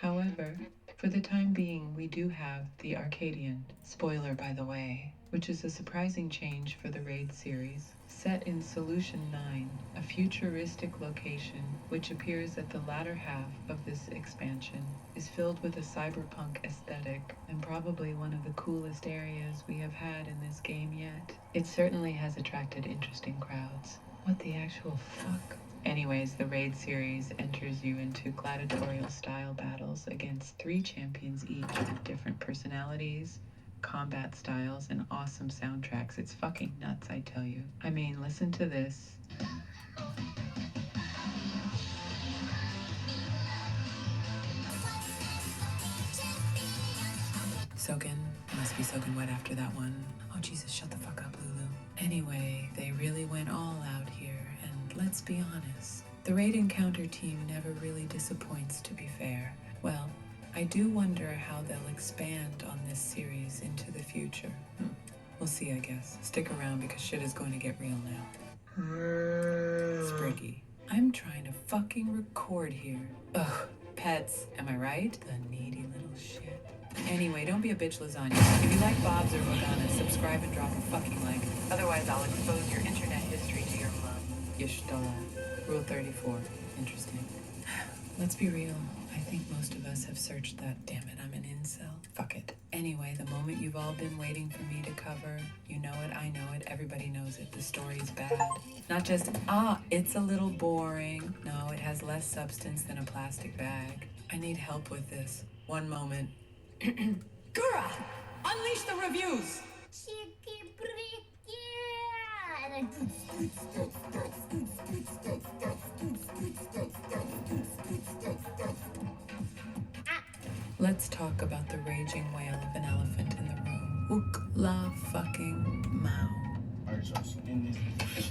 However, for the time being, we do have the Arcadian, spoiler by the way, which is a surprising change for the Raid series, set in Solution 9, a futuristic location which appears that the latter half of this expansion is filled with a cyberpunk aesthetic and probably one of the coolest areas we have had in this game yet. It certainly has attracted interesting crowds. What the actual fuck? Anyways, the Raid series enters you into gladiatorial style battles against 3 champions each with different personalities, combat styles, and awesome soundtracks. It's fucking nuts, I tell you. I mean, listen to this. Soaking. Must be soaking wet after that one. Oh, Jesus, shut the fuck up, Lulu. Anyway, they really went all out here, and let's be honest, the Raid Encounter team never really disappoints, to be fair. Well, I do wonder how they'll expand on this series into the future. We'll see, I guess. Stick around because shit is going to get real now. Spriggy. I'm trying to fucking record here. Ugh, pets, am I right? The needy little shit. Anyway, don't be a bitch, lasagna. If you like Bob's or Madonna, subscribe and drop a fucking like. Otherwise, I'll expose your internet history to your mom. Yashtola. Rule 34. Interesting. Let's be real. I think most of us have searched that. Damn it, I'm an incel. Fuck it. Anyway, the moment you've all been waiting for me to cover, you know it, I know it, everybody knows it. The story's bad. Not just, it's a little boring. No, it has less substance than a plastic bag. I need help with this. One moment. Gura! Unleash the reviews! Let's talk about the raging wail of an elephant in the room. Ook la fucking Mao.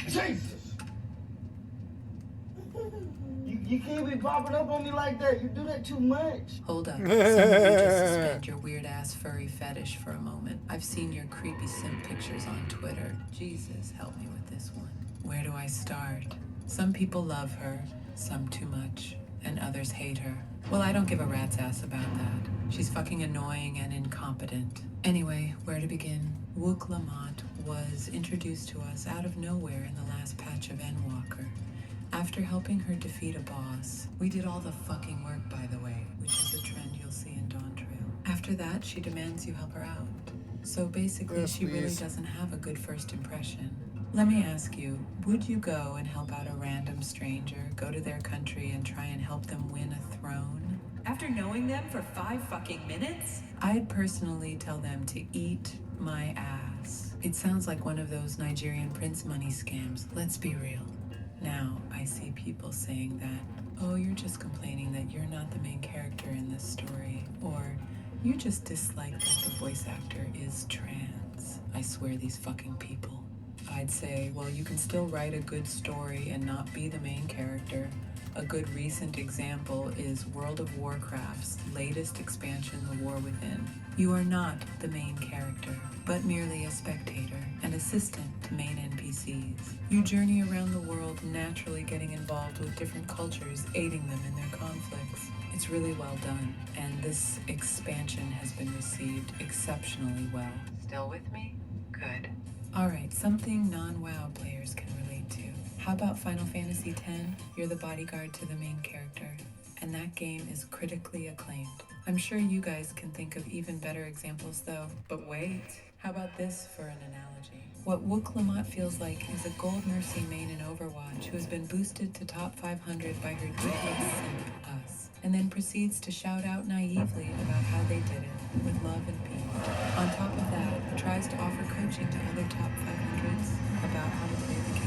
Jesus! You can't be popping up on me like that. You do that too much. Hold up. Some of you just suspend your weird-ass furry fetish for a moment. I've seen your creepy simp pictures on Twitter. Jesus, help me with this one. Where do I start? Some people love her, some too much, and others hate her. Well, I don't give a rat's ass about that. She's fucking annoying and incompetent. Anyway, where to begin? Wook Lamont was introduced to us out of nowhere in the last patch of Endwalker. After helping her defeat a boss, we did all the fucking work, by the way, which is a trend you'll see in Dawn Trail. After that, she demands you help her out. So basically, Yes, she really please. doesn't have a good first impression. Let me ask you, would you go and help out a random stranger, go to their country and try and help them win a throne? After knowing them for 5 fucking minutes? I'd personally tell them to eat my ass. It sounds like one of those Nigerian prince money scams. Let's be real. Now, I see people saying that, oh, you're just complaining that you're not the main character in this story, or you just dislike that the voice actor is trans. I swear these fucking people. I'd say, well, you can still write a good story and not be the main character. A good recent example is World of Warcraft's latest expansion, The War Within. You are not the main character, but merely a spectator and assistant to main NPCs. You journey around the world naturally getting involved with different cultures, aiding them in their conflicts. It's really well done, and this expansion has been received exceptionally well. Still with me? Good. Alright, something non-WoW players can relate to. How about Final Fantasy X? You're the bodyguard to the main character, and that game is critically acclaimed. I'm sure you guys can think of even better examples though. But wait, how about this for an analogy? What Wook Lamont feels like is a Gold Mercy main in Overwatch who has been boosted to top 500 by her devious simp, us, and then proceeds to shout out naively about how they did it, with love and peace. On top of that, tries to offer coaching to other top 500s about how to play the game.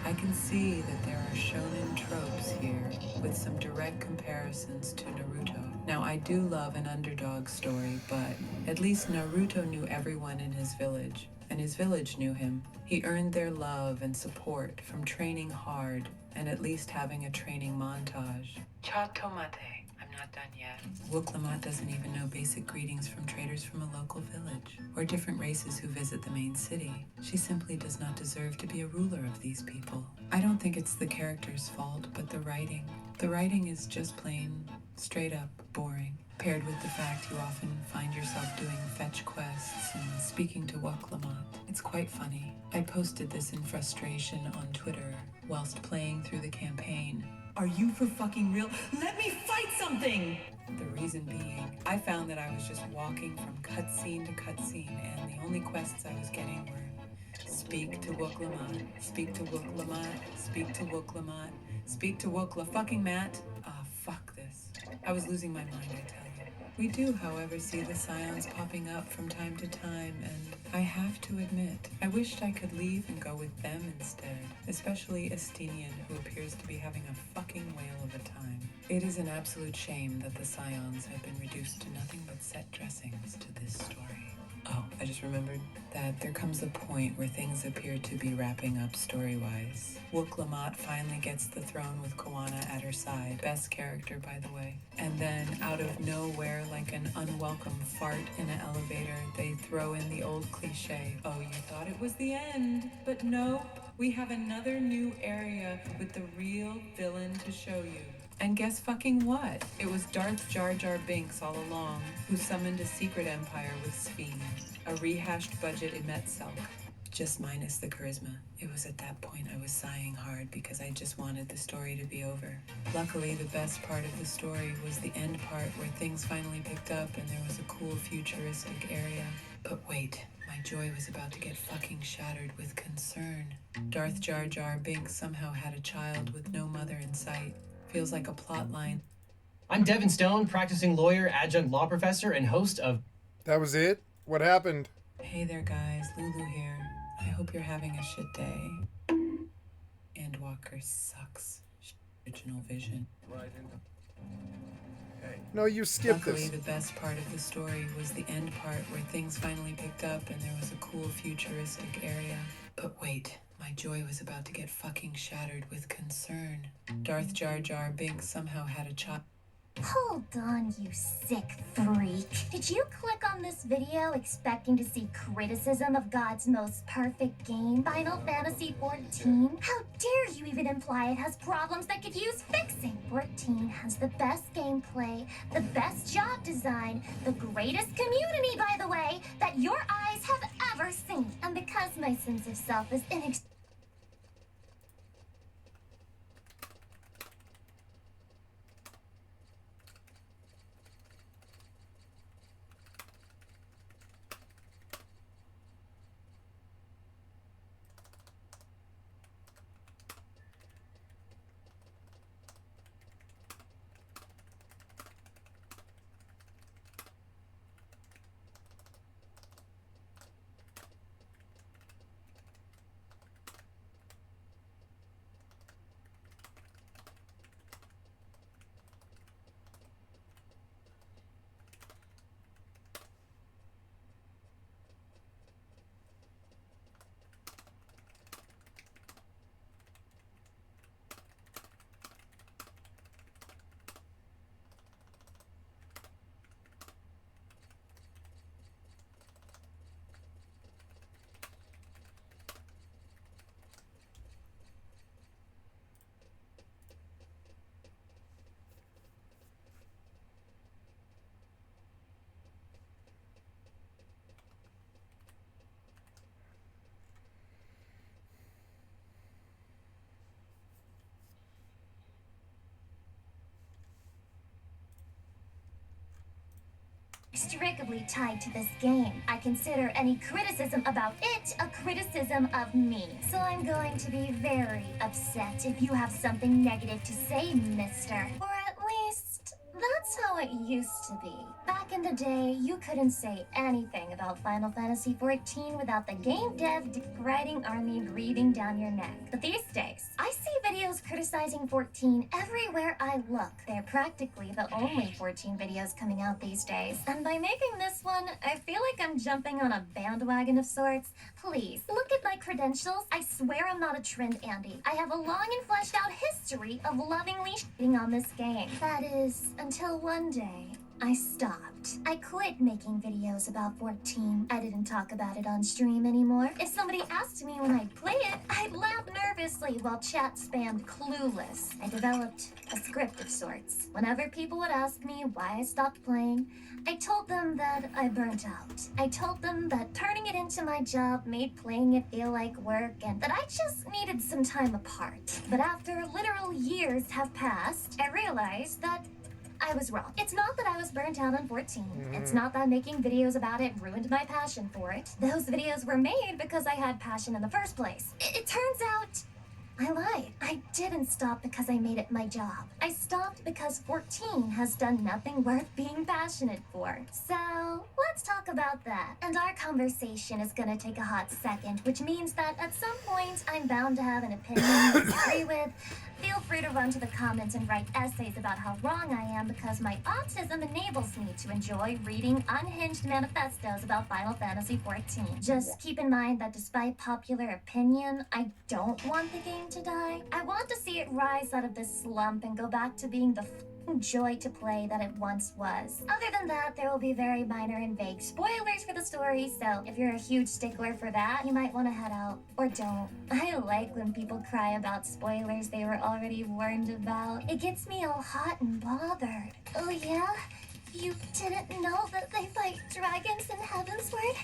I can see that there are shonen tropes here, with some direct comparisons to Naruto. Now, I do love an underdog story, but at least Naruto knew everyone in his village, and his village knew him. He earned their love and support from training hard, and at least having a training montage. Cha tomate. I'm not not done yet. Wooklamot doesn't even know basic greetings from traders from a local village, or different races who visit the main city. She simply does not deserve to be a ruler of these people. I don't think it's the character's fault, but the writing. The writing is just plain, straight up boring, paired with the fact you often find yourself doing fetch quests and speaking to Wooklamot. It's quite funny. I posted this in frustration on Twitter whilst playing through the campaign. Are you for fucking real? Let me fight something! The reason being, I found that I was just walking from cutscene to cutscene, and the only quests I was getting were speak to Wooklamot, speak to Wooklamot, speak to Wooklamot, speak to Wookla fucking Matt. Ah, fuck this. I was losing my mind, I tell you. We do, however, see the scions popping up from time to time, and I have to admit, I wished I could leave and go with them instead, especially Estinian, who appears to be having a fucking whale of a time. It is an absolute shame that the scions have been reduced to nothing but set dressings to this story. Oh, I just remembered that there comes a point where things appear to be wrapping up story-wise. Wooklamot finally gets the throne with Koana at her side. Best character, by the way. And then, out of nowhere, like an unwelcome fart in an elevator, they throw in the old cliche, oh, you thought it was the end, but no, we have another new area with the real villain to show you. And guess fucking what? It was Darth Jar Jar Binks all along, who summoned a secret empire with Sphenes, a rehashed budget Emet Selk, just minus the charisma. It was at that point I was sighing hard because I just wanted the story to be over. Luckily, the best part of the story was the end part where things finally picked up and there was a cool futuristic area. But wait, my joy was about to get fucking shattered with concern. Darth Jar Jar Binks somehow had a child with no mother in sight. Feels like a plot line. I'm Devin Stone, practicing lawyer, adjunct law professor, and host of... That was it? What happened? Hey there, guys. Lulu here. I hope you're having a shit day. Endwalker sucks. Original vision. No, you skipped Luckily, this. the best part of the story was the end part where things finally picked up and there was a cool futuristic area. But wait, my joy was about to get fucking shattered with concern. Darth Jar Jar Binks somehow had a child. Hold on, you sick freak. Did you click on this video expecting to see criticism of God's most perfect game, Final Fantasy XIV? How dare you even imply it has problems that could use fixing? 14 has the best gameplay, the best job design, the greatest community, by the way, that your eyes have ever seen. And because my sense of self is inextricably tied to this game. I consider any criticism about it a criticism of me. So I'm going to be very upset if you have something negative to say, mister. Or at least, that's how it used to be. Back in the day, you couldn't say anything about Final Fantasy XIV without the game dev deriding army breathing down your neck. But these days, I see videos criticizing 14 everywhere I look. They're practically the only 14 videos coming out these days. And by making this one, I feel like I'm jumping on a bandwagon of sorts. Please, look at my credentials. I swear I'm not a trend Andy. I have a long and fleshed out history of lovingly shitting on this game. That is, until one day, I stopped. I quit making videos about 14. I didn't talk about it on stream anymore. If somebody asked me when I'd play it, I'd laugh nervously while chat spammed clueless. I developed a script of sorts. Whenever people would ask me why I stopped playing, I told them that I burnt out. I told them that turning it into my job made playing it feel like work and that I just needed some time apart. But after literal years have passed, I realized that I was wrong. It's not that I was burnt out on 14. It's not that making videos about it ruined my passion for it. Those videos were made because I had passion in the first place. It turns out I lied. I didn't stop because I made it my job. I stopped because 14 has done nothing worth being passionate for. So let's talk about that. And our conversation is gonna take a hot second, which means that at some point I'm bound to have an opinion you disagree with. Feel free to run to the comments and write essays about how wrong I am because my autism enables me to enjoy reading unhinged manifestos about Final Fantasy XIV. Just keep in mind that despite popular opinion, I don't want the game to die. I want to see it rise out of this slump and go back to being the joy to play that it once was. Other than that, there will be very minor and vague spoilers for the story, so if you're a huge stickler for that, you might want to head out. Or don't. I like when people cry about spoilers they were already warned about. It gets me all hot and bothered. Oh yeah? You didn't know that they fight dragons in Heavensward?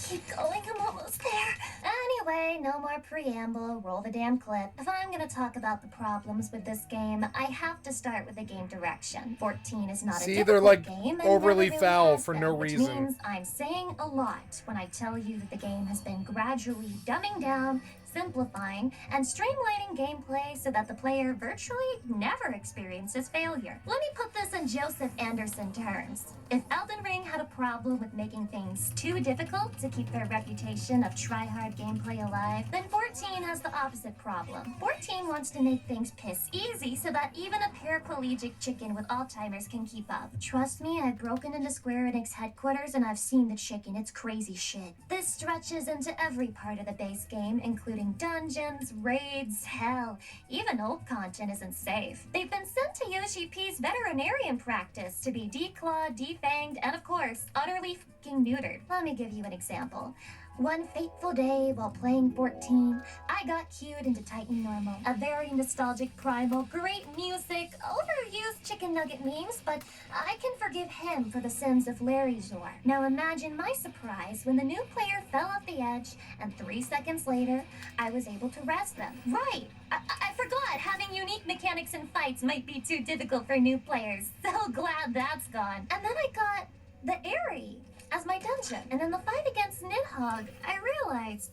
Keep going, I'm almost there. Anyway, no more preamble, roll the damn clip. If I'm gonna talk about the problems with this game, I have to start with the game direction. 14 is not a difficult they're like game and overly never really foul has for been, no which reason. means I'm saying a lot when I tell you that the game has been gradually dumbing down, simplifying, and streamlining gameplay so that the player virtually never experiences failure. Let me put this in Joseph Anderson terms. If Elden Ring had a problem with making things too difficult to keep their reputation of try-hard gameplay alive, then 14 has the opposite problem. 14 wants to make things piss easy so that even a paraplegic chicken with Alzheimer's can keep up. Trust me, I've broken into Square Enix headquarters and I've seen the chicken. It's crazy shit. This stretches into every part of the base game, including dungeons, raids, hell, even old content isn't safe. They've been sent to Yoshi P's veterinarian practice to be declawed, defanged, and of course, utterly fucking neutered. Let me give you an example. One fateful day while playing 14, I got cued into Titan Normal. A very nostalgic primal, great music, overused chicken nugget memes, but I can forgive him for the sins of Larry Zor. Now imagine my surprise when the new player fell off the edge, and 3 seconds later, I was able to res them. Right! I forgot having unique mechanics in fights might be too difficult for new players. So glad that's gone. And then I got the Airy as my dungeon. And in the fight against Nidhogg, I realized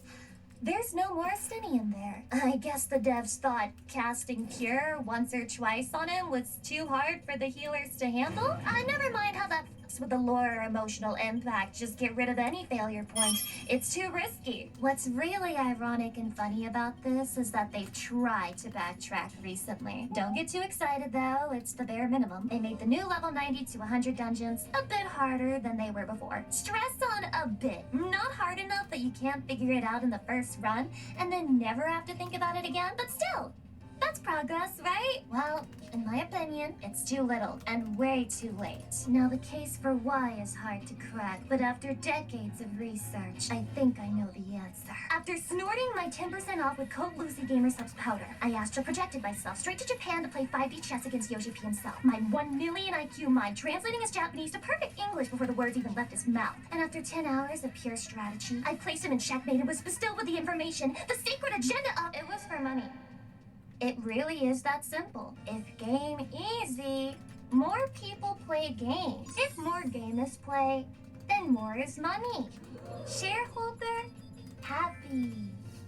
there's no more Stinian there. I guess the devs thought casting Cure once or twice on him was too hard for the healers to handle. Never mind how that fucks with the lore or emotional impact. Just get rid of any failure point. It's too risky. What's really ironic and funny about this is that they've tried to backtrack recently. Don't get too excited though, it's the bare minimum. They made the new level 90 to 100 dungeons a bit harder than they were before. Stress on a bit. Not hard enough that you can't figure it out in the first run and then never have to think about it again, but still, that's progress, right? Well, in my opinion, it's too little and way too late. Now, the case for why is hard to crack, but after decades of research, I think I know the answer. After snorting my 10% off with code Lucy Gamer Subs powder, I astral projected myself straight to Japan to play 5D chess against Yoshi P himself. My 1 million IQ mind translating his Japanese to perfect English before the words even left his mouth. And after 10 hours of pure strategy, I placed him in checkmate and was bestowed with the information, the secret agenda of it was for money. It really is that simple. If game easy, more people play games. If more gamers play, then more is money. Shareholder happy.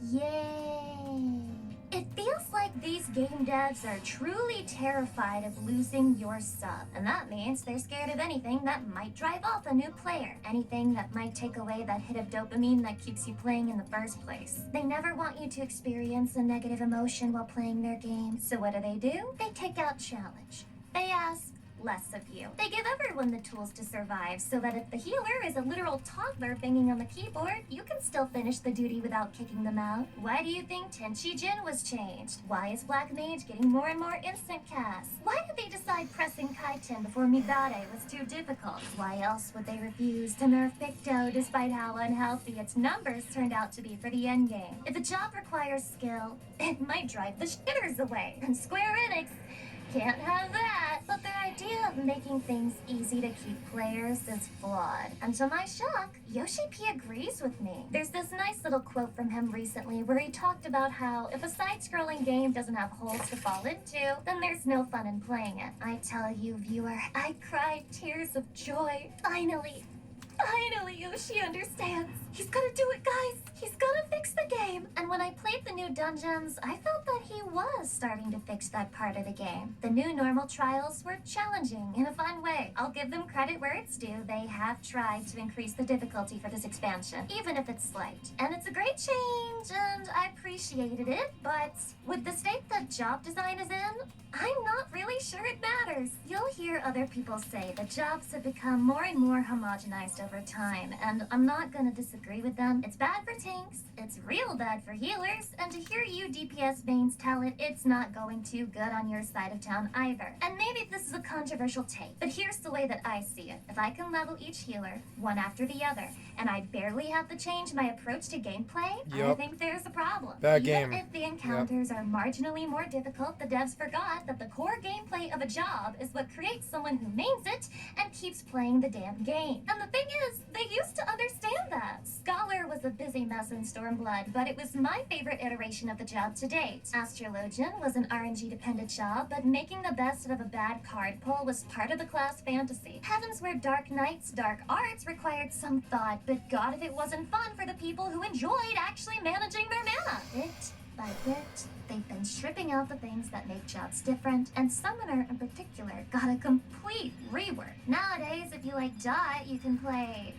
Yay. It feels like these game devs are truly terrified of losing your sub, and that means they're scared of anything that might drive off a new player, anything that might take away that hit of dopamine that keeps you playing in the first place. They never want you to experience a negative emotion while playing their game, so what do? They take out challenge. They ask less of you. They give everyone the tools to survive so that if the healer is a literal toddler banging on the keyboard, you can still finish the duty without kicking them out. Why do you think Tenchi Jin was changed? Why is Black Mage getting more and more instant casts? Why did they decide pressing Kaiten before Midare was too difficult? Why else would they refuse to nerf Picto despite how unhealthy its numbers turned out to be for the endgame? If a job requires skill, it might drive the shitters away. And Square Enix can't have that. But their idea of making things easy to keep players is flawed. And to my shock, Yoshi P agrees with me. There's this nice little quote from him recently where he talked about how if a side-scrolling game doesn't have holes to fall into, then there's no fun in playing it. I tell you, viewer, I cried tears of joy. Finally, Yoshi understands. He's gonna do it, guys. He's gonna fix the game. And when I played the new dungeons, I felt that he was starting to fix that part of the game. The new normal trials were challenging in a fun way. I'll give them credit where it's due. They have tried to increase the difficulty for this expansion, even if it's slight. And it's a great change, and I appreciated it. But with the state that job design is in, I'm not really sure it matters. You'll hear other people say that jobs have become more and more homogenized over time, and I'm not gonna disagree with them. It's bad for tanks, it's real bad for healers, and to hear you DPS mains tell it, it's not going too good on your side of town either. And maybe this is a controversial take, but here's the way that I see it. If I can level each healer, one after the other, and I barely have to change my approach to gameplay, I think there's a problem. Bad Even game. if the encounters are marginally more difficult, the devs forgot that the core gameplay of a job is what creates someone who mains it and keeps playing the damn game. And the thing is, they used to understand that. Scholar was a busy mess in Stormblood, but it was my favorite iteration of the job to date. Astrologian was an RNG-dependent job, but making the best of a bad card pull was part of the class fantasy. Heavensward Dark Knight's Dark Arts required some thought, but God if it wasn't fun for the people who enjoyed actually managing their mana. Bit by bit, they've been stripping out the things that make jobs different, and Summoner in particular got a complete rework. Nowadays, if you like Dot, you can play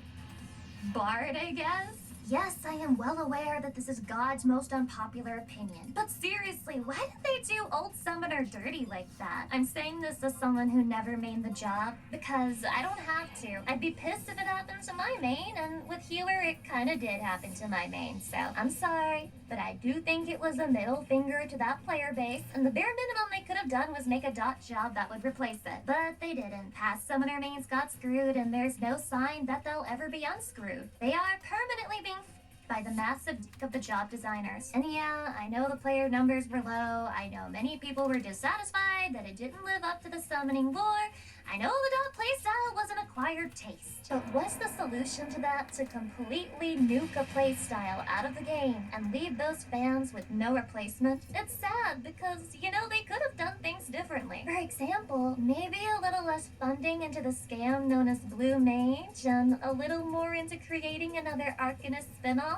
Bard, I guess? Yes, I am well aware that this is God's most unpopular opinion. But seriously, why did they do old Summoner dirty like that? I'm saying this as someone who never mained the job, because I don't have to. I'd be pissed if it happened to my main, and with Healer it kinda did happen to my main, so I'm sorry. But I do think it was a middle finger to that player base, and the bare minimum they could have done was make a Dot job that would replace it. But they didn't. Past Summoner mains got screwed, and there's no sign that they'll ever be unscrewed. They are permanently being by the massive of the job designers. And yeah, I know the player numbers were low. I know many people were dissatisfied that it didn't live up to the summoning lore. I know the Dot playstyle was an acquired taste. But was the solution to that to completely nuke a playstyle out of the game and leave those fans with no replacement? It's sad because, you know, they could have done things differently. For example, maybe a little less funding into the scam known as Blue Mage and a little more into creating another Arcanist spinoff?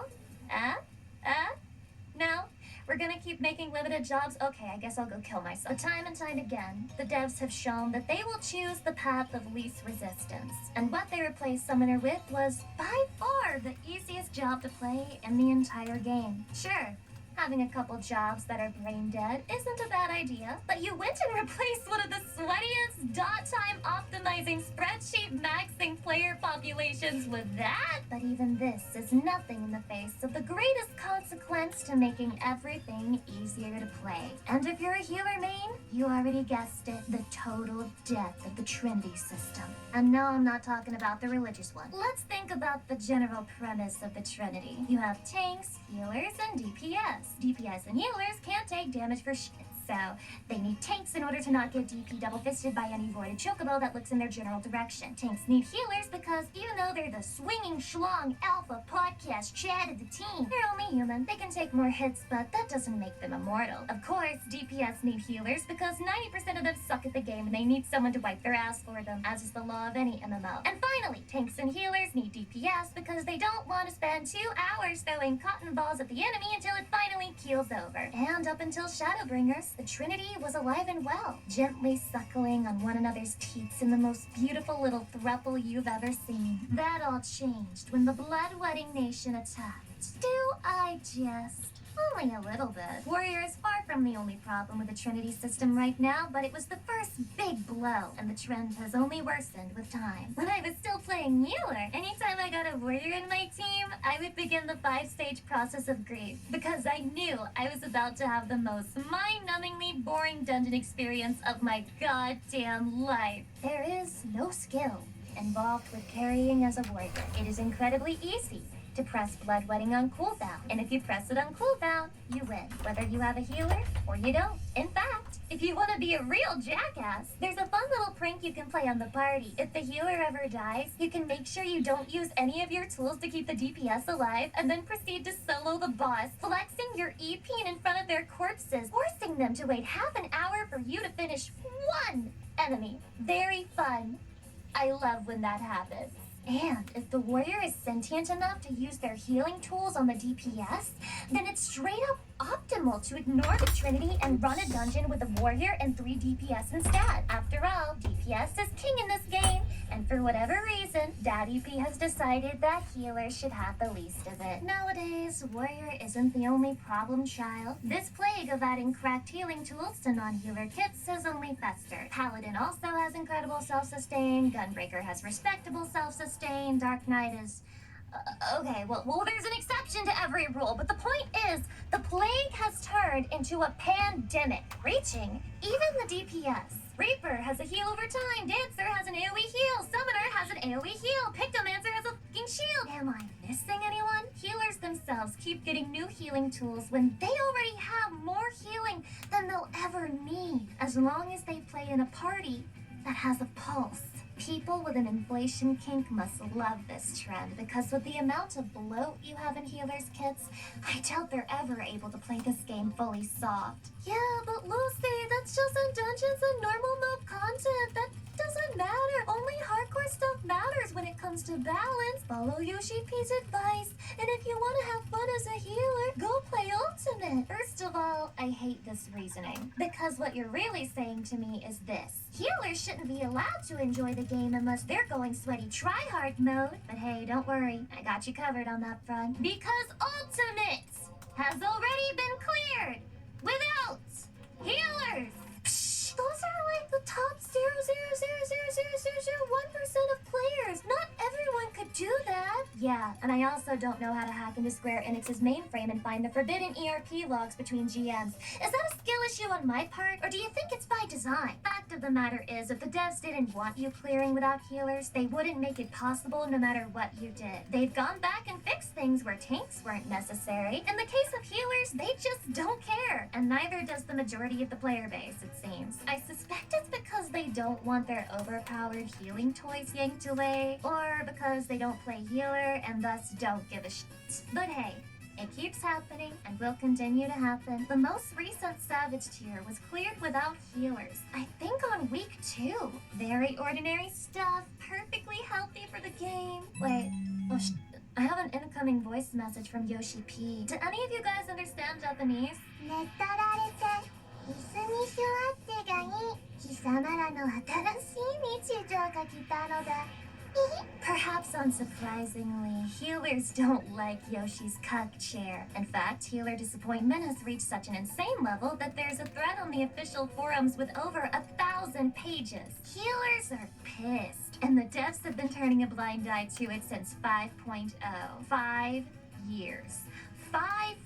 No? We're gonna keep making limited jobs? Okay, I guess I'll go kill myself. But time and time again, the devs have shown that they will choose the path of least resistance. And what they replaced Summoner with was by far the easiest job to play in the entire game. Sure, having a couple jobs that are brain dead isn't a bad idea, but you went and replaced one of the sweatiest dot time optimizing spreadsheet maxing player populations with that? But even this is nothing in the face of the greatest consequence to making everything easier to play. And if you're a healer main, you already guessed it, the total death of the Trinity system. And no, I'm not talking about the religious one. Let's think about the general premise of the Trinity. You have tanks, healers, and DPS. DPS and healers can't take damage for shit, So they need tanks in order to not get DP double-fisted by any voided chocobo that looks in their general direction. Tanks need healers because even though they're the swinging schlong alpha podcast chat of the team, they're only human. They can take more hits, but that doesn't make them immortal. Of course, DPS need healers because 90% of them suck at the game and they need someone to wipe their ass for them, as is the law of any MMO. And finally, tanks and healers need DPS because they don't want to spend 2 hours throwing cotton balls at the enemy until it finally keels over. And up until Shadowbringers, the Trinity was alive and well, gently suckling on one another's teats in the most beautiful little throuple you've ever seen. That all changed when the Blood-Wedding Nation attacked. Do I just? Only a little bit. Warrior is far from the only problem with the Trinity system right now, but it was the first big blow, and the trend has only worsened with time. When I was still playing Healer, anytime I got a warrior in my team, I would begin the 5-stage process of grief, because I knew I was about to have the most mind-numbingly boring dungeon experience of my goddamn life. There is no skill involved with carrying as a warrior. It is incredibly easy to press Blood-Wedding on cooldown, and if you press it on cooldown, you win, whether you have a healer or you don't. In fact, if you want to be a real jackass, there's a fun little prank you can play on the party. If the healer ever dies, you can make sure you don't use any of your tools to keep the DPS alive, and then proceed to solo the boss, flexing your EP in front of their corpses, forcing them to wait half an hour for you to finish one enemy. Very fun. I love when that happens. And if the warrior is sentient enough to use their healing tools on the DPS, then it's straight up optimal to ignore the Trinity and run a dungeon with a warrior and 3 DPS instead. After all, DPS is king in this game, and for whatever reason, Daddy P has decided that healers should have the least of it. Nowadays, warrior isn't the only problem child. This plague of adding cracked healing tools to non-healer kits has only festered. Paladin also has incredible self-sustain, Gunbreaker has respectable self-sustain, Dark Knight is... okay, well, there's an exception to every rule, but the point is, the plague has turned into a pandemic, reaching even the DPS. Reaper has a heal over time, Dancer has an AoE heal, Summoner has an AoE heal, Pictomancer has a fucking shield. Am I missing anyone? Healers themselves keep getting new healing tools when they already have more healing than they'll ever need, as long as they play in a party that has a pulse. People with an inflation kink must love this trend, because with the amount of bloat you have in healers kits, I doubt they're ever able to play this game fully soft. Yeah, but Lucy, that's just in dungeons and normal mode content. That doesn't matter. Only hardcore stuff matters when it comes to balance. Follow Yoshi P's advice, and if you want to have fun as a healer, go play Ultimate. First of all, I hate this reasoning, because what you're really saying to me is this. Healers shouldn't be allowed to enjoy the game unless they're going sweaty tryhard mode. But hey, don't worry, I got you covered on that front. Because Ultimate has already been cleared without healers. Psh, those are like the top 0.0000001% of players. Not everyone could do that. Yeah, and I also don't know how to hack into Square Enix's mainframe and find the forbidden ERP logs between GMs. Is that a skill issue on my part, or do you think it's by design? Fact of the matter is, if the devs didn't want you clearing without healers, they wouldn't make it possible no matter what you did. They've gone back and fixed things where tanks weren't necessary. In the case of healers, they just don't care, and neither does the majority of the player base, it seems. I suspect it's because they don't want their overpowered healing toys yanked away, or because they don't play healer and thus don't give a shit. But hey, it keeps happening and will continue to happen. The most recent Savage tier was cleared without healers, I think on week 2. Very ordinary stuff, perfectly healthy for the game. Wait, oh I have an incoming voice message from Yoshi P. Do any of you guys understand Japanese? Perhaps unsurprisingly, healers don't like Yoshi's cuck chair. In fact, healer disappointment has reached such an insane level that there's a thread on the official forums with over 1,000 pages. Healers are pissed, and the devs have been turning a blind eye to it since 5.0. 5 years. 5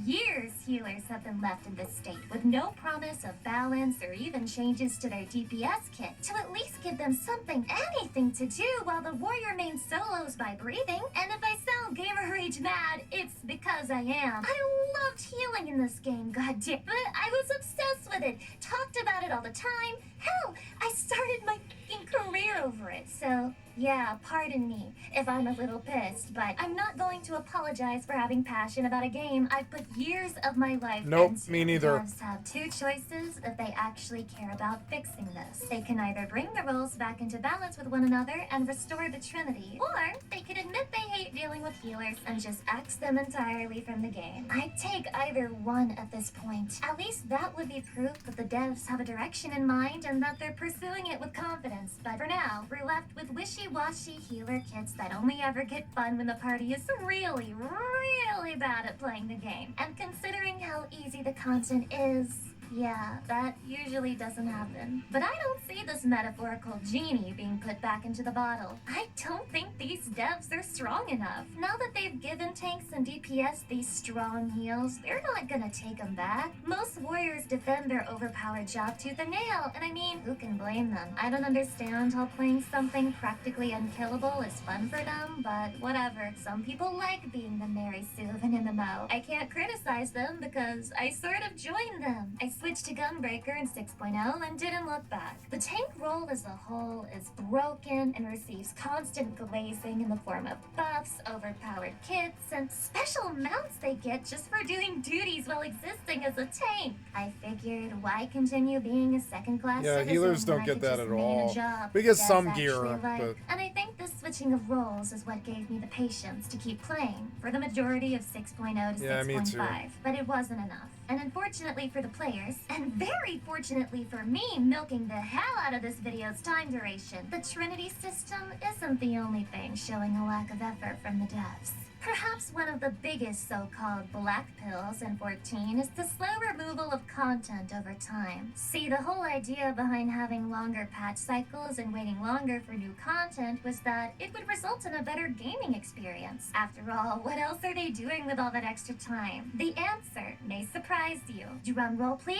Years, healers have been left in this state with no promise of balance or even changes to their DPS kit to at least give them something, anything to do while the warrior main solos by breathing. And if I sound gamer rage mad, it's because I am. I loved healing in this game, goddamn, but I was obsessed with it, talked about it all the time. Hell, I started my fucking career over it. So yeah, pardon me if I'm a little pissed, but I'm not going to apologize for having passion about a game I've put years of my life Nope, into. me neither. Devs have two choices if they actually care about fixing this. They can either bring the roles back into balance with one another and restore the Trinity, or they could admit they hate dealing with healers and just axe them entirely from the game. I'd take either one at this point. At least that would be proof that the devs have a direction in mind and that they're pursuing it with confidence. But for now, we're left with wishy-washy healer kits that only ever get fun when the party is really, really bad at playing the game. And considering how easy the content is, yeah, that usually doesn't happen. But I don't see this metaphorical genie being put back into the bottle. I don't think these devs are strong enough. Now that they've given tanks and DPS these strong heals, they're not gonna take them back. Most warriors defend their overpowered job tooth and nail, and I mean, who can blame them? I don't understand how playing something practically unkillable is fun for them, but whatever. Some people like being the Mary Sue of an MMO. I can't criticize them because I sort of joined them. I switched to Gunbreaker in 6.0 and didn't look back. The tank role as a whole is broken and receives constant glazing in the form of buffs, overpowered kits, and special mounts they get just for doing duties while existing as a tank. I figured, why continue being a second-class Yeah, citizen healers when don't I get could that just at main a all. job We get devs some actually gear, like? but And I think this switching of roles is what gave me the patience to keep playing for the majority of 6.0 to Yeah, me too. 6.5. But it wasn't enough. And unfortunately for the players, and very fortunately for me milking the hell out of this video's time duration, the Trinity system isn't the only thing showing a lack of effort from the devs. Perhaps one of the biggest so-called black pills in 14 is the slow removal of content over time. See, the whole idea behind having longer patch cycles and waiting longer for new content was that it would result in a better gaming experience. After all, what else are they doing with all that extra time? The answer may surprise you. Drum roll, please.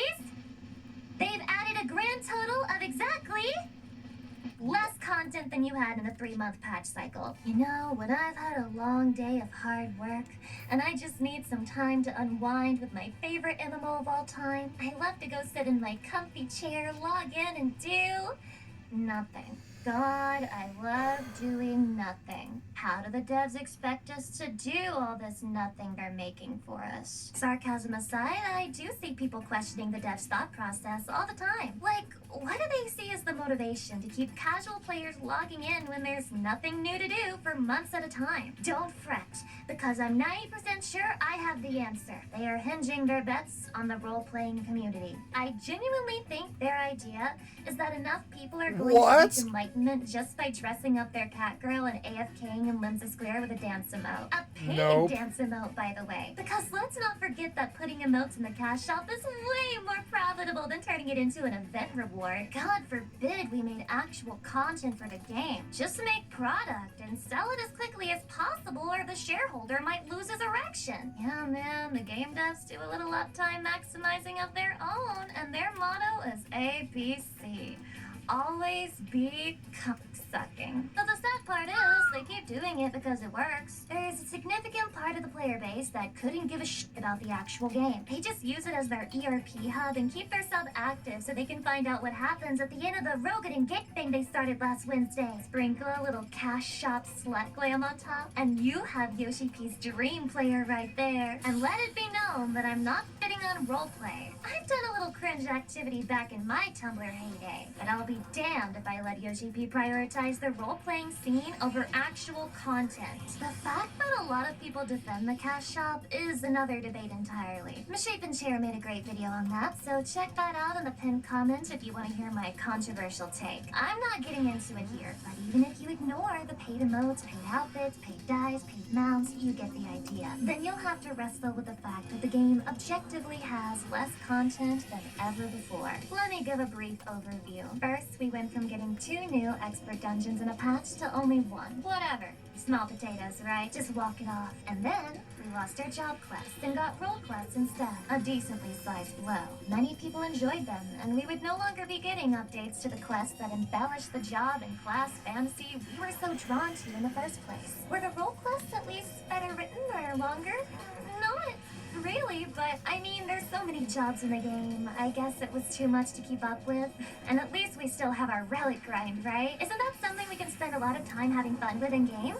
They've added a grand total of exactly less content than you had in the 3-month patch cycle. You know, when I've had a long day of hard work and I just need some time to unwind with my favorite MMO of all time, I love to go sit in my comfy chair, log in, and do nothing. God, I love doing nothing. How do the devs expect us to do all this nothing they're making for us? Sarcasm aside, I do see people questioning the devs' thought process all the time. Like, what do they see as the motivation to keep casual players logging in when there's nothing new to do for months at a time? Don't fret, because I'm 90% sure I have the answer. They are hinging their bets on the role-playing community. I genuinely think their idea is that enough people are going to reach enlightenment just by dressing up their cat girl and AFKing in Limsa Square with a dance emote. A paid dance emote, by the way. Because let's not forget that putting emotes in the cash shop is way more profitable than turning it into an event reward. God forbid we made actual content for the game. Just make product and sell it as quickly as possible or the shareholder might lose his erection. Yeah, man, the game devs do a little uptime maximizing of their own, and their motto is ABC. Always be cocksucking. But the sad part is, they keep doing it because it works. There's a significant part of the player base that couldn't give a shit about the actual game. They just use it as their ERP hub and keep their sub active so they can find out what happens at the end of the Rogan and Gate thing they started last Wednesday. Sprinkle a little cash shop slut glam on top, and you have Yoshi P's dream player right there. And let it be known that I'm not fitting on roleplay. I've done a little cringe activity back in my Tumblr heyday, but I'll be damned if I let Yoshi P prioritize the role-playing scene over actual content. The fact that a lot of people defend the cash shop is another debate entirely. Misshapen Chair made a great video on that, so check that out in the pinned comment if you want to hear my controversial take. I'm not getting into it here, but even if you ignore the paid emotes, paid outfits, paid dyes, paid mounts, you get the idea. Then you'll have to wrestle with the fact that the game objectively arguably has less content than ever before. Let me give a brief overview. First, we went from getting 2 new expert dungeons in a patch to only 1. Whatever. Small potatoes, right? Just walk it off. And then, we lost our job quests and got role quests instead. A decently sized blow. Many people enjoyed them, and we would no longer be getting updates to the quests that embellish the job and class fantasy we were so drawn to in the first place. Were the role quests at least better written or longer? Not really, but I mean, there's so many jobs in the game. I guess it was too much to keep up with. And at least we still have our relic grind, right? Isn't that something we can spend a lot of time having fun with in game?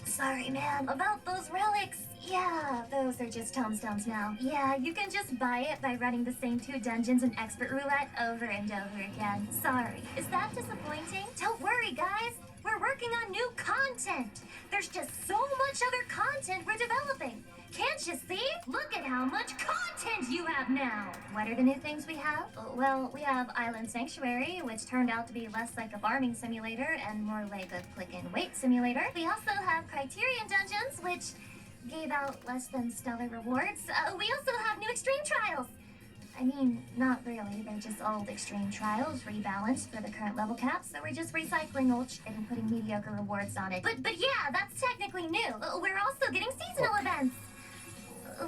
Sorry, man. About those relics, yeah, those are just tombstones now. Yeah, you can just buy it by running the same 2 dungeons in expert roulette over and over again. Sorry. Is that disappointing? Don't worry, guys. We're working on new content. There's just so much other content we're developing. Can't you see? Look at how much content you have now. What are the new things we have? Well, we have Island Sanctuary, which turned out to be less like a farming simulator and more like a click and wait simulator. We also have Criterion Dungeons, which gave out less than stellar rewards. We also have new Extreme Trials. I mean, not really. They're just old Extreme Trials rebalanced for the current level cap, so we're just recycling old shit and putting mediocre rewards on it. But yeah, that's technically new. We're also getting seasonal events.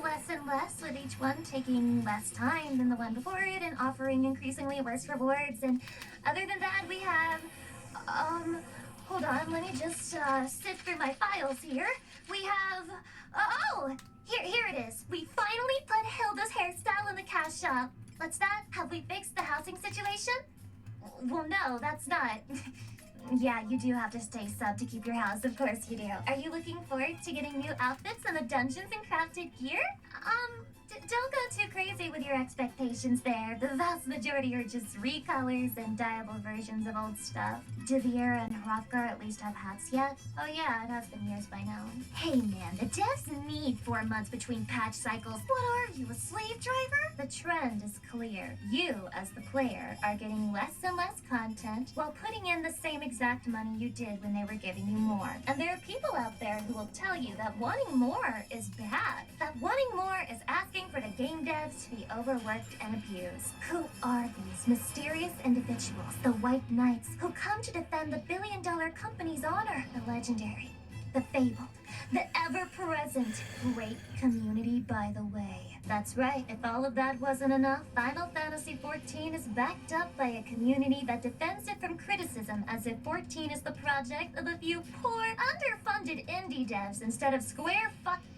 Less and less, with each one taking less time than the one before it and offering increasingly worse rewards. And other than that, we have, hold on, let me just sift through my files here. We have, here it is. We finally put Hilda's hairstyle in the cash shop. What's that? Have we fixed the housing situation? Well, no, that's not. Yeah, you do have to stay sub to keep your house, of course you do. Are you looking forward to getting new outfits in the dungeons and crafted gear? Don't go too crazy with your expectations there. The vast majority are just recolors and dyeable versions of old stuff. Do Viera and Hrothgar at least have hats yet? Oh yeah, it has been years by now. Hey man, the devs need 4 months between patch cycles. What are you, a slave driver? The trend is clear. You, as the player, are getting less and less content while putting in the same exact money you did when they were giving you more. And there are people out there who will tell you that wanting more is bad. That wanting more is asking for the game devs to be overworked and abused. Who are these mysterious individuals, the White Knights, who come to defend the billion-dollar company's honor? The legendary, the fabled, the ever-present great community, by the way. That's right, if all of that wasn't enough, Final Fantasy XIV is backed up by a community that defends it from criticism as if 14 is the project of a few poor, underfunded indie devs instead of Square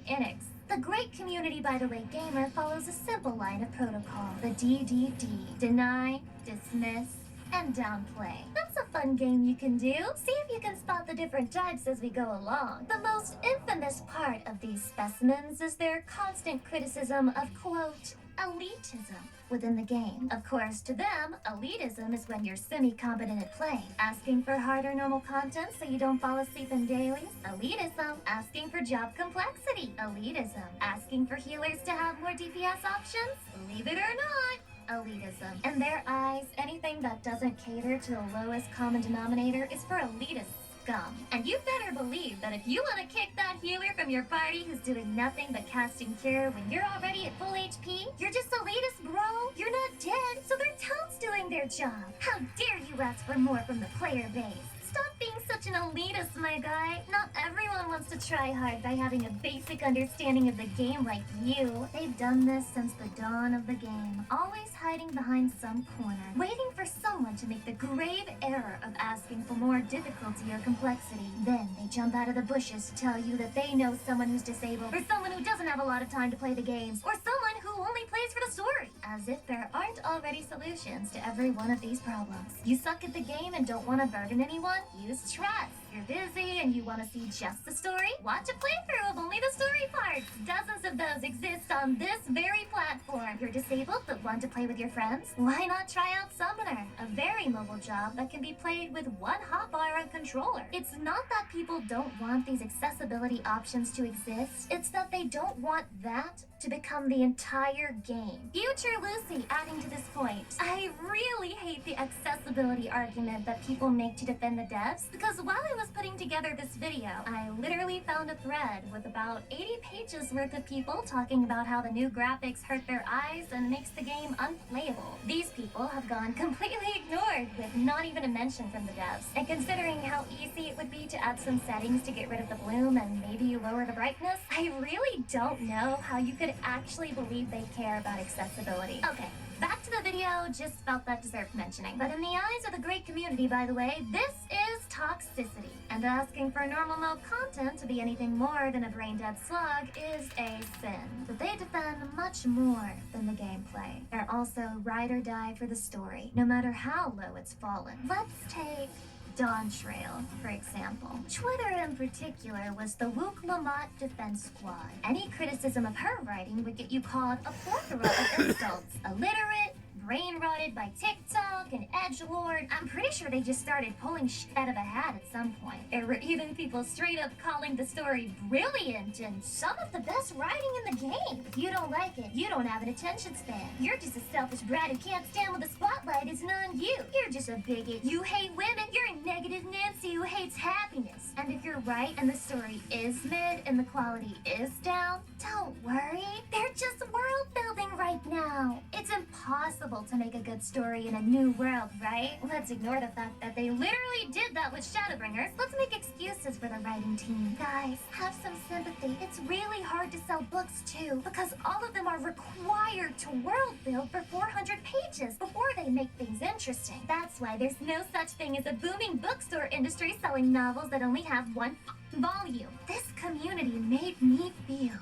Enix. The great community, by the way, gamer follows a simple line of protocol. The DDD. Deny, dismiss, and downplay. That's a fun game you can do. See if you can spot the different types as we go along. The most infamous part of these specimens is their constant criticism of, quote, elitism within the game. Of course, to them, elitism is when you're semi-competent at playing, asking for harder normal content so you don't fall asleep in dailies. Elitism, asking for job complexity. Elitism, asking for healers to have more DPS options. Believe it or not, elitism. In their eyes, anything that doesn't cater to the lowest common denominator is for elitist scum. And you better believe that if you want to kick that healer from your party who's doing nothing but casting cure when you're already at full HP, you're just elitist, bro. You're not dead, so their toad's doing their job. How dare you ask for more from the player base? Stop being such an elitist, my guy. Not everyone wants to try hard by having a basic understanding of the game like you. They've done this since the dawn of the game, always hiding behind some corner, waiting for someone to make the grave error of asking for more difficulty or complexity. Then they jump out of the bushes to tell you that they know someone who's disabled, or someone who doesn't have a lot of time to play the games, or someone who only plays for the story. As if there aren't already solutions to every one of these problems. You suck at the game and don't want to burden anyone? Use trust. You're busy and you want to see just the story? Watch a playthrough of only the story parts. Dozens of those exist on this very platform. You're disabled but want to play with your friends? Why not try out Summoner, a very mobile job that can be played with one hotbar and controller. It's not that people don't want these accessibility options to exist. It's that they don't want that to become the entire game. Future Dear Lucy, adding to this point, I really hate the accessibility argument that people make to defend the devs, because while I was putting together this video, I literally found a thread with about 80 pages worth of people talking about how the new graphics hurt their eyes and makes the game unplayable. These people have gone completely ignored, with not even a mention from the devs. And considering how easy it would be to add some settings to get rid of the bloom and maybe lower the brightness, I really don't know how you could actually believe they care about accessibility. Okay, back to the video, just felt that deserved mentioning. But in the eyes of the great community, by the way, this is toxicity. And asking for normal mode content to be anything more than a brain-dead slug is a sin. But they defend much more than the gameplay. They're also ride or die for the story, no matter how low it's fallen. Let's take Dawn Trail, for example. Twitter in particular was the Wook Lamont Defense Squad. Any criticism of her writing would get you called a plethora of insults. Illiterate, brain-rotted by TikTok, and edgelord. I'm pretty sure they just started pulling shit out of a hat at some point. There were even people straight up calling the story brilliant and some of the best writing in the game. If you don't like it, you don't have an attention span. You're just a selfish brat who can't stand when the spotlight isn't on you. You're just a bigot. You hate women. You're a negative Nancy who hates happiness. And if you're right and the story is mid and the quality is down, don't worry. They're just world building right now. It's impossible to make a good story in a new world, right? Let's ignore the fact that they literally did that with Shadowbringers. Let's make excuses for the writing team. Guys, have some sympathy. It's really hard to sell books too, because all of them are required to world build for 400 pages before they make things interesting. That's why there's no such thing as a booming bookstore industry selling novels that only have one volume. This community made me feel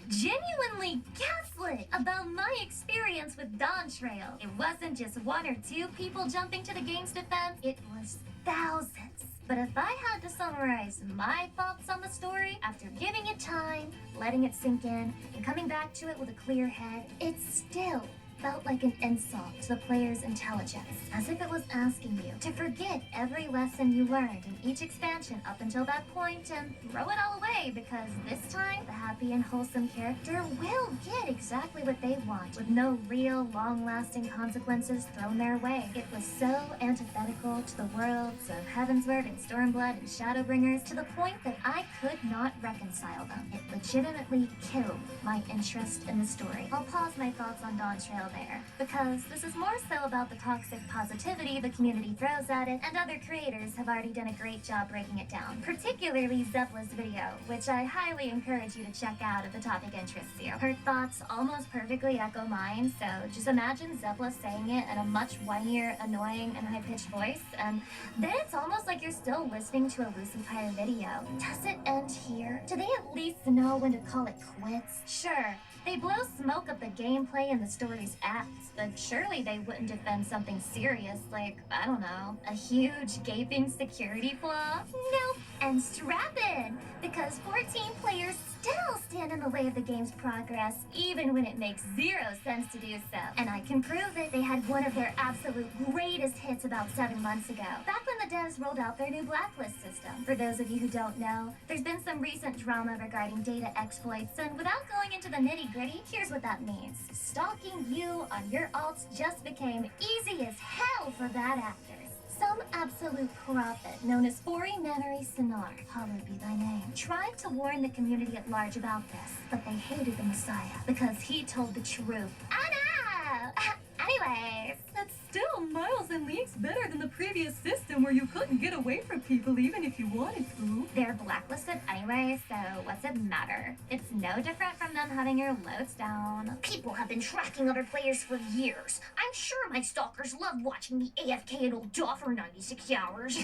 genuinely gaslit about my experience with Dawn Trail. It wasn't just one or two people jumping to the game's defense, it was thousands. But if I had to summarize my thoughts on the story after giving it time, letting it sink in, and coming back to it with a clear head, it still felt like an insult to the player's intelligence, as if it was asking you to forget every lesson you learned in each expansion up until that point and throw it all away, because this time the happy and wholesome character will get exactly what they want, with no real long-lasting consequences thrown their way. It was so antithetical to the worlds of Heavensward and Stormblood and Shadowbringers to the point that I could not reconcile them. It legitimately killed my interest in the story. I'll pause my thoughts on Dawn Trail there, because this is more so about the toxic positivity the community throws at it, and other creators have already done a great job breaking it down, particularly Zepla's video, which I highly encourage you to check out if the topic interests you. Her thoughts almost perfectly echo mine, so just imagine Zepla saying it in a much whinier, annoying, and high-pitched voice, and then it's almost like you're still listening to a Lucy Pyre video. Does it end here? Do they at least know when to call it quits? Sure, they blow smoke up the gameplay and the story's acts, but surely they wouldn't defend something serious like, I don't know, a huge gaping security flaw? Nope. And strap in, because 14 players still stand in the way of the game's progress, even when it makes zero sense to do so. And I can prove it. They had one of their absolute greatest hits about 7 months ago, back when the devs rolled out their new blacklist system. For those of you who don't know, there's been some recent drama regarding data exploits, and without going into the nitty-gritty, here's what that means. Stalking you on your alts just became easy as hell for bad actors. Some absolute prophet, known as Fori Memory Sinar, hallowed be thy name, tried to warn the community at large about this, but they hated the Messiah because he told the truth. I know! Anyways, That's still miles and leagues better than the previous system where you couldn't get away from people even if you wanted to. they're blacklisted anyway, so what's it matter? It's no different from them having your loads down. People have been tracking other players for years. I'm sure my stalkers love watching me AFK and old Daw for 96 hours.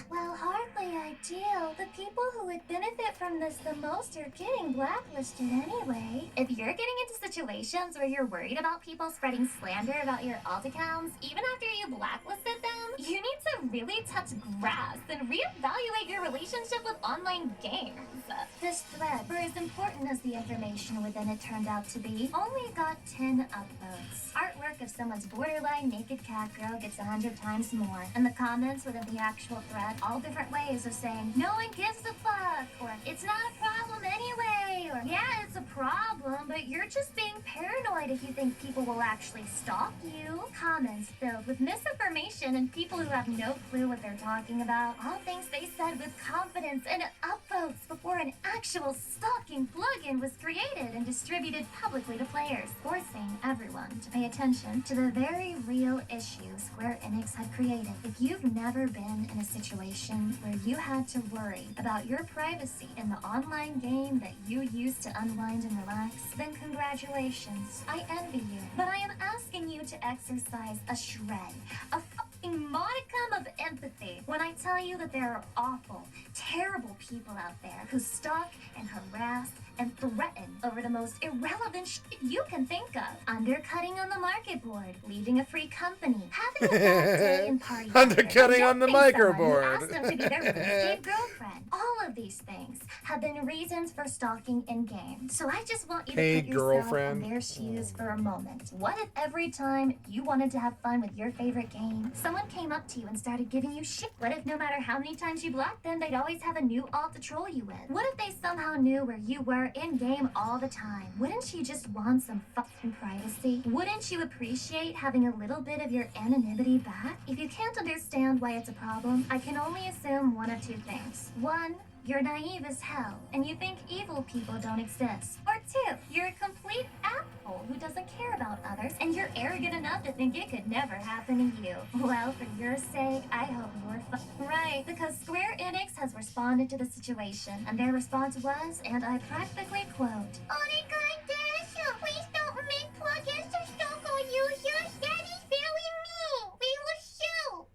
Well, hardly ideal. The people who would benefit from this the most are getting blacklisted anyway. If you're getting into situations where you're worried about people spreading slander about your alt accounts, even after you blacklisted them, you need to really touch grass and reevaluate your relationship with online games. This thread, for as important as the information within it turned out to be, only got 10 upvotes. Artwork of someone's borderline naked cat girl gets 100 times more. And the comments within the actual thread, all different ways of saying, no one gives a fuck, or it's not a problem anyway, or yeah, it's a problem, but you're just being paranoid if you think people will actually stalk you. Comments filled with misinformation and people who have no clue what they're talking about. All things they said with confidence and upvotes before an actual stalking plugin was created and distributed publicly to players, forcing everyone to pay attention to the very real issue Square Enix had created. If you've never been in a situation where you had to worry about your privacy in the online game that you use to unwind and relax, then congratulations. I envy you. But I am asking you to exercise a shred, a fucking modicum of empathy when I tell you that there are awful, terrible people out there who stalk and harass and threaten over the most irrelevant shit you can think of. Undercutting on the market board, leaving a free company, having a bad day in party. Undercutting on the microboard. Asked them to be their renegade girlfriend. All of these things have been reasons for stalking in game. So I just want you to Paid put yourself girlfriend. in their shoes for a moment. What if every time you wanted to have fun with your favorite game, someone came up to you and started giving you shit? What if no matter how many times you blocked them, they'd always have a new alt to troll you with? What if they somehow knew where you were in-game all the time? Wouldn't you just want some fucking privacy? Wouldn't you appreciate having a little bit of your anonymity back? If you can't understand why it's a problem, I can only assume one of two things. One, you're naive as hell, and you think evil people don't exist. Or two, you're a complete asshole who doesn't care about others, and you're arrogant enough to think it could never happen to you. Well, for your sake, I hope you're fucking right, because Square Enix has responded to the situation, and their response was, and I practically quote, "Oh my god, Dash, please don't make plugins to stalk our users. That is very mean. We will sue."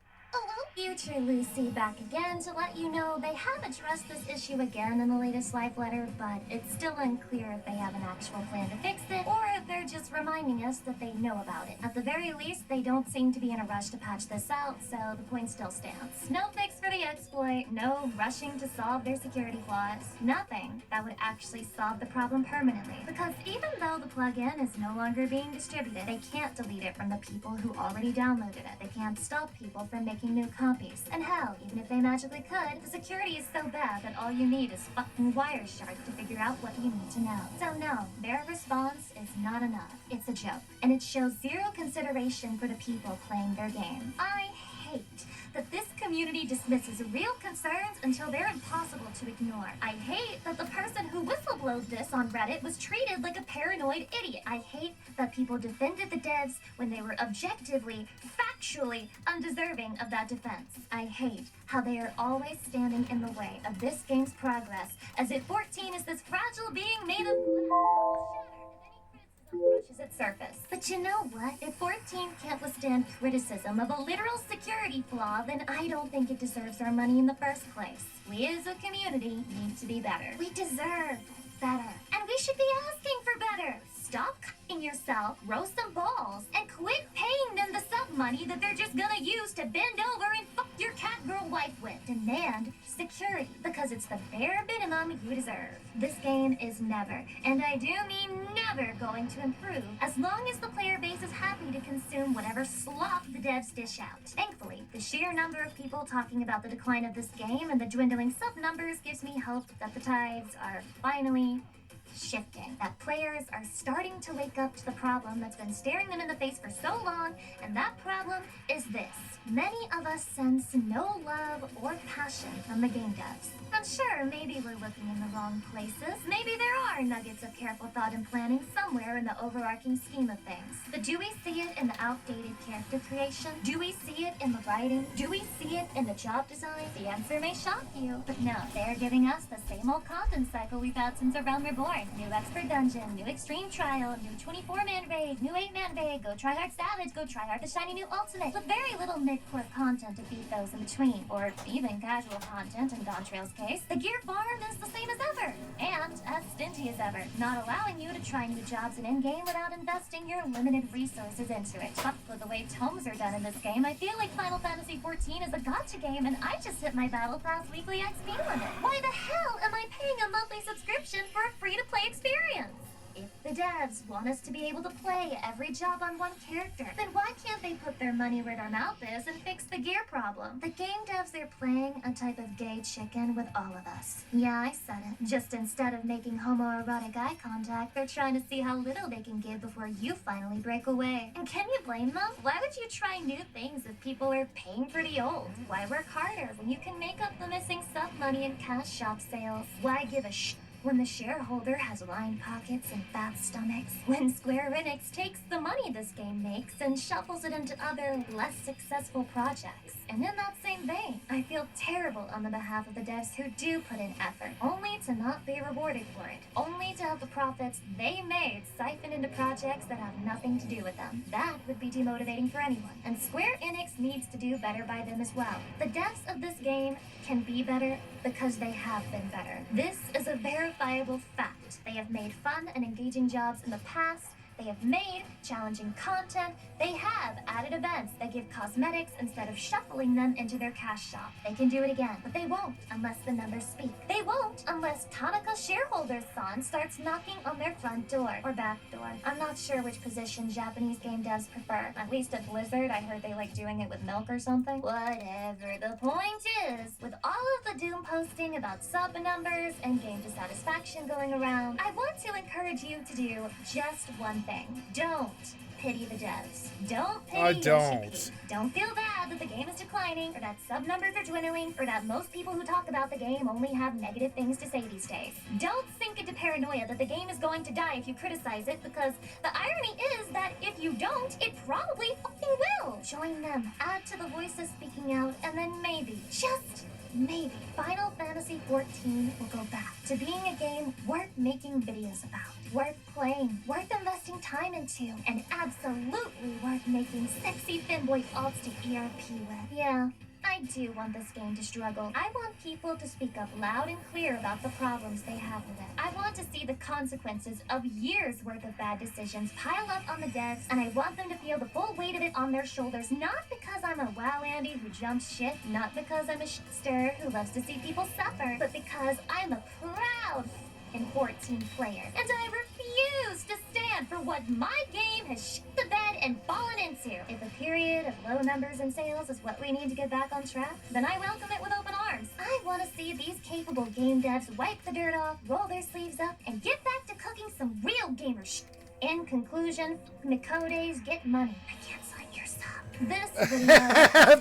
Future Lucy back again to let you know they have addressed this issue again in the latest live letter, but it's still unclear if they have an actual plan to fix it, or if they're just reminding us that they know about it. At the very least, they don't seem to be in a rush to patch this out, so the point still stands. No fix for the exploit, no rushing to solve their security flaws, nothing that would actually solve the problem permanently. Because even though the plugin is no longer being distributed, they can't delete it from the people who already downloaded it. They can't stop people from making new copies. And hell, even if they magically could, the security is so bad that all you need is fucking Wireshark to figure out what you need to know. So no, their response is not enough. It's a joke. And it shows zero consideration for the people playing their game. I hate that this community dismisses real concerns until they're impossible to ignore. I hate that the person who whistleblowed this on Reddit was treated like a paranoid idiot. I hate that people defended the devs when they were objectively, factually undeserving of that defense. I hate how they are always standing in the way of this game's progress, as if 14 is this fragile being made of brushes its surface. But you know what? If 14 can't withstand criticism of a literal security flaw, then I don't think it deserves our money in the first place. We as a community need to be better. We deserve better. And we should be asking for better. Stop cutting yourself, roast some balls, and quit paying them the sub money that they're just gonna use to bend over and fuck your cat girl wife with. Demand security, because it's the bare minimum you deserve. This game is never, and I do mean never, going to improve as long as the player base is happy to consume whatever slop the devs dish out. Thankfully, the sheer number of people talking about the decline of this game and the dwindling sub numbers gives me hope that the tides are finally shifting, that players are starting to wake up to the problem that's been staring them in the face for so long, and that problem is this. Many of us sense no love or passion from the game devs. I'm sure maybe we're looking in the wrong places. Maybe there are nuggets of careful thought and planning somewhere in the overarching scheme of things. But do we see it in the outdated character creation? Do we see it in the writing? Do we see it in the job design? The answer may shock you, but no, they're giving us the same old content cycle we've had since our realm reborn. Hard, new Expert Dungeon, new Extreme Trial, new 24-man raid, new 8-man raid, go try hard Savage, go try hard the shiny new Ultimate, with very little mid-core content to beat those in between, or even casual content in Dawntrail's case. The gear farm is the same as ever, and as stingy as ever, not allowing you to try new jobs in in-game without investing your limited resources into it. But with the way tomes are done in this game, I feel like Final Fantasy XIV is a gacha game, and I just hit my Battle Pass weekly XP limit. Why the hell am I paying a monthly subscription for a free-to-play experience? If the devs want us to be able to play every job on one character, then why can't they put their money where their mouth is and fix the gear problem? The game devs are playing a type of gay chicken with all of us. Yeah, I said it. Just instead of making homoerotic eye contact, they're trying to see how little they can give before you finally break away. And can you blame them? Why would you try new things if people are paying pretty old? Why work harder when you can make up the missing sub money in cash shop sales? Why give a when the shareholder has lined pockets and fat stomachs? When Square Enix takes the money this game makes and shuffles it into other, less successful projects? And in that same vein, I feel terrible on the behalf of the devs who do put in effort, only to not be rewarded for it, only to have the profits they made siphoned into projects that have nothing to do with them. That would be demotivating for anyone, and Square Enix needs to do better by them as well. The devs of this game can be better because they have been better. This is a verifiable fact. They have made fun and engaging jobs in the past. They have made challenging content. They have added events that give cosmetics instead of shuffling them into their cash shop. They can do it again, but they won't unless the numbers speak. They won't unless Tanaka shareholders son starts knocking on their front door or back door. I'm not sure which position Japanese game devs prefer. At least at Blizzard, I heard they like doing it with milk or something. Whatever, the point is, with all of the doom posting about sub numbers and game dissatisfaction going around, I want to encourage you to do just one thing. Don't pity the devs. Don't pity I don't. Yoshi P. Don't feel bad that the game is declining, or that sub numbers are dwindling, or that most people who talk about the game only have negative things to say these days. Don't sink into paranoia that the game is going to die if you criticize it, because the irony is that if you don't, it probably fucking will. Join them, add to the voices speaking out, and then maybe, just maybe, Final Fantasy XIV will go back to being a game worth making videos about, worth playing, worth investing time into, and absolutely worth making sexy fanboy alts to ERP with. Yeah, I do want this game to struggle. I want people to speak up loud and clear about the problems they have with it. I want to see the consequences of years worth of bad decisions pile up on the devs, and I want them to feel the full weight of it on their shoulders, not because I'm a WoW Andy who jumps shit, not because I'm a shit stirrer who loves to see people suffer, but because I'm a proud and 14 player, and I refuse to stand for what my game has shit the bed and fallen into. If a period of low numbers in sales is what we need to get back on track, then I welcome it with open arms. I want to see these capable game devs wipe the dirt off, roll their sleeves up, and get back to cooking some real gamer shit. In conclusion, Mikodes get money. I can't sign your sub. This video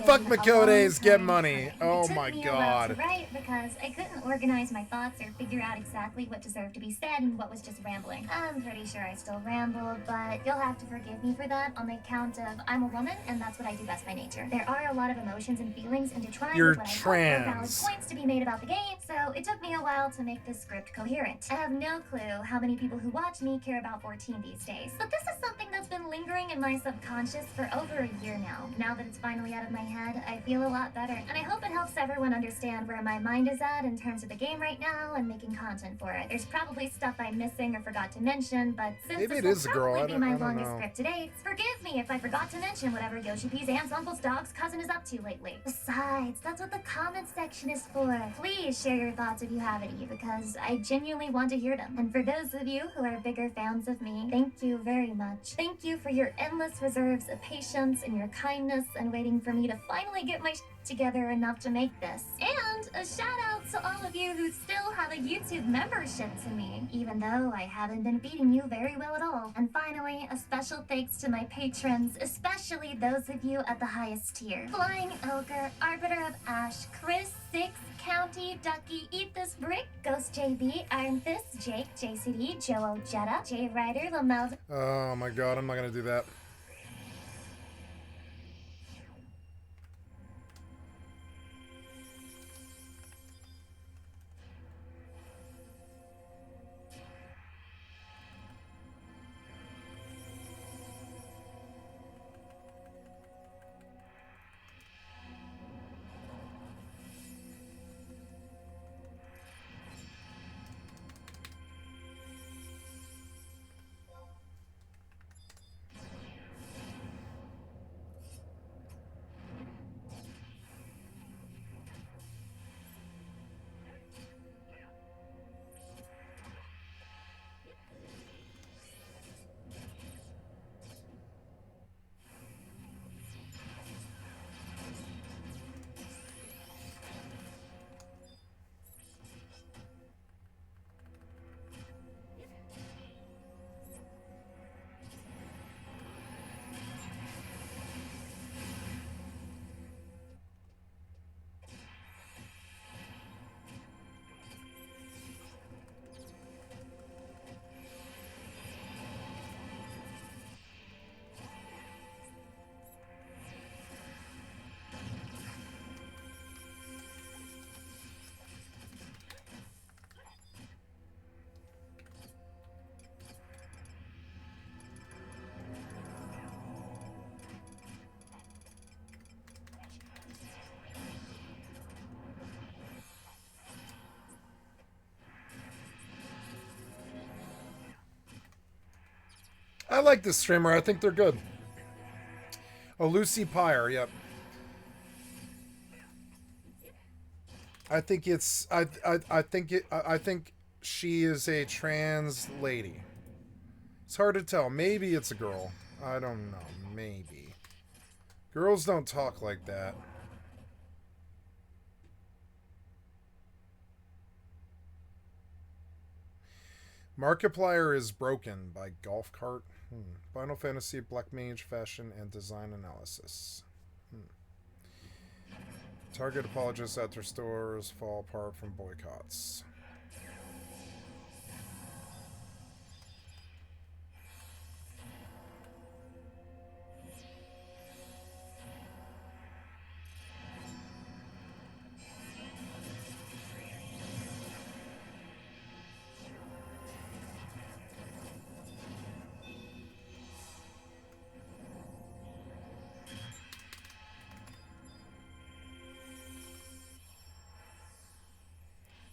Fuck Mikodes, get money. Oh my god. god. To write because I couldn't organize my thoughts or figure out exactly what deserved to be said and what was just rambling. I'm pretty sure I still rambled, but you'll have to forgive me for that on the account of I'm a woman and that's what I do best by nature. There are a lot of emotions and feelings intertwined You're with what I hope are valid trans. points to be made about the game, so it took me a while to make this script coherent. I have no clue how many people who watch me care about 14 these days, but this is something that's been lingering in my subconscious for over a year now. Now that it's finally out of my head, I feel a lot better, and I hope it helps everyone understand where my mind is at in terms of the game right now and making content for it. There's probably stuff I'm missing or forgot to mention, but since Maybe this it will is a girl, probably I be my don't longest know. script to date, forgive me if I forgot to mention whatever Yoshi P's aunt's uncle's dog's cousin is up to lately. Besides, that's what the comment section is for. Please share your thoughts if you have any, because I genuinely want to hear them. And for those of you who are bigger fans of me, thank you very much. Thank you for your endless reserves of patience and your kindness and waiting for me to finally get my together enough to make this. And a shout out to all of you who still have a YouTube membership to me, even though I haven't been beating you very well at all. And finally, a special thanks to my patrons, especially those of you at the highest tier. Flying Ogre, Arbiter of Ash, Chris 6, County, Ducky, Eat This Brick, Ghost JB, Iron Fist, Jake, JCD, Joe Jetta, J Ryder, Lamel. Oh my god, I'm not gonna do that. I like this streamer. I think they're good. Oh, Lucy Pyre. Yep. I think it's. I think she is a trans lady. It's hard to tell. Maybe it's a girl. I don't know. Maybe. Girls don't talk like that. Markiplier is Broken by Golf Cart. Final Fantasy, Black Mage, Fashion, and Design Analysis. Target apologists at their stores fall apart from boycotts.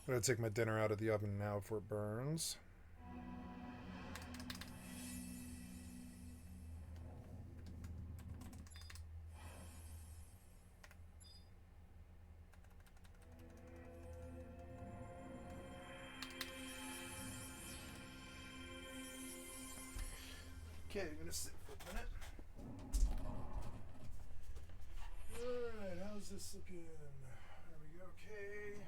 I'm gonna take my dinner out of the oven now before it burns. Okay, I'm gonna sit for a minute. Alright, how's this looking? There we go, okay.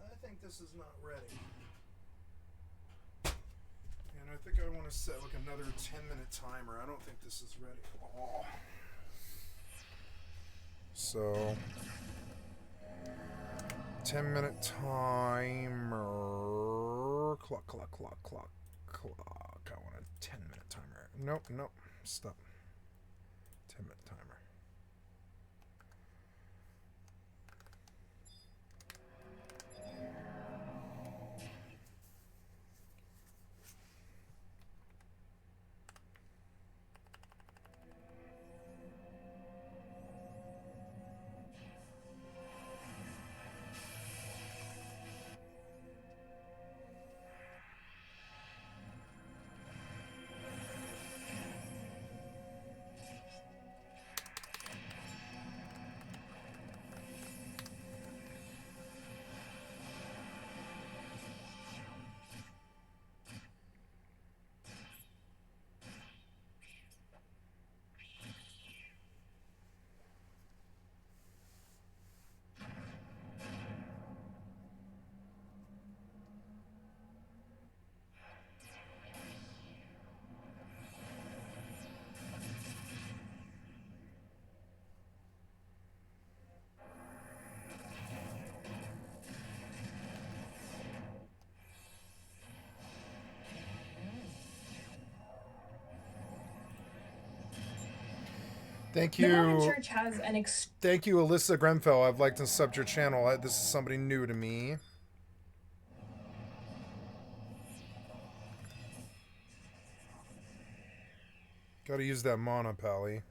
I think this is not ready. And I think I want to set like another 10-minute timer. I don't think this is ready. Oh. So 10-minute timer. Clock. I want a 10-minute timer. Nope. Stop. 10-minute timer. Thank you. The Mormon Church has an Thank you, Alyssa Grenfell. I've liked and subbed your channel. This is somebody new to me. Gotta use that mana, Pally.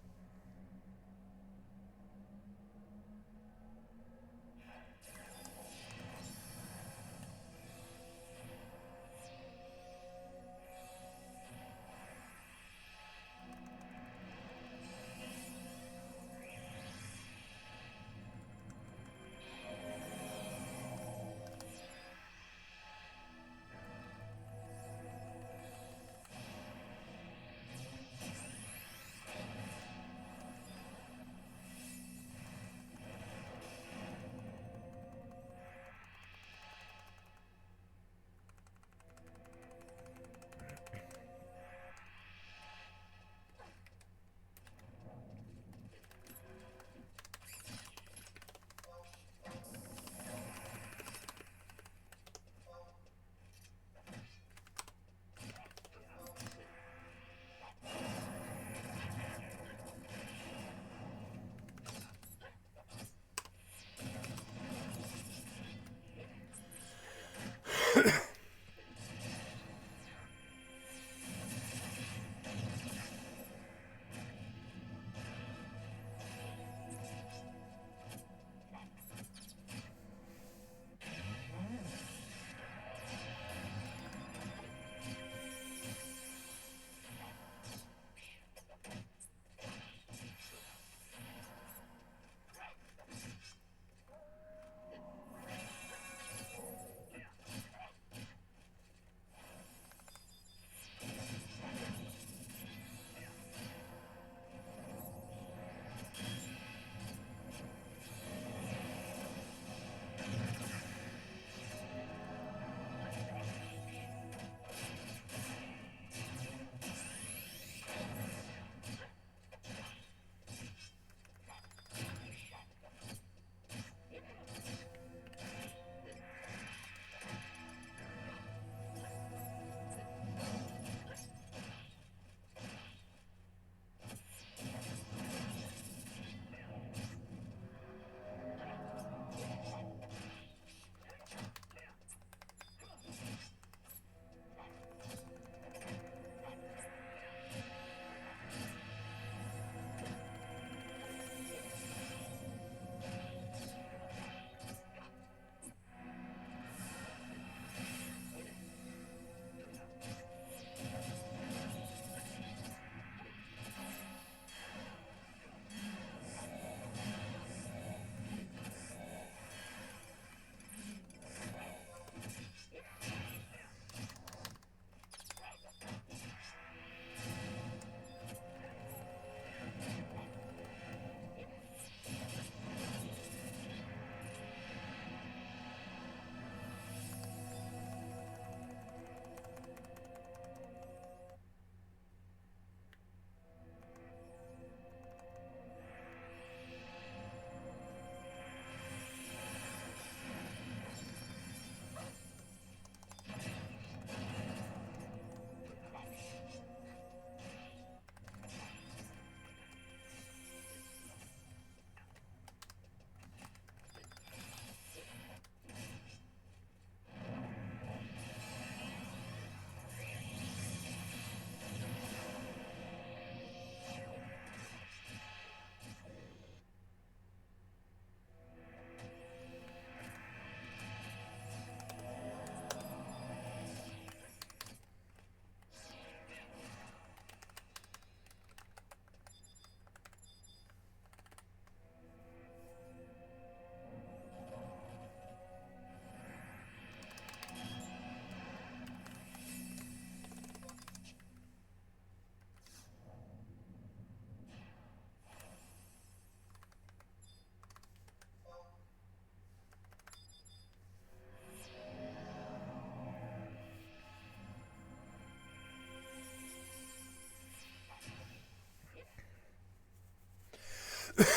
Just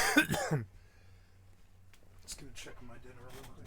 gonna check my dinner real quick.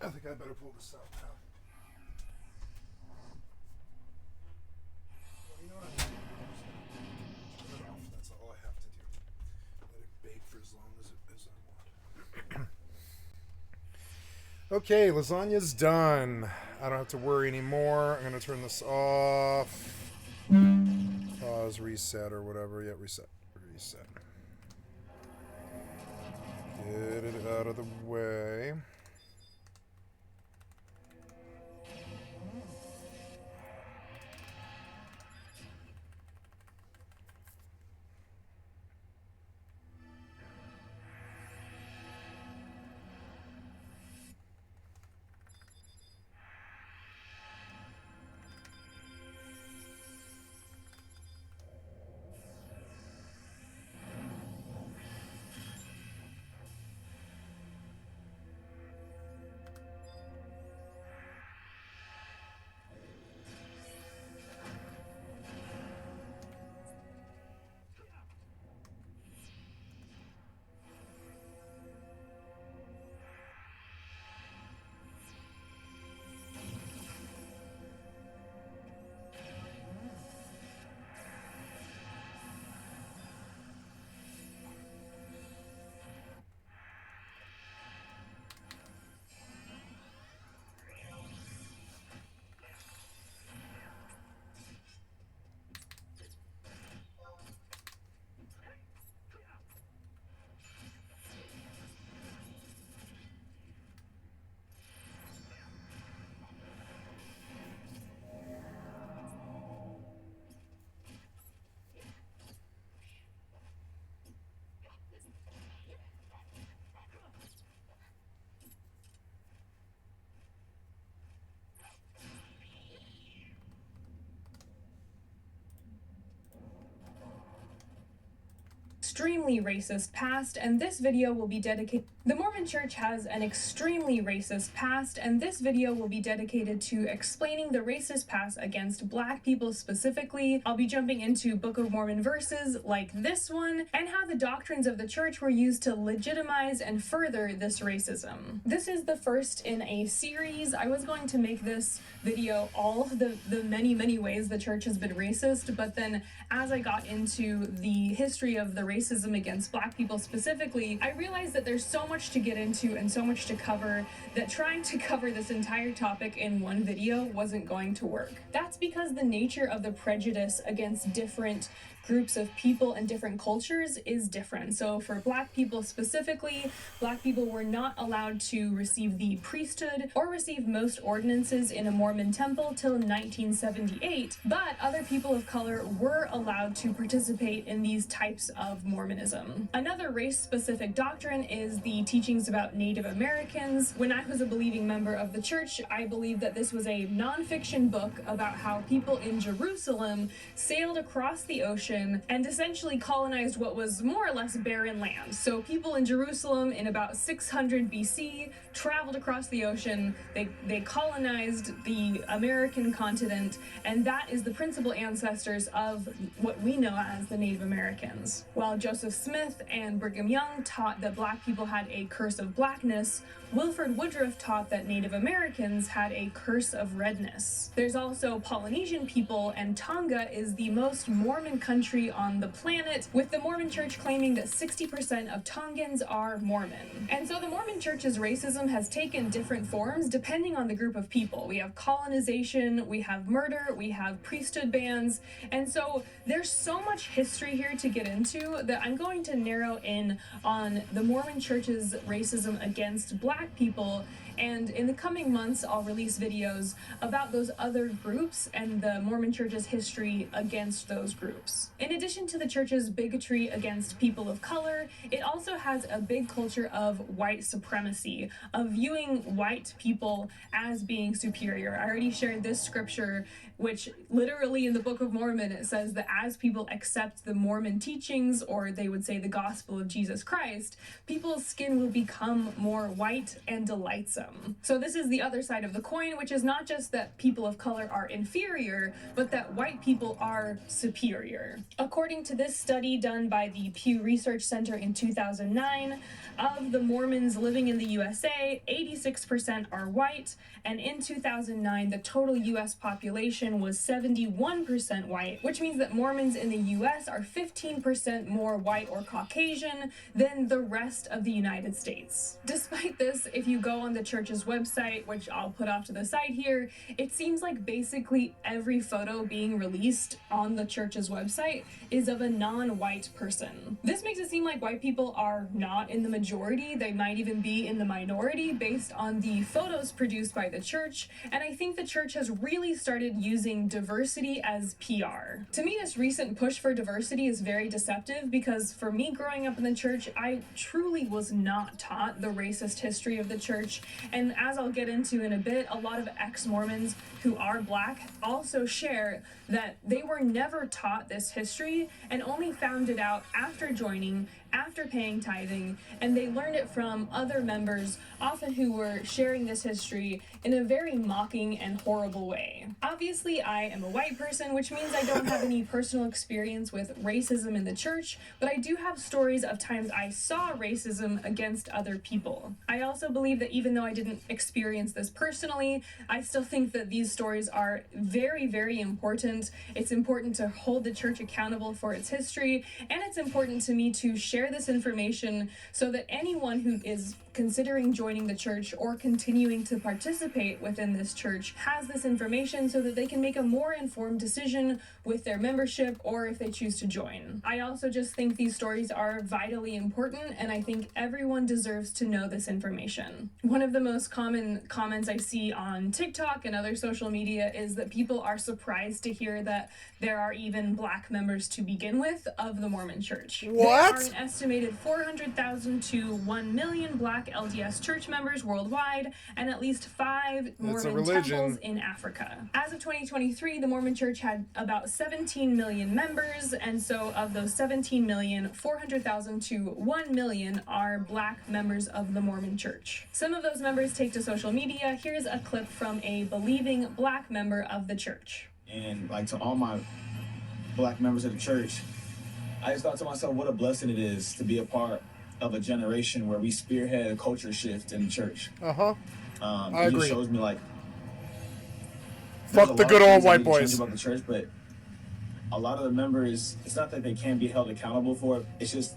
I think I better pull this out now. Well, you know what? Turn it off. That's all I have to do. Let it bake for as long as I want. Okay, lasagna's done. I don't have to worry anymore. I'm going to turn this off. Pause, reset, or whatever. Yeah, reset. Reset. Get it out of the way. Extremely racist past, and this video will be dedicated The Mormon Church has an extremely racist past, and this video will be dedicated to explaining the racist past against Black people specifically. I'll be jumping into Book of Mormon verses like this one, and how the doctrines of the church were used to legitimize and further this racism. This is the first in a series. I was going to make this video all the many ways the church has been racist, but then as I got into the history of the racism against Black people specifically, I realized that there's so much to get into and so much to cover that trying to cover this entire topic in one video wasn't going to work. That's because the nature of the prejudice against different groups of people and different cultures is different. So for Black people specifically, Black people were not allowed to receive the priesthood or receive most ordinances in a Mormon temple till 1978, but other people of color were allowed to participate in these types of Mormonism. Another race-specific doctrine is the teachings about Native Americans. When I was a believing member of the church, I believed that this was a non-fiction book about how people in Jerusalem sailed across the ocean and essentially colonized what was more or less barren land. So people in Jerusalem in about 600 BC traveled across the ocean, they colonized the American continent, and that is the principal ancestors of what we know as the Native Americans. While Joseph Smith and Brigham Young taught that Black people had a curse of blackness, Wilford Woodruff taught that Native Americans had a curse of redness. There's also Polynesian people, and Tonga is the most Mormon country on the planet, with the Mormon Church claiming that 60% of Tongans are Mormon. And so the Mormon Church's racism has taken different forms depending on the group of people. We have colonization, we have murder, we have priesthood bans, and so there's so much history here to get into that I'm going to narrow in on the Mormon Church's racism against Black people, and in the coming months I'll release videos about those other groups and the Mormon Church's history against those groups. In addition to the church's bigotry against people of color, it also has a big culture of white supremacy, of viewing white people as being superior. I already shared this scripture, which literally in the Book of Mormon it says that as people accept the Mormon teachings, or they would say the gospel of Jesus Christ, people's skin will become more white and delightsome. So this is the other side of the coin, which is not just that people of color are inferior, but that white people are superior. According to this study done by the Pew Research Center in 2009, of the Mormons living in the USA, 86% are white, and in 2009 the total US population was 71% white, which means that Mormons in the US are 15% more white or Caucasian than the rest of the United States. Despite this, if you go on the church's website, which I'll put off to the side here, it seems like basically every photo being released on the church's website is of a non-white person. This makes it seem like white people are not in the majority, they might even be in the minority based on the photos produced by the church, and I think the church has really started using diversity as PR. To me, this recent push for diversity is very deceptive because for me growing up in the church, I truly was not taught the racist history of the church, and as I'll get into in a bit, a lot of ex-Mormons who are Black also share that they were never taught this history and only found it out after joining, after paying tithing, and they learned it from other members, often who were sharing this history in a very mocking and horrible way. Obviously, I am a white person, which means I don't have any personal experience with racism in the church, but I do have stories of times I saw racism against other people. I also believe that even though I didn't experience this personally, I still think that these stories are very important. It's important to hold the church accountable for its history, and it's important to me to share this information so that anyone who is considering joining the church or continuing to participate within this church has this information so that they can make a more informed decision with their membership or if they choose to join. I also just think these stories are vitally important, and I think everyone deserves to know this information. One of the most common comments I see on TikTok and other social media is that people are surprised to hear that there are even Black members to begin with of the Mormon Church. What? There are an estimated 400,000 to 1 million Black Black LDS church members worldwide and at least 5 Mormon religion. temples in Africa. As of 2023, the Mormon Church had about 17 million members, and so of those 17 million, 400,000 to 1 million are Black members of the Mormon Church. Some of those members take to social media. Here's a clip from a believing Black member of the church. And like to all my Black members of the church, I just thought to myself, what a blessing it is to be a part of a generation where we spearhead a culture shift in the church. I agree. It shows me like, fuck the good old white boys. About the church, but a lot of the members, it's not that they can't be held accountable for it. It's just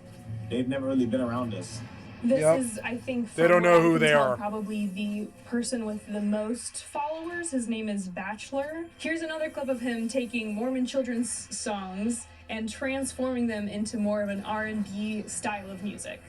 they've never really been around us. This is, I think, they don't know who they are. Probably the person with the most followers. His name is Bachelor. Here's another clip of him taking Mormon children's songs and transforming them into more of an R&B style of music.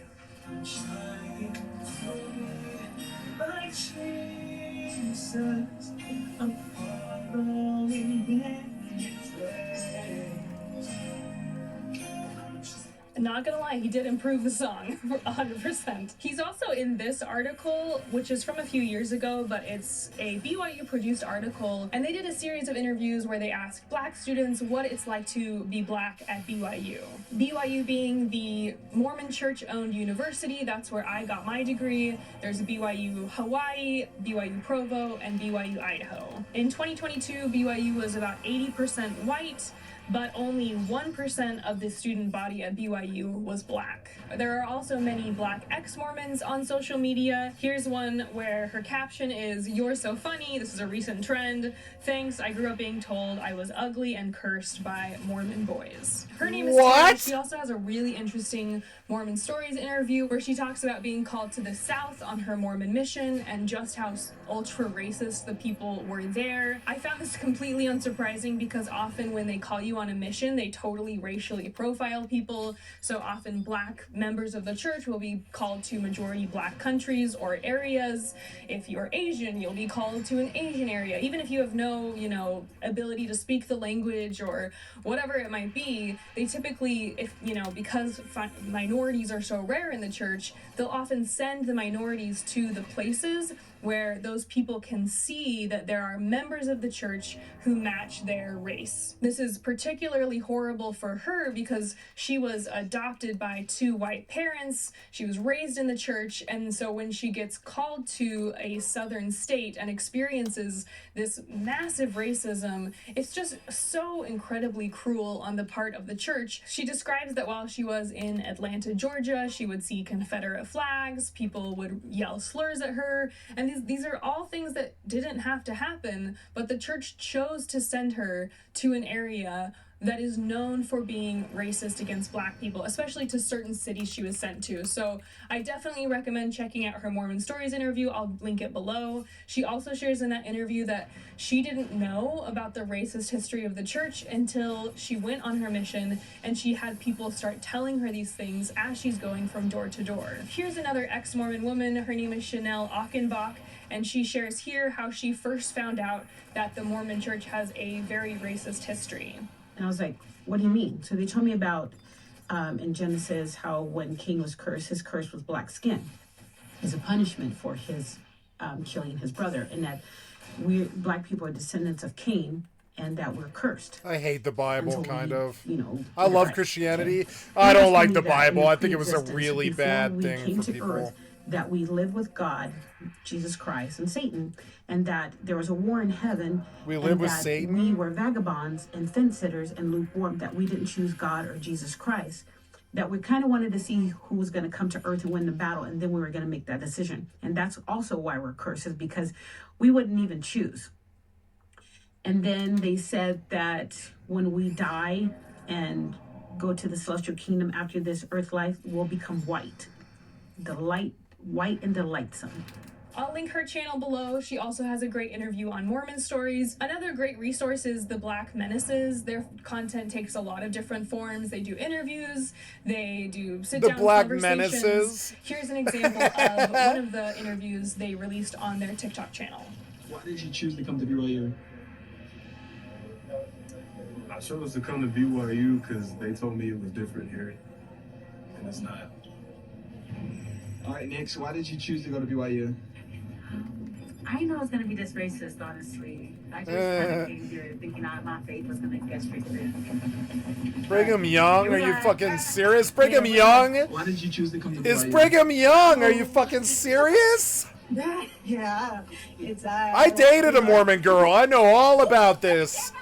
Not gonna lie, he did improve the song 100%. He's also in this article, which is from a few years ago, but it's a BYU produced article, and they did a series of interviews where they asked Black students what it's like to be Black at BYU. BYU being the Mormon church-owned university, that's where I got my degree. There's BYU Hawaii, BYU Provo, and BYU Idaho. In 2022, BYU was about 80% white, but only 1% of the student body at BYU was Black. There are also many Black ex-Mormons on social media. Here's one where her caption is, "You're so funny, this is a recent trend. Thanks, I grew up being told I was ugly and cursed by Mormon boys." Her name is Terry. She also has a really interesting Mormon Stories interview where she talks about being called to the South on her Mormon mission and just how ultra-racist the people were there. I found this completely unsurprising because often when they call you on a mission, they totally racially profile people. So often Black members of the church will be called to majority Black countries or areas. If you're Asian, you'll be called to an Asian area. Even if you have no, ability to speak the language or whatever it might be, they typically, because minorities are so rare in the church, they'll often send the minorities to the places where those people can see that there are members of the church who match their race. This is particularly horrible for her because she was adopted by 2 white parents, she was raised in the church, and so when she gets called to a southern state and experiences this massive racism, it's just so incredibly cruel on the part of the church. She describes that while she was in Atlanta, Georgia, she would see Confederate flags, people would yell slurs at her, and these are all things that didn't have to happen, but the church chose to send her to an area that is known for being racist against Black people, especially to certain cities she was sent to. So I definitely recommend checking out her Mormon Stories interview. I'll link it below. She also shares in that interview that she didn't know about the racist history of the church until she went on her mission and she had people start telling her these things as she's going from door to door. Here's another ex-Mormon woman. Her name is Chanel Achenbach, and she shares here how she first found out that the Mormon church has a very racist history. And I was like, what do you mean? So they told me about in Genesis how when Cain was cursed, his curse was black skin as a punishment for his killing his brother, and that we Black people are descendants of Cain and that we're cursed. I hate the Bible, kind of. I get love right. Christianity. And I don't told like me the that Bible. in I think it was a pre-existence, really before bad we thing came for to people. Earth, that we live with God, Jesus Christ, and Satan, and that there was a war in heaven. We live with that Satan? We were vagabonds and fence sitters and lukewarm, that we didn't choose God or Jesus Christ, that we kind of wanted to see who was going to come to earth and win the battle, and then we were going to make that decision. And that's also why we're cursed, is because we wouldn't even choose. And then they said that when we die and go to the celestial kingdom after this earth life, we'll become white. White and delightsome. I'll link her channel below. She also has a great interview on Mormon Stories. Another great resource is the Black Menaces. Their content takes a lot of different forms. They do interviews, they do sit-down Black conversations. Menaces. Here's an example of one of the interviews they released on their TikTok channel. Why did you choose to come to BYU? I chose to come to BYU because they told me it was different here, and it's not. All right, Nick, why did you choose to go to BYU? I didn't know it was going to be this racist, honestly. I just kind of came here thinking my faith was going to get restricted. Brigham Young? Are you fucking serious? Brigham Young? Why did you choose to come to BYU? Is Brigham Young? Are you fucking serious? Yeah, it's I dated a Mormon girl. I know all about this.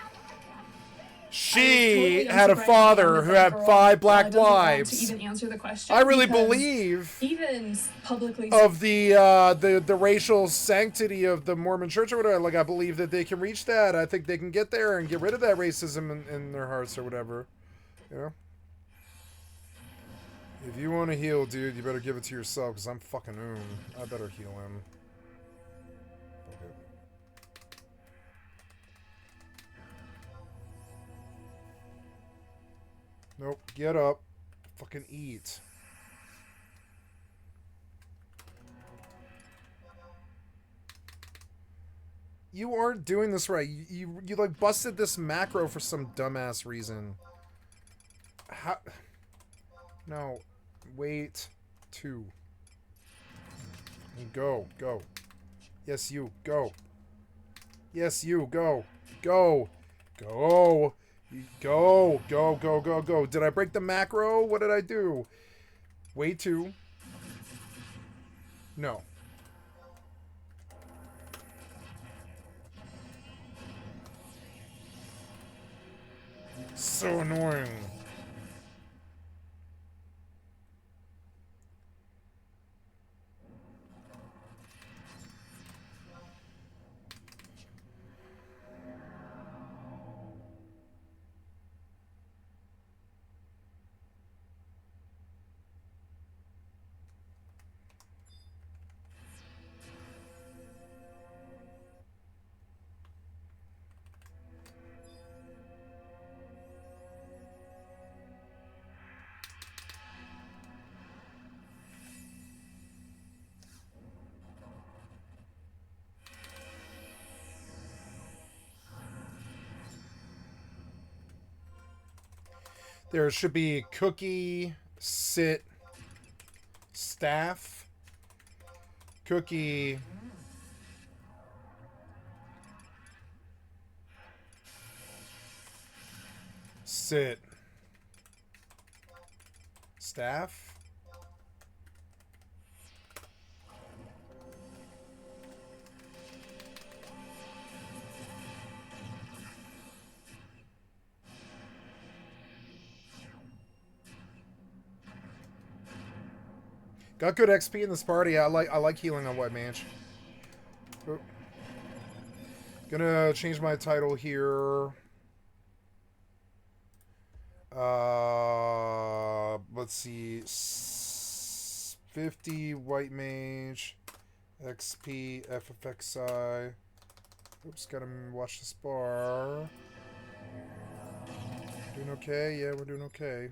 She had a father who had 5 black wives. To even answer the question, I really believe even publicly of the racial sanctity of the Mormon Church or whatever. Like, I believe that they can reach that. I think they can get there and get rid of that racism in their hearts or whatever. You know? If you want to heal, dude, you better give it to yourself, because I'm fucking I better heal him. Okay. Nope, get up. Fucking eat. You aren't doing this right. You like busted this macro for some dumbass reason. How? No. Wait. 2. Go. Go. Yes, you. Go. Yes, you. Go. Go. Go. Go. Go. Go. Go. Go. Did I break the macro? What did I do? Wait 2. No. So annoying. There should be cookie, sit, staff, cookie, sit, staff. Got good XP in this party. I like healing on White Mage. Oh. Gonna change my title here. Let's see. 50 White Mage. XP, FFXI. Oops, gotta watch this bar. Doing okay? Yeah, we're doing okay.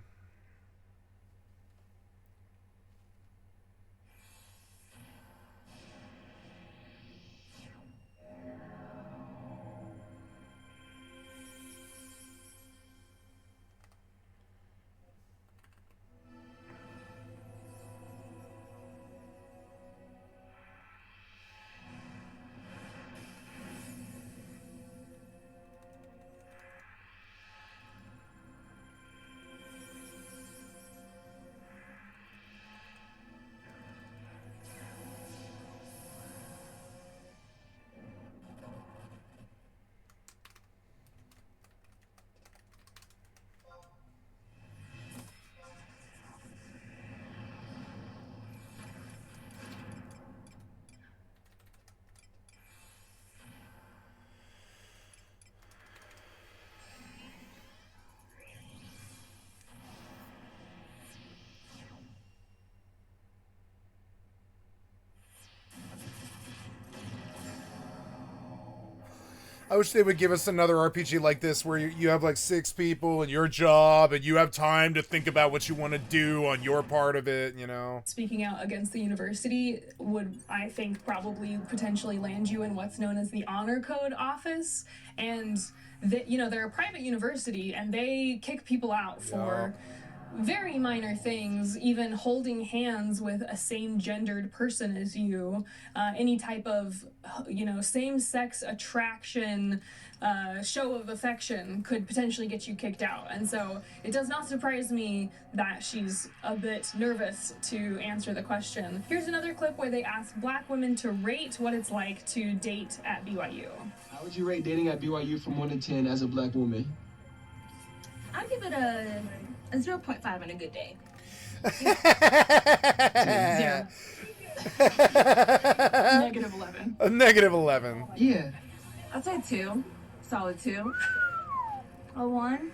I wish they would give us another RPG like this where you have like 6 people and your job and you have time to think about what you want to do on your part of it, you know? Speaking out against the university would, I think, probably potentially land you in what's known as the Honor Code office. And, you know, they're a private university and they kick people out for very minor things, even holding hands with a same-gendered person as you, any type of, same-sex attraction, show of affection could potentially get you kicked out. And so it does not surprise me that she's a bit nervous to answer the question. Here's another clip where they ask Black women to rate what it's like to date at BYU. How would you rate dating at BYU from 1 to 10 as a Black woman? I'd give it a 0.5 on a good day. 0. -11. A -11. Yeah. I'd say 2. Solid 2. A 1.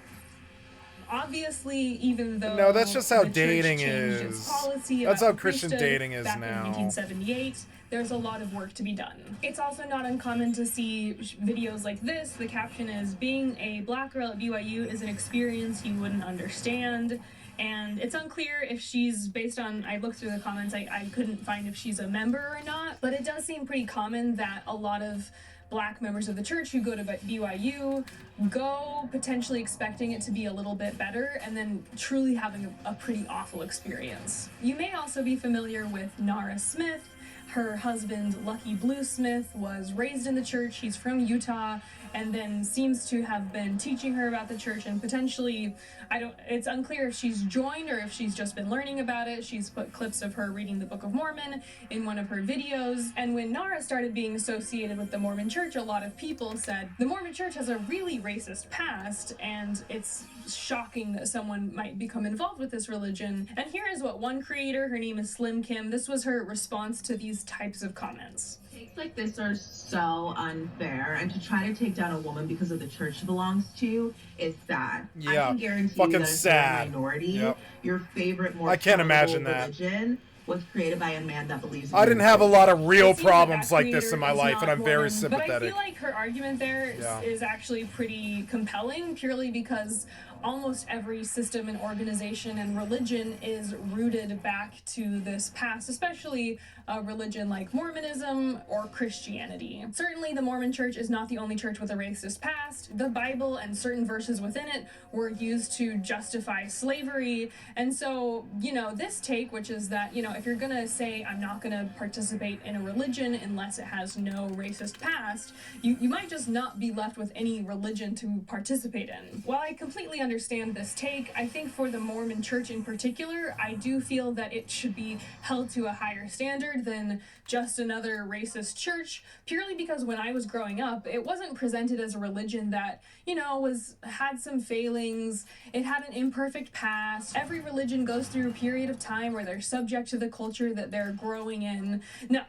Obviously, even though No, that's just how the church dating changed is. its policy That's about how Christian priesthood dating is back now. in 1978, there's a lot of work to be done. It's also not uncommon to see videos like this. The caption is, "Being a Black girl at BYU is an experience you wouldn't understand." And it's unclear if she's, based on, I looked through the comments, I couldn't find if she's a member or not, but it does seem pretty common that a lot of Black members of the church who go to BYU go potentially expecting it to be a little bit better and then truly having a pretty awful experience. You may also be familiar with Nara Smith. Her husband, Lucky Blue Smith, was raised in the church. He's from Utah, and then seems to have been teaching her about the church, and potentially, it's unclear if she's joined or if she's just been learning about it. She's put clips of her reading the Book of Mormon in one of her videos. And when Nara started being associated with the Mormon church, a lot of people said, the Mormon church has a really racist past, and it's shocking that someone might become involved with this religion. And here is what one creator, her name is Slim Kim, this was her response to these types of comments. Takes like this are so unfair, and to try to take down a woman because of the church she belongs to is sad. Yeah, I can guarantee fucking you that if sad. you're a minority, Yep. your favorite more I can't imagine palatable that. religion was created by a man that believes in I didn't have a lot of real It seems that problems that like this in creator my is life, not and I'm very Mormon, sympathetic. But I feel like her argument there Yeah. is actually pretty compelling, purely because almost every system and organization and religion is rooted back to this past, especially a religion like Mormonism or Christianity. Certainly the Mormon church is not the only church with a racist past. The Bible and certain verses within it were used to justify slavery. And so, this take, which is that, if you're gonna say, I'm not gonna participate in a religion unless it has no racist past, you might just not be left with any religion to participate in. While I completely understand this take, I think for the Mormon church in particular, I do feel that it should be held to a higher standard than just another racist church, purely because when I was growing up, it wasn't presented as a religion that, had some failings, it had an imperfect past. Every religion goes through a period of time where they're subject to the culture that they're growing in. No,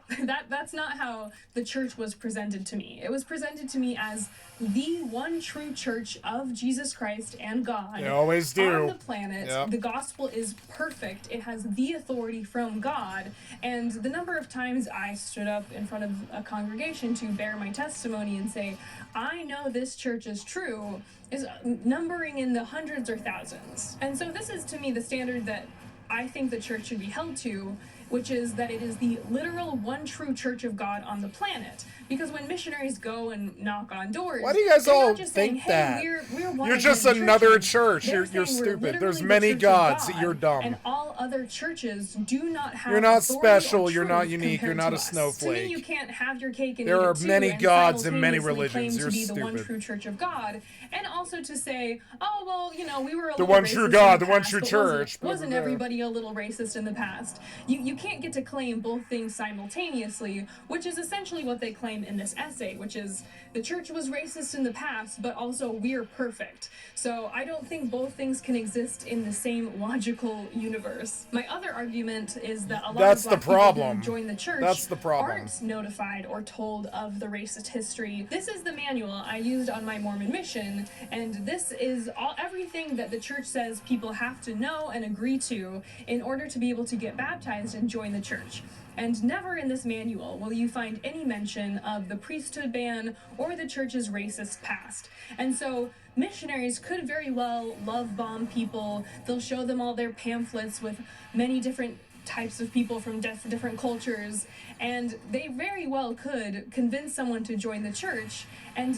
that's not how the church was presented to me. It was presented to me as the one true church of Jesus Christ and God. They always do. On the planet. Yep. The gospel is perfect. It has the authority from God. And the number of times I stood up in front of a congregation to bear my testimony and say, I know this church is true, is numbering in the hundreds or thousands. And so this is, to me, the standard that I think the church should be held to, which is that it is the literal one true church of God on the planet. Because when missionaries go and knock on doors, Why do you guys they're all not just saying, think hey, that? we're one You're of just the another churches. church. They're You're saying we're stupid. literally There's the many church of gods. God, You're dumb. And all other churches do not have You're not authority or special. You're not truth unique. You're compared not to a us. snowflake. To me, you can't have your cake and There eat are it too, many and gods and many simultaneously claim religions. to You're be the one stupid. true church of God, and also to say, oh well, we were a The little one racist true in God, the the one past, true but church, blah, Wasn't blah, blah. everybody a little racist in the past? You can't get to claim both things simultaneously, which is essentially what they claim in this essay, which is the church was racist in the past, but also we're perfect. So I don't think both things can exist in the same logical universe. My other argument is that a lot That's of the Black people problem. who join the church That's the problem. aren't notified or told of the racist history. This is the manual I used on my Mormon mission, and this is everything that the church says people have to know and agree to in order to be able to get baptized and join the church. And never in this manual will you find any mention of the priesthood ban or the church's racist past. And so missionaries could very well love bomb people. They'll show them all their pamphlets with many different types of people from different cultures, and they very well could convince someone to join the church, and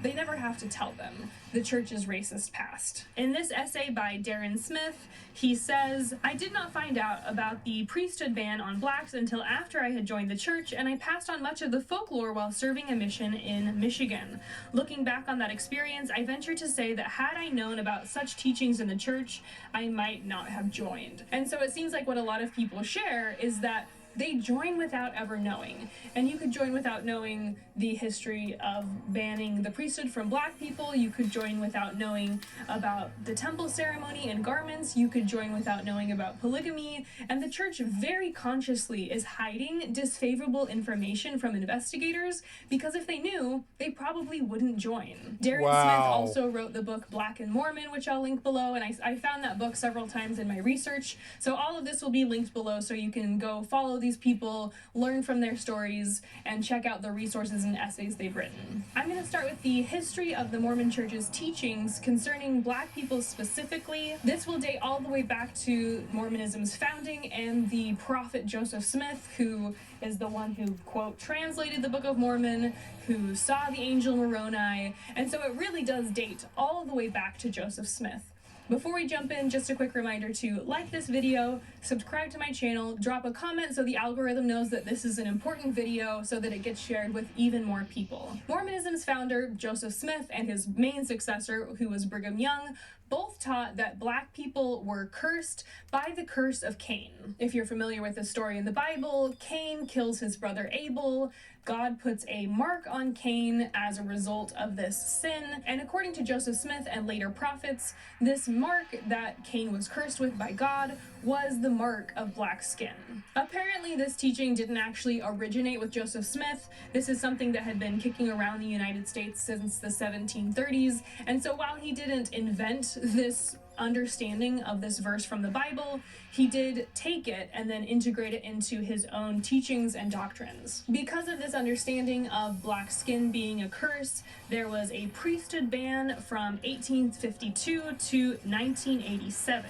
they never have to tell them. the church's racist past. In this essay by Darren Smith, he says, "I did not find out about the priesthood ban on blacks until after I had joined the church, and I passed on much of the folklore while serving a mission in Michigan. Looking back on that experience, I venture to say that had I known about such teachings in the church, I might not have joined." And so it seems like what a lot of people share is that they join without ever knowing. And you could join without knowing the history of banning the priesthood from black people. You could join without knowing about the temple ceremony and garments. You could join without knowing about polygamy. And the church very consciously is hiding disfavorable information from investigators because if they knew, they probably wouldn't join. Darren Smith also wrote the book Black and Mormon, which I'll link below. And I found that book several times in my research. So all of this will be linked below so you can go follow these people, learn from their stories, and check out the resources and essays they've written. I'm going to start with the history of the Mormon Church's teachings concerning black people specifically. This will date all the way back to Mormonism's founding and the prophet Joseph Smith, who is the one who, quote, translated the Book of Mormon, who saw the angel Moroni, and so it really does date all the way back to Joseph Smith. Before we jump in, just a quick reminder to like this video, subscribe to my channel, drop a comment so the algorithm knows that this is an important video so that it gets shared with even more people. Mormonism's founder, Joseph Smith, and his main successor, who was Brigham Young, both taught that black people were cursed by the curse of Cain. If you're familiar with the story in the Bible, Cain kills his brother Abel. God puts a mark on Cain as a result of this sin, and according to Joseph Smith and later prophets, this mark that Cain was cursed with by God was the mark of black skin. Apparently, this teaching didn't actually originate with Joseph Smith. This is something that had been kicking around the United States since the 1730s, and so while he didn't invent this understanding of this verse from the Bible, he did take it and then integrate it into his own teachings and doctrines. Because of this understanding of black skin being a curse, there was a priesthood ban from 1852 to 1987.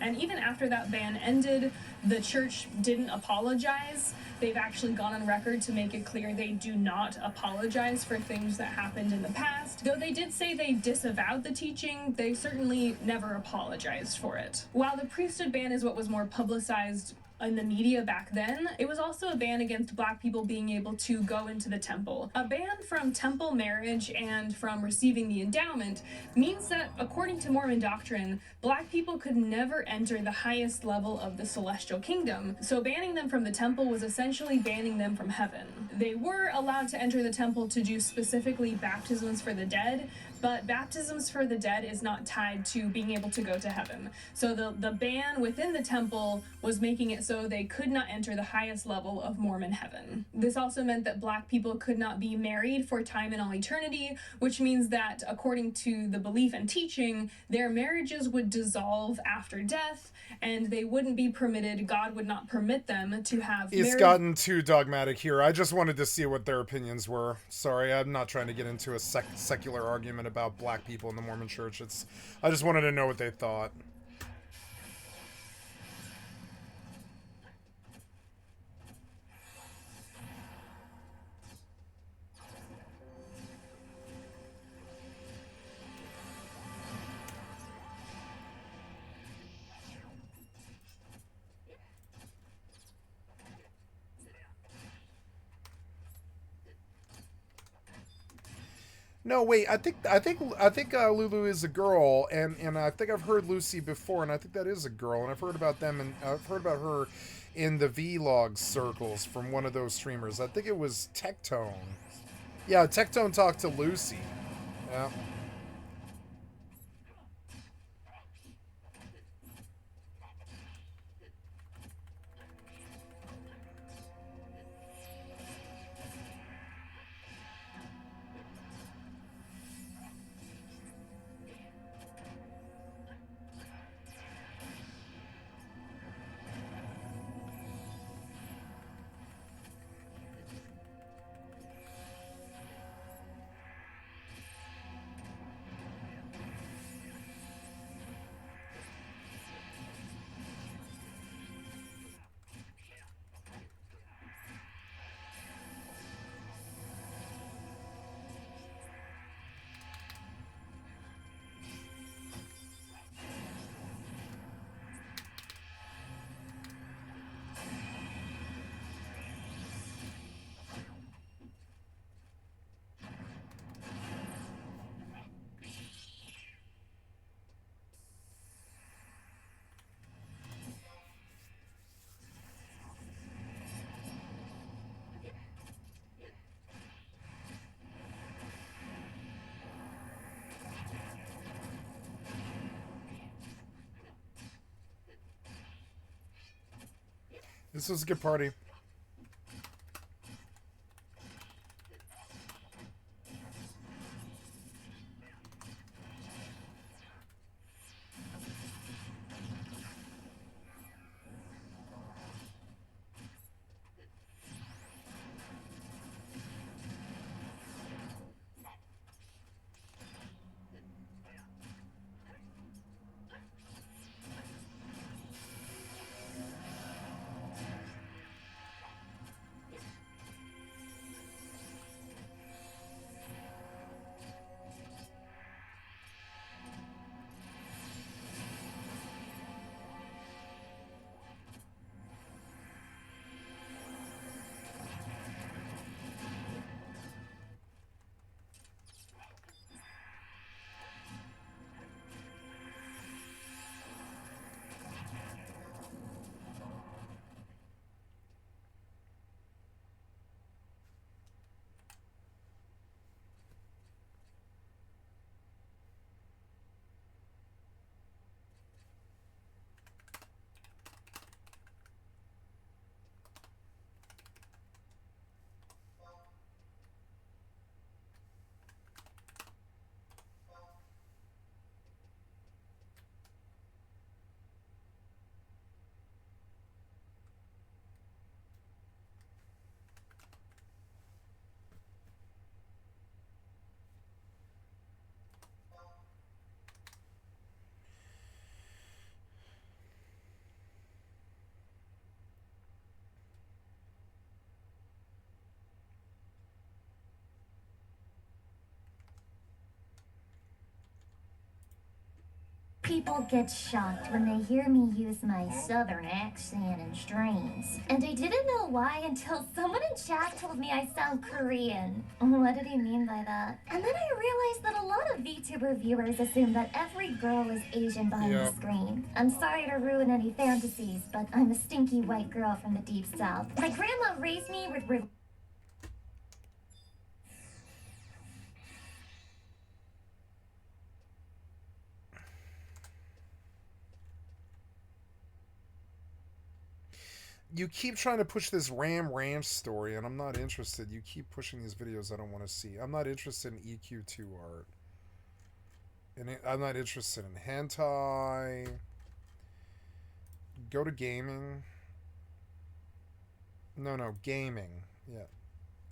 And even after that ban ended, the church didn't apologize. They've actually gone on record to make it clear they do not apologize for things that happened in the past. Though they did say they disavowed the teaching, they certainly never apologized for it. While the priesthood ban is what was more publicized in the media back then, it was also a ban against black people being able to go into the temple. A ban from temple marriage and from receiving the endowment means that, according to Mormon doctrine, black people could never enter the highest level of the celestial kingdom. So banning them from the temple was essentially banning them from heaven. They were allowed to enter the temple to do specifically baptisms for the dead, but baptisms for the dead is not tied to being able to go to heaven. So the ban within the temple was making it so they could not enter the highest level of Mormon heaven. This also meant that black people could not be married for time and all eternity, which means that according to the belief and teaching, their marriages would dissolve after death, and they wouldn't be permitted, God would not permit them to have It's gotten too dogmatic here. I just wanted to see what their opinions were. Sorry, I'm not trying to get into a secular argument about black people in the Mormon Church. I just wanted to know what they thought. No, wait. I think Lulu is a girl, and I think I've heard Lucy before, and I think that is a girl, and I've heard about them, and I've heard about her in the vlog circles from one of those streamers. I think it was Tectone. Yeah, Tectone talked to Lucy. Yeah. This was a good party. People get shocked when they hear me use my southern accent and strains. And I didn't know why until someone in chat told me I sound Korean. What did he mean by that? And then I realized that a lot of VTuber viewers assume that every girl is Asian behind the screen. I'm sorry to ruin any fantasies, but I'm a stinky white girl from the deep south. My grandma raised me with You keep trying to push this Ram Ranch story, and I'm not interested. You keep pushing these videos I don't want to see. I'm not interested in EQ2 art. And I'm not interested in hentai. Go to gaming. No, gaming. Yeah.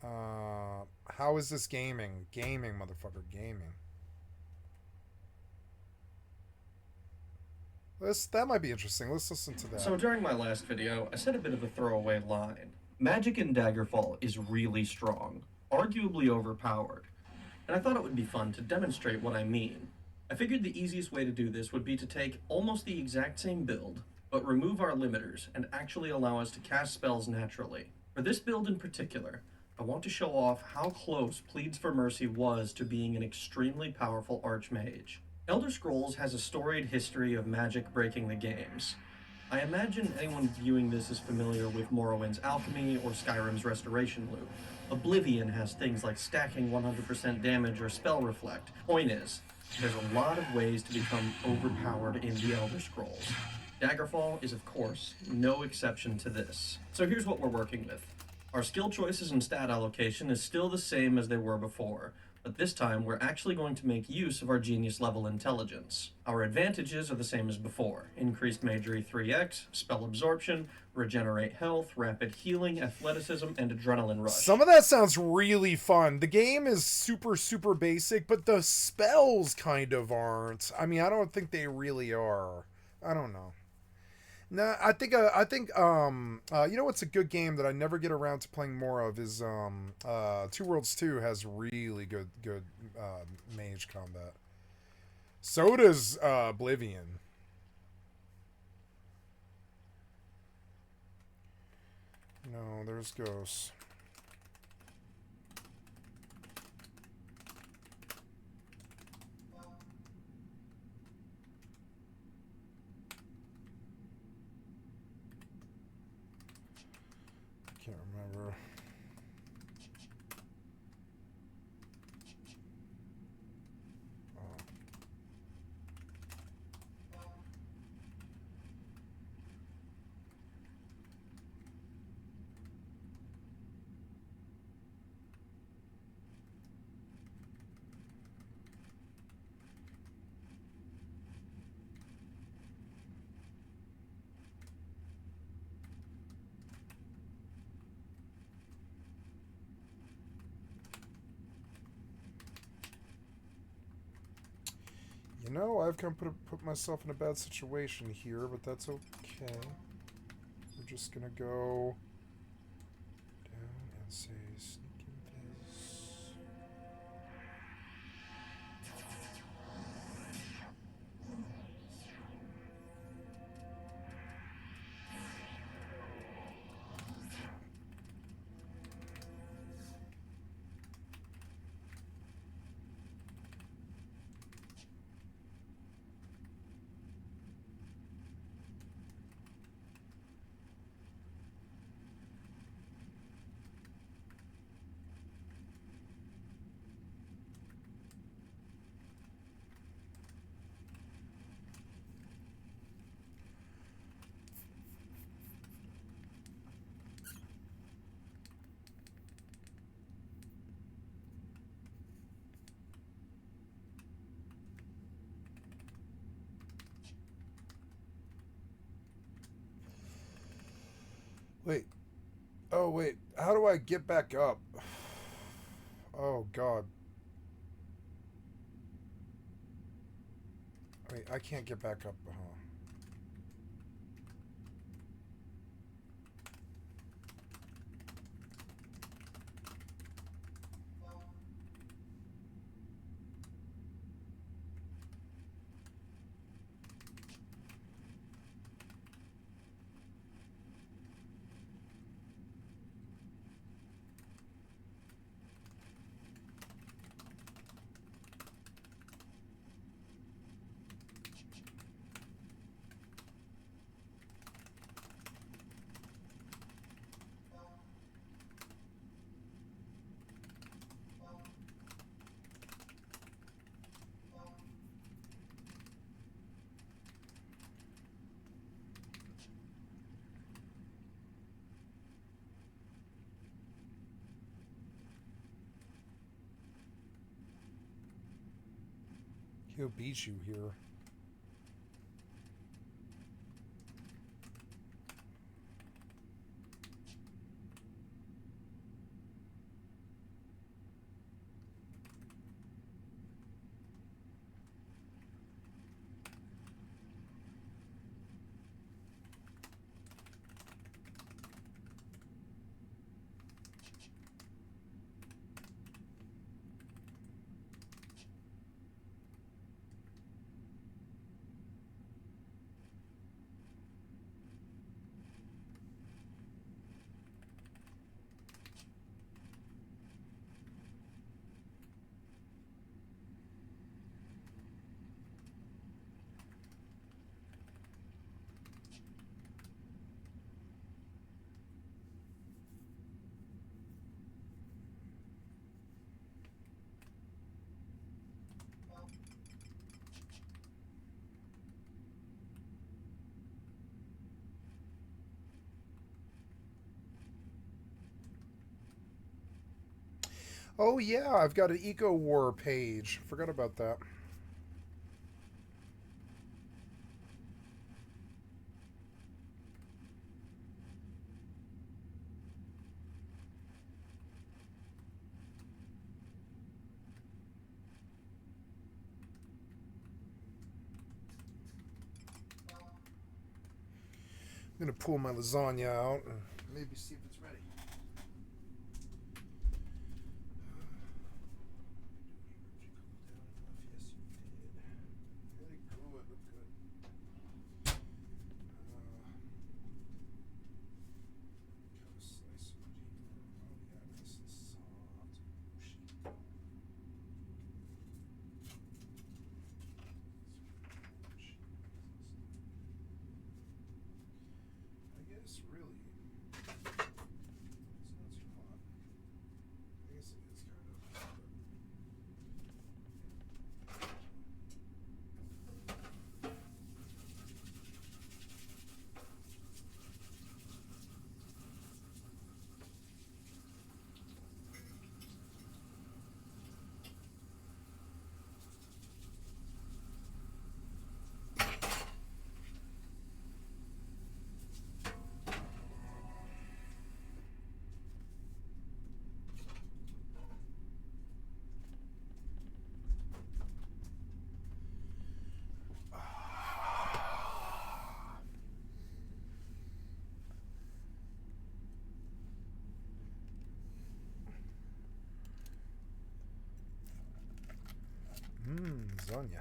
How is this gaming? Gaming, motherfucker, gaming. That might be interesting. Let's listen to that. So during my last video, I said a bit of a throwaway line. Magic in Daggerfall is really strong, arguably overpowered, and I thought it would be fun to demonstrate what I mean. I figured the easiest way to do this would be to take almost the exact same build, but remove our limiters and actually allow us to cast spells naturally. For this build in particular, I want to show off how close Pleads for Mercy was to being an extremely powerful Archmage. Elder Scrolls has a storied history of magic breaking the games. I imagine anyone viewing this is familiar with Morrowind's alchemy or Skyrim's restoration loop. Oblivion has things like stacking 100% damage or spell reflect. Point is, there's a lot of ways to become overpowered in the Elder Scrolls. Daggerfall is, of course, no exception to this. So here's what we're working with. Our skill choices and stat allocation is still the same as they were before, but this time we're actually going to make use of our genius level intelligence. Our advantages are the same as before: increased magery 3x, spell absorption, regenerate health, rapid healing, athleticism, and adrenaline rush. Some of that sounds really fun. The game is super basic, but the spells kind of aren't. I mean, I don't think they really are. I don't know. No, I think you know what's a good game that I never get around to playing more of is Two Worlds 2 has really good mage combat. So does Oblivion. No, there's ghosts. Can't remember. know I've kind of put myself in a bad situation here, but that's okay. We're just gonna go down and say sneaking this. Wait. Oh, wait. How do I get back up? Oh, God. Wait, I can't get back up, huh? He'll beat you here. Oh yeah, I've got an Eco War page. Forgot about that. I'm gonna pull my lasagna out and maybe see if it's ready. Very good, look good. Cut a slice of it here. Oh yeah, nice and soft, mushy. I guess really lasagna.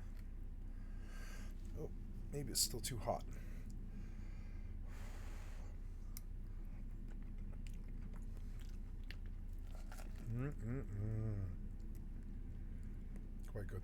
Oh, maybe it's still too hot. Quite good.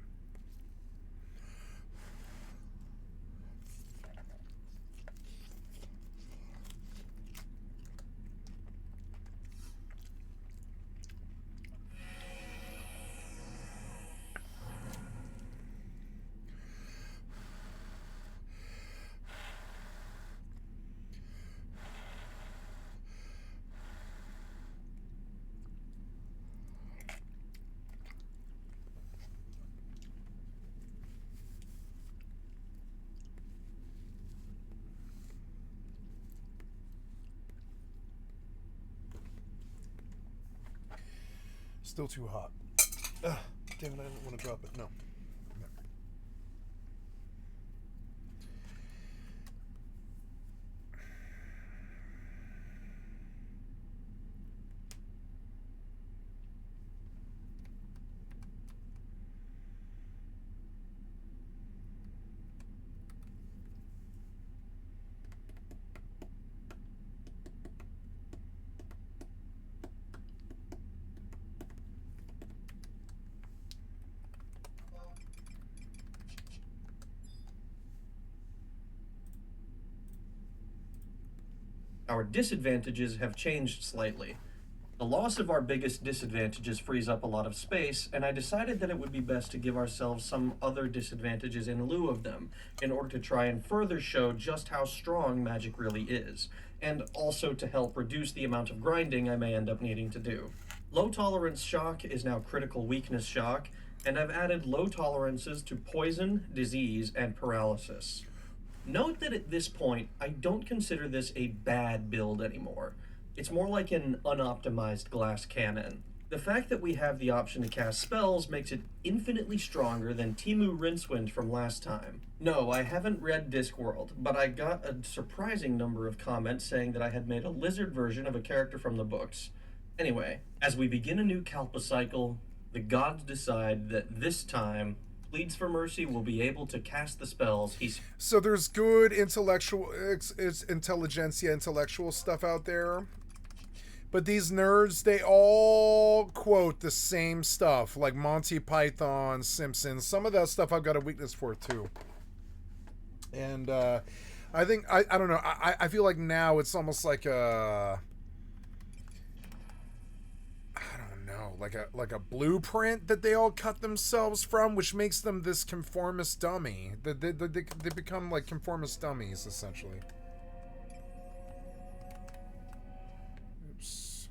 Still too hot. Ugh, damn it, I didn't want to drop it. No. Our disadvantages have changed slightly. The loss of our biggest disadvantages frees up a lot of space, and I decided that it would be best to give ourselves some other disadvantages in lieu of them, in order to try and further show just how strong magic really is, and also to help reduce the amount of grinding I may end up needing to do. Low tolerance shock is now critical weakness shock, and I've added low tolerances to poison, disease, and paralysis. Note that at this point, I don't consider this a bad build anymore. It's more like an unoptimized glass cannon. The fact that we have the option to cast spells makes it infinitely stronger than Timu Rincewind from last time. No, I haven't read Discworld, but I got a surprising number of comments saying that I had made a lizard version of a character from the books. Anyway, as we begin a new Kalpa cycle, the gods decide that this time, Pleads for Mercy will be able to cast the spells he's... So there's good intellectual stuff out there. But these nerds, they all quote the same stuff. Like Monty Python, Simpsons. Some of that stuff I've got a weakness for too. And I think, I don't know. I feel like now it's almost like a... like a blueprint that they all cut themselves from, which makes them this conformist dummy. They become like conformist dummies, essentially. Oops.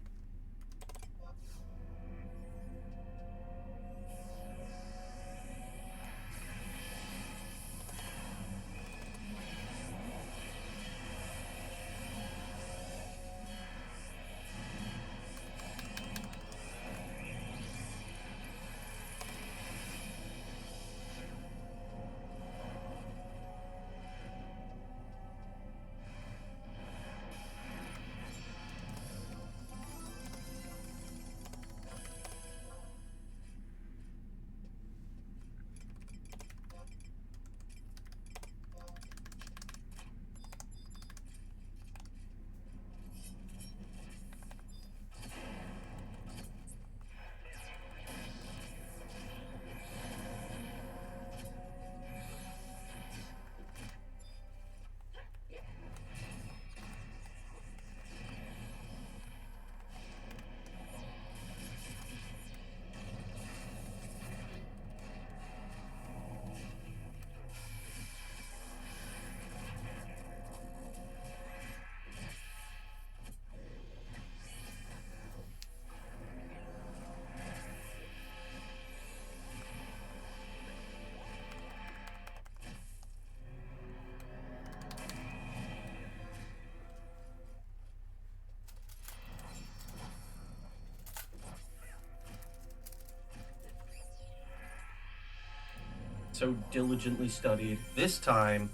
so diligently studied, this time,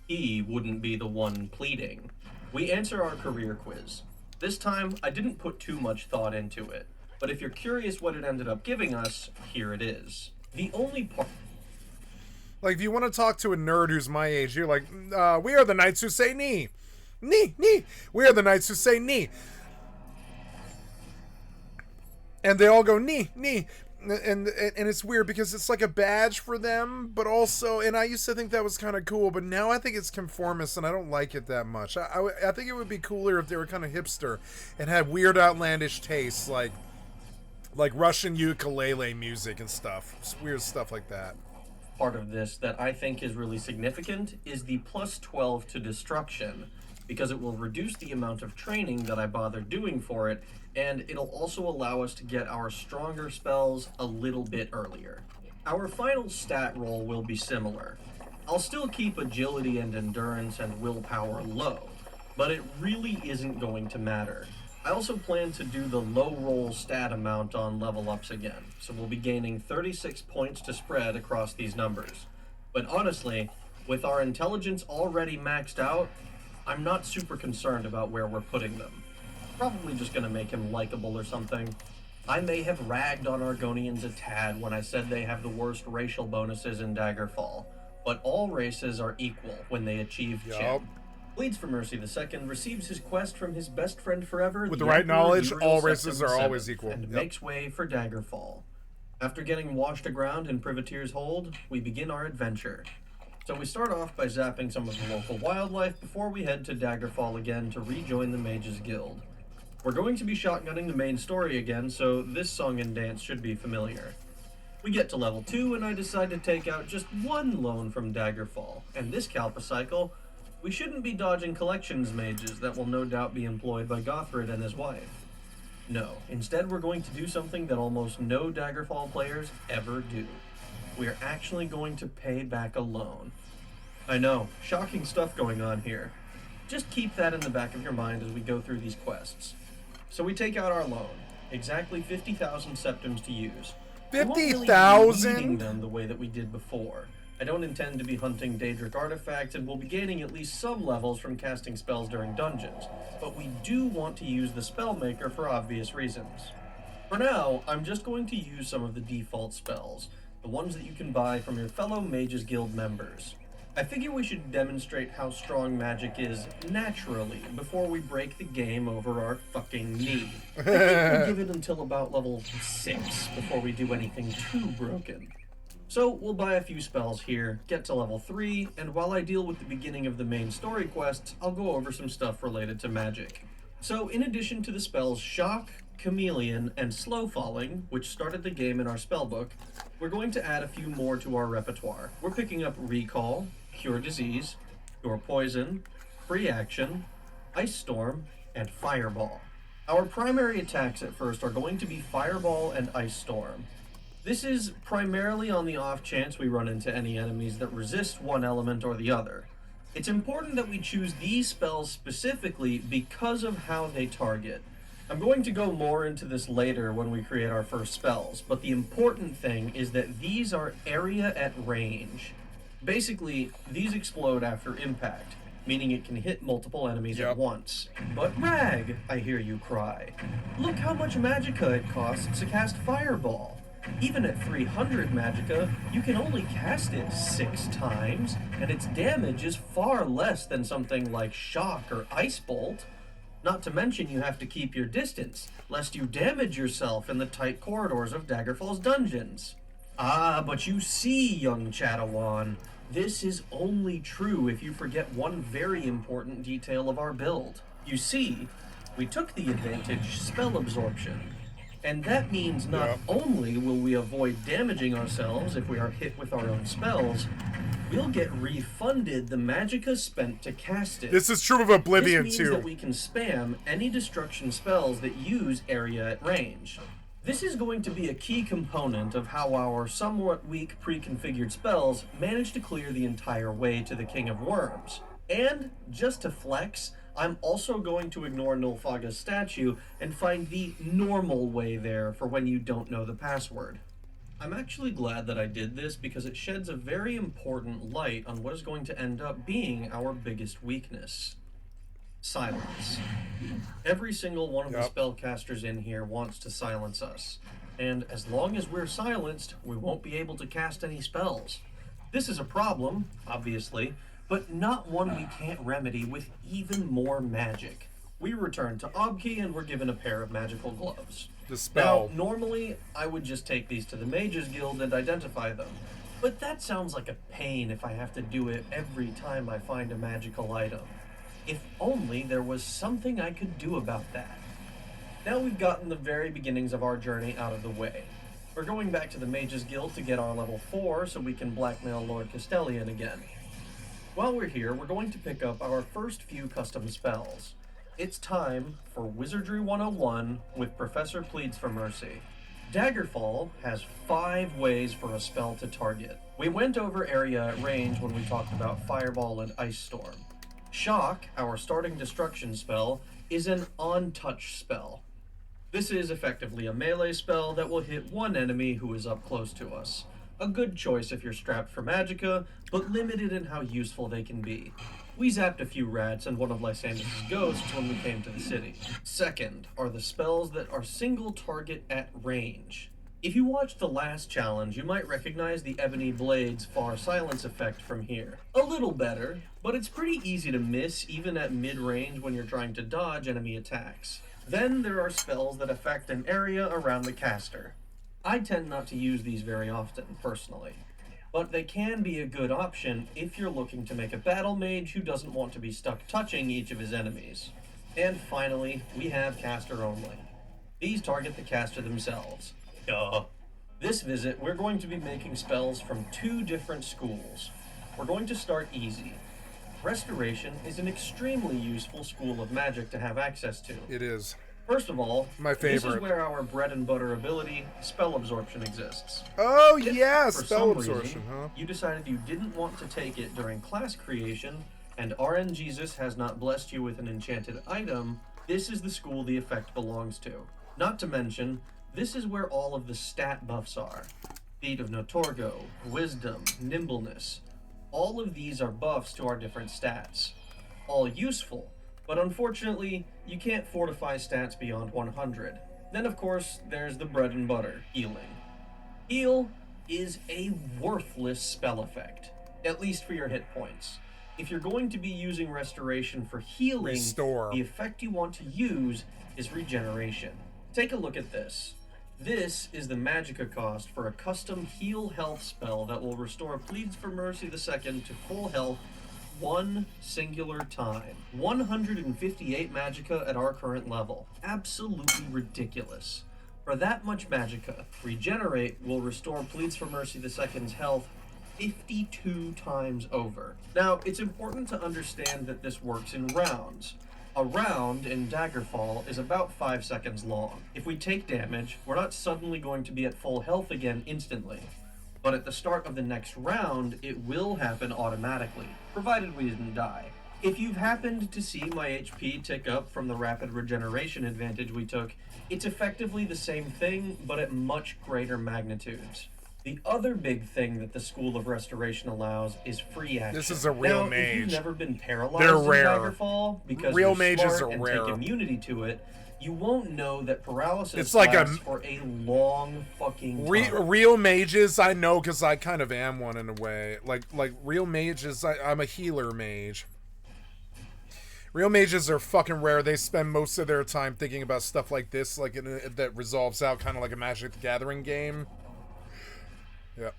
he wouldn't be the one pleading. We answer our career quiz. This time, I didn't put too much thought into it, but if you're curious what it ended up giving us, here it is. The only part... Like, if you want to talk to a nerd who's my age, you're like, we are the knights who say knee. Knee, knee. We are the knights who say knee. And they all go, knee, knee. And it's weird because it's like a badge for them, but also, and I used to think that was kind of cool, but now I think it's conformist and I don't like it that much. I think it would be cooler if they were kind of hipster and had weird outlandish tastes like Russian ukulele music and stuff. Just weird stuff like that. Part of this that I think is really significant is the plus 12 to destruction, because it will reduce the amount of training that I bother doing for it, and it'll also allow us to get our stronger spells a little bit earlier. Our final stat roll will be similar. I'll still keep agility and endurance and willpower low, but it really isn't going to matter. I also plan to do the low roll stat amount on level ups again, so we'll be gaining 36 points to spread across these numbers. But honestly, with our intelligence already maxed out, I'm not super concerned about where we're putting them. Probably just gonna make him likable or something. I may have ragged on Argonians a tad when I said they have the worst racial bonuses in Daggerfall, but all races are equal when they achieve Chin. Bleeds for Mercy II receives his quest from his best friend forever, with the right Emperor knowledge, Uriel all races Septim are VII, always equal. and makes way for Daggerfall. After getting washed aground in Privateer's Hold, we begin our adventure. So we start off by zapping some of the local wildlife before we head to Daggerfall again to rejoin the Mages Guild. We're going to be shotgunning the main story again, so this song and dance should be familiar. We get to level 2 and I decide to take out just one loan from Daggerfall, and this Kalpa cycle, we shouldn't be dodging collections mages that will no doubt be employed by Gothrid and his wife. No, instead we're going to do something that almost no Daggerfall players ever do. We're actually going to pay back a loan. I know, shocking stuff going on here. Just keep that in the back of your mind as we go through these quests. So we take out our loan, exactly 50,000 septims to use. 50,000? Really needing them the way that we did before. I don't intend to be hunting Daedric artifacts and will be gaining at least some levels from casting spells during dungeons, but we do want to use the Spellmaker for obvious reasons. For now, I'm just going to use some of the default spells, the ones that you can buy from your fellow Mages Guild members. I figure we should demonstrate how strong magic is naturally before we break the game over our fucking knee. I think we'll give it until about level 6 before we do anything too broken. So we'll buy a few spells here, get to level 3, and while I deal with the beginning of the main story quests, I'll go over some stuff related to magic. So in addition to the spells Shock, Chameleon, and Slow Falling, which started the game in our spellbook, we're going to add a few more to our repertoire. We're picking up Recall, Cure Disease, Cure Poison, Free Action, Ice Storm, and Fireball. Our primary attacks at first are going to be Fireball and Ice Storm. This is primarily on the off chance we run into any enemies that resist one element or the other. It's important that we choose these spells specifically because of how they target. I'm going to go more into this later when we create our first spells, but the important thing is that these are area at range. Basically, these explode after impact, meaning it can hit multiple enemies at once. But Rag, I hear you cry. Look how much magicka it costs to cast Fireball. Even at 300 magicka, you can only cast it 6 times, and its damage is far less than something like Shock or Ice Bolt. Not to mention you have to keep your distance, lest you damage yourself in the tight corridors of Daggerfall's dungeons. Ah, but you see, young Chadawan, this is only true if you forget one very important detail of our build. You see, we took the advantage spell absorption. And that means not only will we avoid damaging ourselves if we are hit with our own spells, we'll get refunded the magicka spent to cast it. This is true of Oblivion this too. means that we can spam any destruction spells that use area at range. This is going to be a key component of how our somewhat weak pre-configured spells manage to clear the entire way to the King of Worms. And, just to flex, I'm also going to ignore Nulfaga's statue and find the normal way there for when you don't know the password. I'm actually glad that I did this because it sheds a very important light on what is going to end up being our biggest weakness. Silence. Every single one of the spellcasters in here wants to silence us, and as long as we're silenced, we won't be able to cast any spells. This is a problem, obviously, but not one we can't remedy with even more magic. We return to Obki and we're given a pair of magical gloves. The spell. Now, normally, I would just take these to the Mages Guild and identify them, but that sounds like a pain if I have to do it every time I find a magical item. If only there was something I could do about that. Now we've gotten the very beginnings of our journey out of the way. We're going back to the Mages Guild to get our level 4 so we can blackmail Lord Castellian again. While we're here, we're going to pick up our first few custom spells. It's time for Wizardry 101 with Professor Pleads for Mercy. Daggerfall has 5 ways for a spell to target. We went over area at range when we talked about Fireball and Ice Storm. Shock, our starting destruction spell, is an on-touch spell. This is effectively a melee spell that will hit one enemy who is up close to us. A good choice if you're strapped for magicka, but limited in how useful they can be. We zapped a few rats and one of Lysandros' ghosts when we came to the city. Second are the spells that are single target at range. If you watched the last challenge, you might recognize the Ebony Blade's Far Silence effect from here. A little better, but it's pretty easy to miss even at mid-range when you're trying to dodge enemy attacks. Then there are spells that affect an area around the caster. I tend not to use these very often, personally, but they can be a good option if you're looking to make a battle mage who doesn't want to be stuck touching each of his enemies. And finally, we have caster only. These target the caster themselves. Duh. This visit, we're going to be making spells from 2 different schools. We're going to start easy. Restoration is an extremely useful school of magic to have access to. It is. First of all, my favorite. This is where our bread and butter ability, Spell Absorption, exists. Oh, If, yeah, for Spell some Absorption, reason, huh? You decided you didn't want to take it during class creation, and RNGesus has not blessed you with an enchanted item, this is the school the effect belongs to. Not to mention, this is where all of the stat buffs are. Feat of Notorgo, Wisdom, Nimbleness. All of these are buffs to our different stats. All useful, but unfortunately, you can't fortify stats beyond 100. Then of course, there's the bread and butter, healing. Heal is a worthless spell effect, at least for your hit points. If you're going to be using restoration for healing, Restore. The effect you want to use is regeneration. Take a look at this. This is the magicka cost for a custom heal health spell that will restore Pleads for Mercy II to full health one singular time. 158 magicka at our current level. Absolutely ridiculous. For that much magicka, Regenerate will restore Pleads for Mercy II's health 52 times over. Now, it's important to understand that this works in rounds. A round in Daggerfall is about 5 seconds long. If we take damage, we're not suddenly going to be at full health again instantly. But at the start of the next round, it will happen automatically, provided we didn't die. If you've happened to see my HP tick up from the rapid regeneration advantage we took, it's effectively the same thing, but at much greater magnitudes. The other big thing that the School of Restoration allows is free action. This is a real now, mage. If you've never been paralyzed They're in rare. Daggerfall because Real you're mages smart are and rare. take immunity to it, you won't know that paralysis It's like lasts for a long fucking time. Real mages, I know because I kind of am one in a way. Like real mages, I'm a healer mage. Real mages are fucking rare. They spend most of their time thinking about stuff like this, like that resolves out kind of like a Magic the Gathering game. Yep.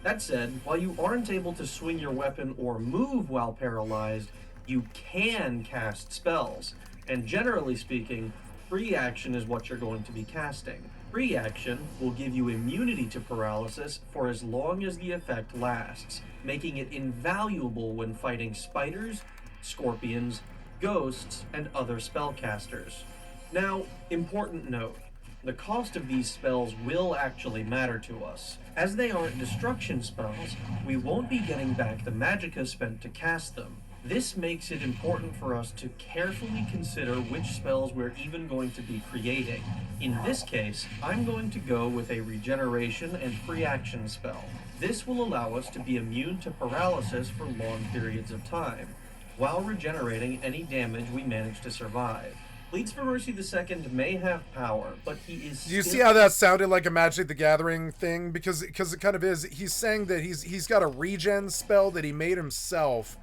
That said, while you aren't able to swing your weapon or move while paralyzed, you can cast spells. And generally speaking, free action is what you're going to be casting. Free action will give you immunity to paralysis for as long as the effect lasts, making it invaluable when fighting spiders, scorpions, ghosts, and other spellcasters. Now, important note. The cost of these spells will actually matter to us. As they aren't destruction spells, we won't be getting back the magicka spent to cast them. This makes it important for us to carefully consider which spells we're even going to be creating. In this case, I'm going to go with a regeneration and free action spell. This will allow us to be immune to paralysis for long periods of time, while regenerating any damage we manage to survive. Bleeds for Mercy II may have power, but he is. Do you see how that sounded like a Magic the Gathering thing? Because it kind of is. He's saying that he's got a regen spell that he made himself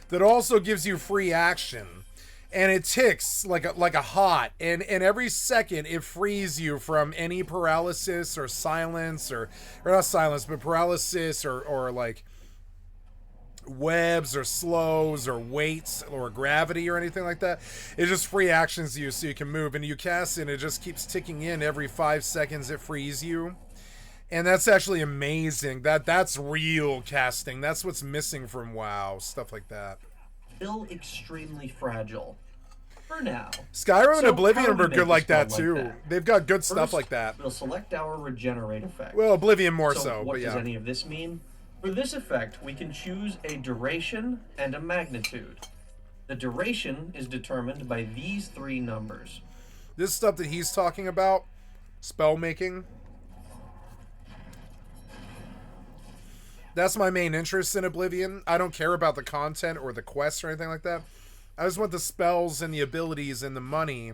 that also gives you free action, and it ticks like a hot, and every second it frees you from any paralysis or silence or not silence, but paralysis or like webs or slows or weights or gravity or anything like that. It just free actions you so you can move, and you cast it and it just keeps ticking in every 5 seconds. It frees you, and that's actually amazing. That's real casting. That's what's missing from WoW, stuff like that. Still extremely fragile for now. Skyrim and So Oblivion how do are we good make like a that spell too. like that? They've got good stuff First, like that. We'll select our regenerate effect. Well, Oblivion more so, What but does yeah. any of this mean? For this effect, we can choose a duration and a magnitude. The duration is determined by these 3 numbers. This stuff that he's talking about, spell making, that's my main interest in Oblivion. I don't care about the content or the quests or anything like that. I just want the spells and the abilities and the money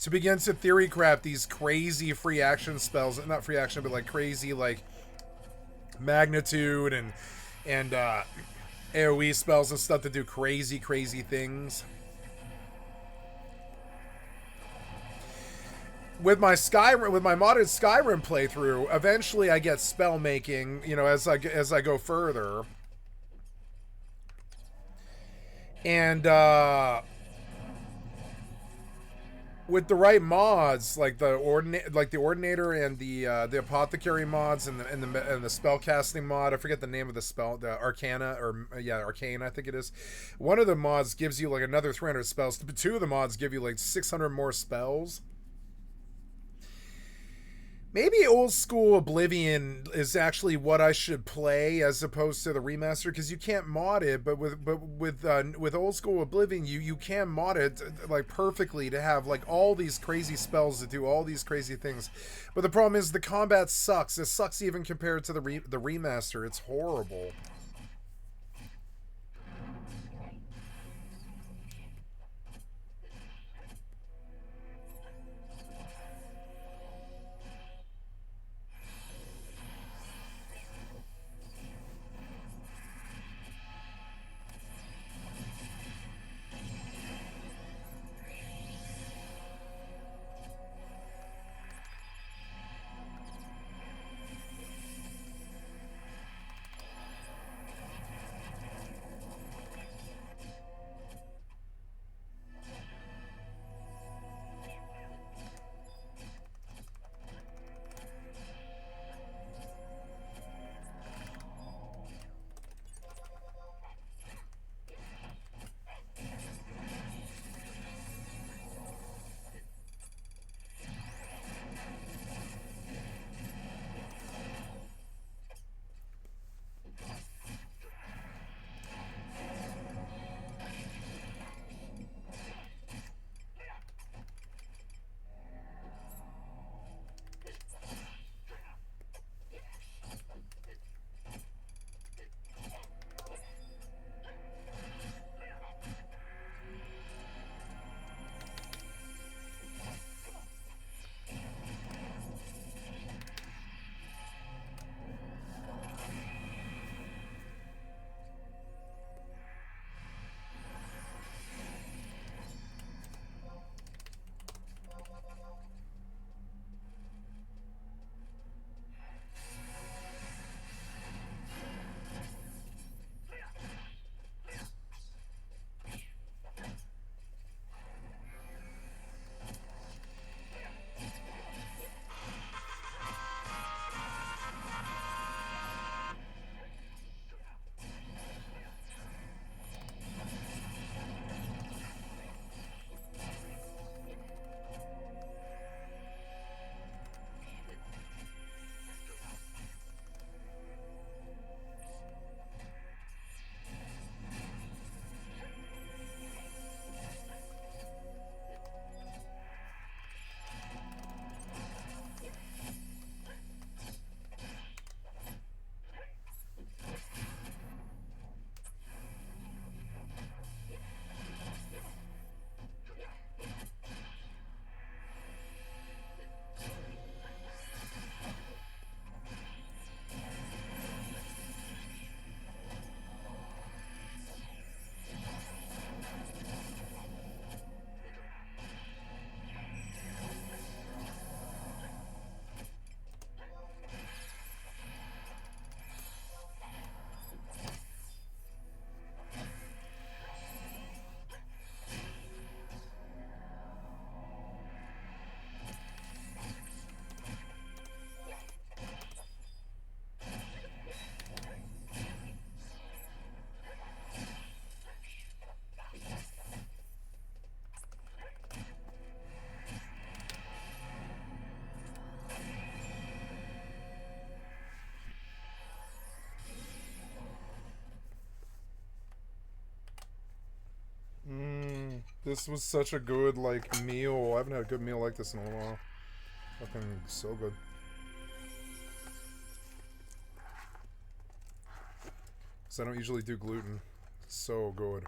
to begin to theory craft these crazy free action spells. Not free action, but like crazy like magnitude and AoE spells and stuff to do crazy things. With my modded Skyrim playthrough, eventually I get spell making, you know, as I go further. And with the right mods, like the Ordinator and the Apothecary mods and the spell casting mod, I forget the name of the spell, the Arcana Arcane, I think it is. One of the mods gives you like another 300 spells. 2 of the mods give you like 600 more spells. Maybe old school Oblivion is actually what I should play as opposed to the remaster, because you can't mod it. But with old school Oblivion, you can mod it like perfectly to have like all these crazy spells that do all these crazy things. But the problem is the combat sucks. It sucks even compared to the remaster. It's horrible. This was such a good, like, meal. I haven't had a good meal like this in a while. Fucking so good. Because I don't usually do gluten. So good.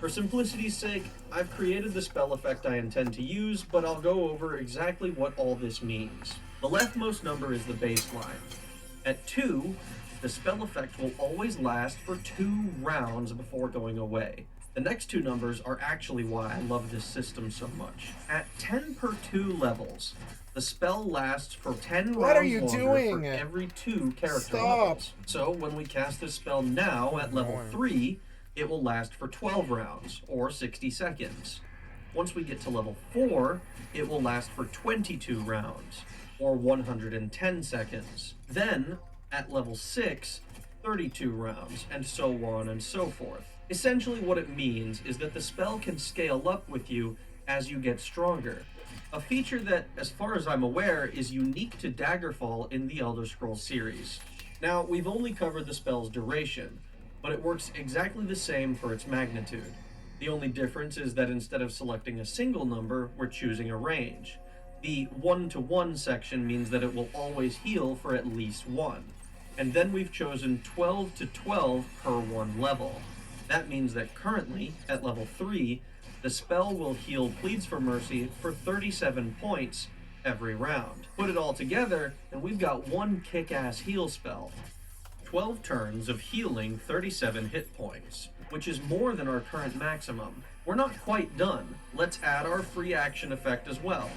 For simplicity's sake, I've created the spell effect I intend to use, but I'll go over exactly what all this means. The leftmost number is the baseline. At 2, the spell effect will always last for 2 rounds before going away. The next 2 numbers are actually why I love this system so much. At 10 per 2 levels, the spell lasts for 10 What are rounds you longer doing? for every 2 character Stop. levels. So when we cast this spell now at level 3, it will last for 12 rounds, or 60 seconds. Once we get to level 4, it will last for 22 rounds, or 110 seconds. Then, at level 6, 32 rounds, and so on and so forth. Essentially what it means is that the spell can scale up with you as you get stronger. A feature that, as far as I'm aware, is unique to Daggerfall in the Elder Scrolls series. Now, we've only covered the spell's duration, but it works exactly the same for its magnitude. The only difference is that instead of selecting a single number, we're choosing a range. The 1-to-1 section means that it will always heal for at least 1. And then we've chosen 12 to 12 per 1 level. That means that currently, at level 3, The spell will heal Pleads for Mercy for 37 points every round. Put it all together, and we've got one kick-ass heal spell. 12 turns of healing 37 hit points, which is more than our current maximum. We're not quite done. Let's add our free action effect as well.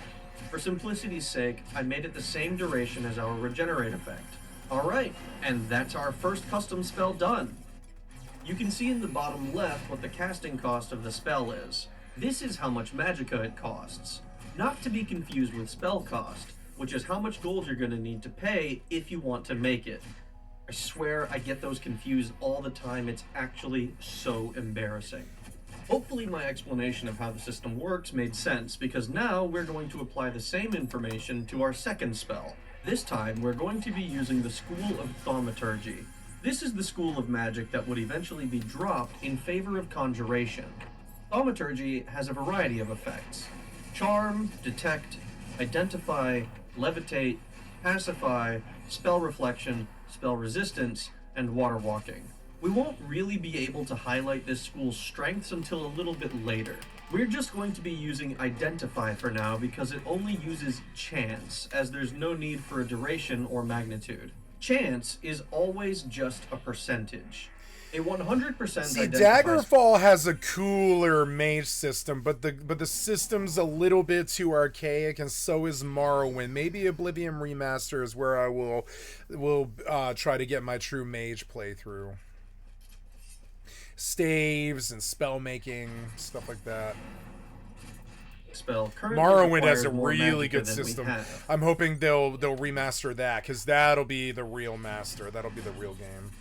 For simplicity's sake, I made it the same duration as our regenerate effect. Alright, and that's our first custom spell done. You can see in the bottom left what the casting cost of the spell is. This is how much magicka it costs. Not to be confused with spell cost, which is how much gold you're going to need to pay if you want to make it. I swear I get those confused all the time. It's actually so embarrassing. Hopefully my explanation of how the system works made sense, because now we're going to apply the same information to our second spell. This time we're going to be using the School of Thaumaturgy. This is the school of magic that would eventually be dropped in favor of conjuration. Thaumaturgy has a variety of effects: charm, detect, identify, levitate, pacify, spell reflection, spell resistance, and water walking. We won't really be able to highlight this school's strengths until a little bit later. We're just going to be using identify for now because it only uses chance, as there's no need for a duration or magnitude. Chance is always just a percentage. A 100% See, identifies... Daggerfall has a cooler mage system, but the system's a little bit too archaic, and so is Morrowind. Maybe Oblivion Remaster is where I will try to get my true mage playthrough. Staves and spell making, stuff like that. Spell currently Morrowind has a requires more really magicka good than we system. have. I'm hoping they'll remaster that, because that'll be the real master. That'll be the real game.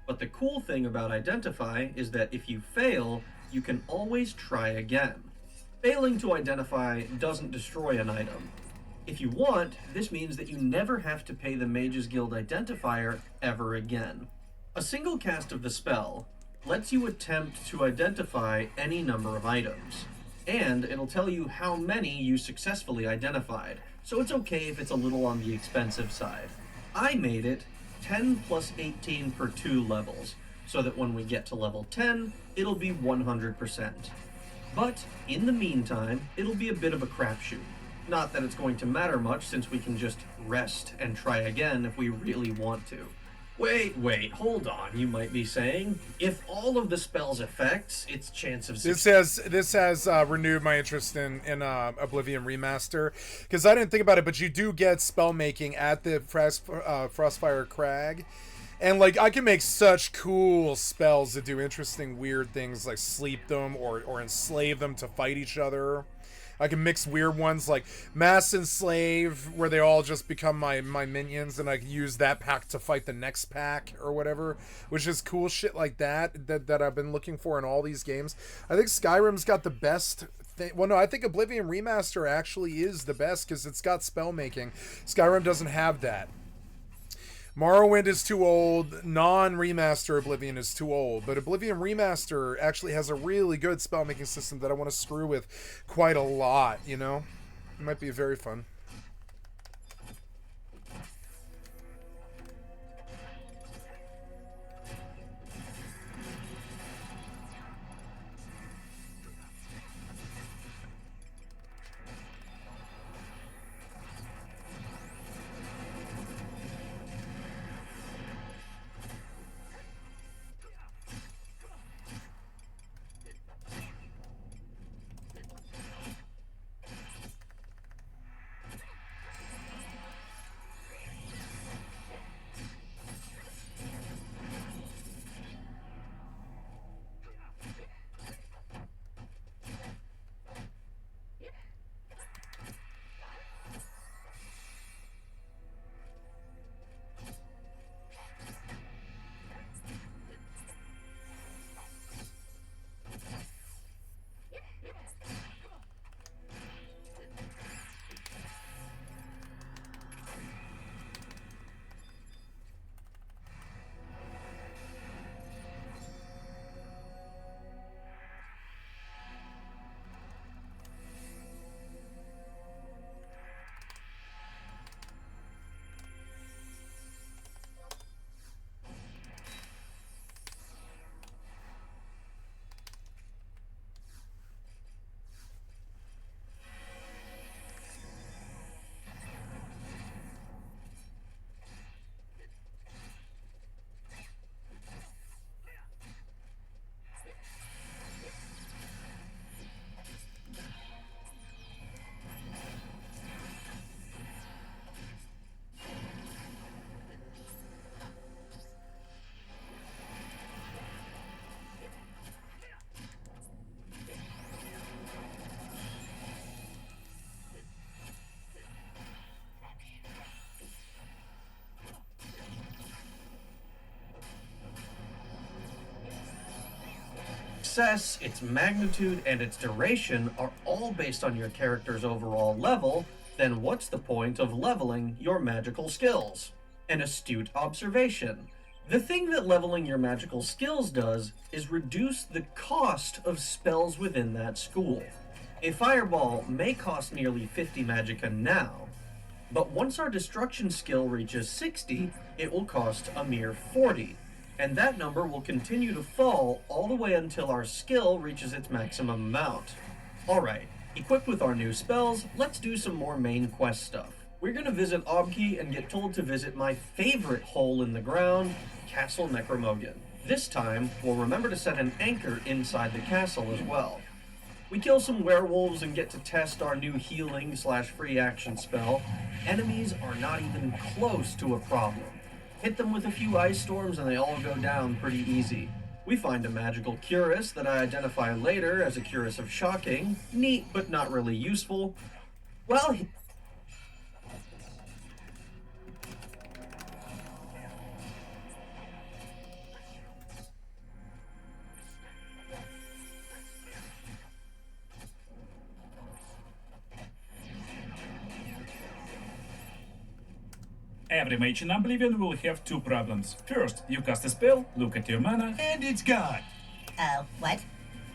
But the cool thing about Identify is that if you fail, you can always try again. Failing to identify doesn't destroy an item. If you want, this means that you never have to pay the Mages Guild identifier ever again. A single cast of the spell lets you attempt to identify any number of items, and it'll tell you how many you successfully identified, so it's okay if it's a little on the expensive side. I made it 10 plus 18 per 2 levels, so that when we get to level 10, it'll be 100%. But, in the meantime, it'll be a bit of a crapshoot. Not that it's going to matter much, since we can just rest and try again if we really want to. Wait, hold on, you might be saying. If all of the spell's effects, its chance of success... This has renewed my interest in Oblivion Remaster, because I didn't think about it, but you do get spell making at the Frostfire Crag, and like I can make such cool spells that do interesting, weird things, like sleep them or enslave them to fight each other. I can mix weird ones like Mass Enslave, where they all just become my minions, and I can use that pack to fight the next pack or whatever, which is cool shit like that I've been looking for in all these games. I think Skyrim's got the best thing. Well, no, I think Oblivion Remaster actually is the best because it's got spell making. Skyrim doesn't have that. Morrowind is too old. Non-remaster Oblivion is too old. But Oblivion Remaster actually has a really good spell-making system that I want to screw with quite a lot, you know? It might be very fun. success, its magnitude, and its duration are all based on your character's overall level, then what's the point of leveling your magical skills? An astute observation. The thing that leveling your magical skills does is reduce the cost of spells within that school. A fireball may cost nearly 50 magicka now, but once our destruction skill reaches 60, it will cost a mere 40, and that number will continue to fall all the way until our skill reaches its maximum amount. Alright, equipped with our new spells, let's do some more main quest stuff. We're gonna visit Obki and get told to visit my favorite hole in the ground, Castle Necromogan. This time, we'll remember to set an anchor inside the castle as well. We kill some werewolves and get to test our new healing/free action spell. Enemies are not even close to a problem. Hit them with a few ice storms and they all go down pretty easy. We find a magical cuirass that I identify later as a cuirass of shocking. Neat, but not really useful. Well, Every mage in Oblivion will have two problems. First, you cast a spell, look at your mana, and it's gone. Oh, what?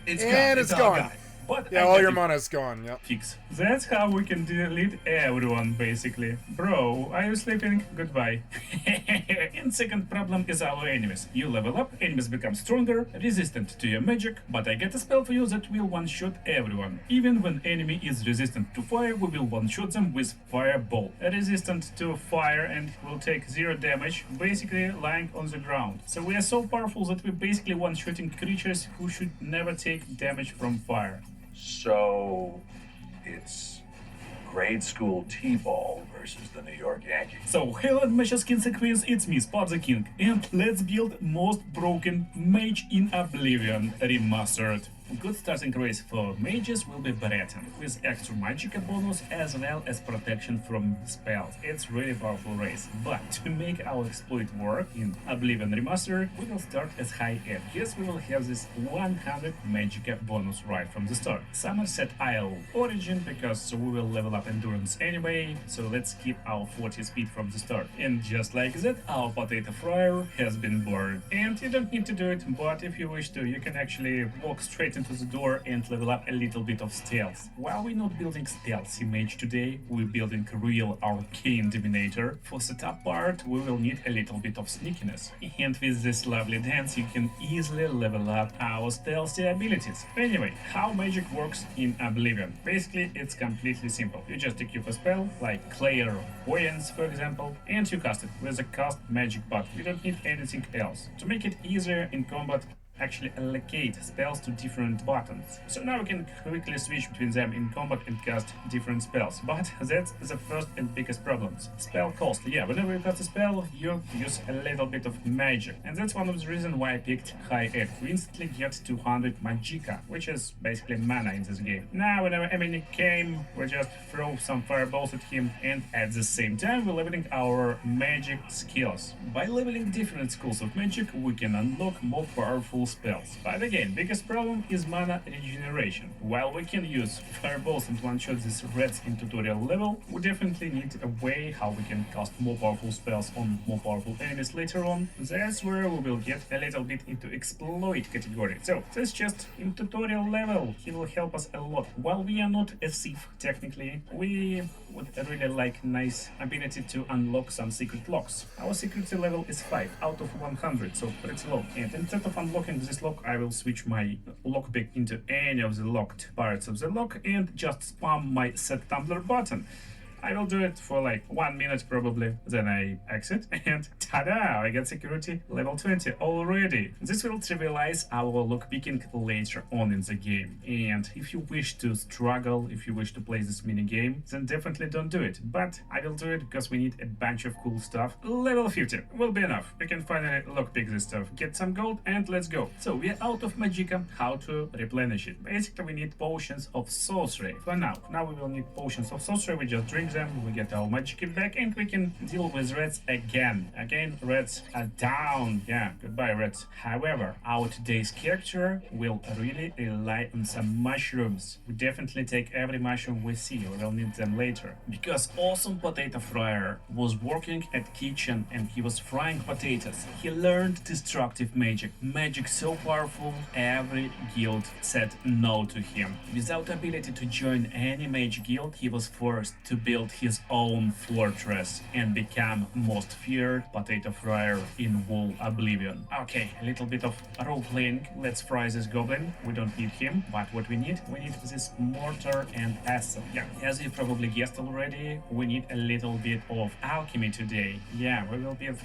It's And gone. it's gone. But Yeah, I all got your it. mana's gone, yep. Fix. That's how we can delete everyone, basically. Bro, are you sleeping? Goodbye. And second problem is our enemies. You level up, enemies become stronger, resistant to your magic, but I get a spell for you that will one-shot everyone. Even when enemy is resistant to fire, we will one-shot them with Fireball. Resistant to fire and will take 0 damage, basically lying on the ground. So we are so powerful that we're basically one-shotting creatures who should never take damage from fire. So, it's grade school T-ball versus the New York Yankees. So, hello and Meshas Kings and Queens, it's me, Spot the King, and let's build most broken mage in Oblivion remastered. Good starting race for mages will be Breton, with extra magicka bonus as well as protection from spells. It's really powerful race, but to make our exploit work in Oblivion Remastered, we will start as high end. Yes, we will have this 100 magicka bonus right from the start. Somerset Isle origin, because we will level up endurance anyway, so let's keep our 40 speed from the start. And just like that, our potato fryer has been born. And you don't need to do it, but if you wish to, you can actually walk straight into the door and level up a little bit of stealth. While we're not building stealthy mage today, we're building real arcane dominator. For setup part, we will need a little bit of sneakiness. And with this lovely dance, you can easily level up our stealthy abilities. Anyway, how magic works in Oblivion. Basically, it's completely simple. You just equip a spell, like Clair Voyance, for example, and you cast it with a cast magic button. You don't need anything else. To make it easier in combat, actually allocate spells to different buttons. So now we can quickly switch between them in combat and cast different spells. But that's the first and biggest problem. Spell cost. Yeah, whenever you cast a spell, you use a little bit of magic. And that's one of the reasons why I picked high end. We instantly get 200 magicka, which is basically mana in this game. Now, whenever enemy came, we just throw some fireballs at him, and at the same time, we're leveling our magic skills. By leveling different schools of magic, we can unlock more powerful spells. But again, biggest problem is mana regeneration. While we can use fireballs and one-shot these reds in tutorial level, we definitely need a way how we can cast more powerful spells on more powerful enemies later on. That's where we will get a little bit into exploit category. So that's just in tutorial level. He will help us a lot. While we are not a thief technically, we would really like nice ability to unlock some secret locks. Our security level is 5 out of 100, so pretty low. And instead of unlocking this lock, I will switch my lockpick into any of the locked parts of the lock and just spam my set tumbler button. I will do it for like 1 minute probably, then I exit and ta-da! I get security level 20 already. This will trivialize our lockpicking later on in the game. And if you wish to struggle, if you wish to play this mini game, then definitely don't do it. But I will do it because we need a bunch of cool stuff. Level 50 will be enough. We can finally lockpick this stuff, get some gold, and let's go. So we are out of magicka. How to replenish it? Basically we need potions of sorcery. For now we will need potions of sorcery. We just drink them, we get our magic back, and we can deal with reds again. Again, reds are down. Yeah, goodbye reds. However, our today's character will really rely on some mushrooms. We definitely take every mushroom we see, we'll need them later. Because awesome potato fryer was working at kitchen and he was frying potatoes. He learned destructive magic. Magic so powerful, every guild said no to him. Without ability to join any mage guild, he was forced to build his own fortress and become most feared potato fryer in Wool Oblivion. Okay, a little bit of role playing. Let's fry this goblin. We don't need him, but what we need this mortar and pestle. Yeah, as you probably guessed already, we need a little bit of alchemy today. Yeah,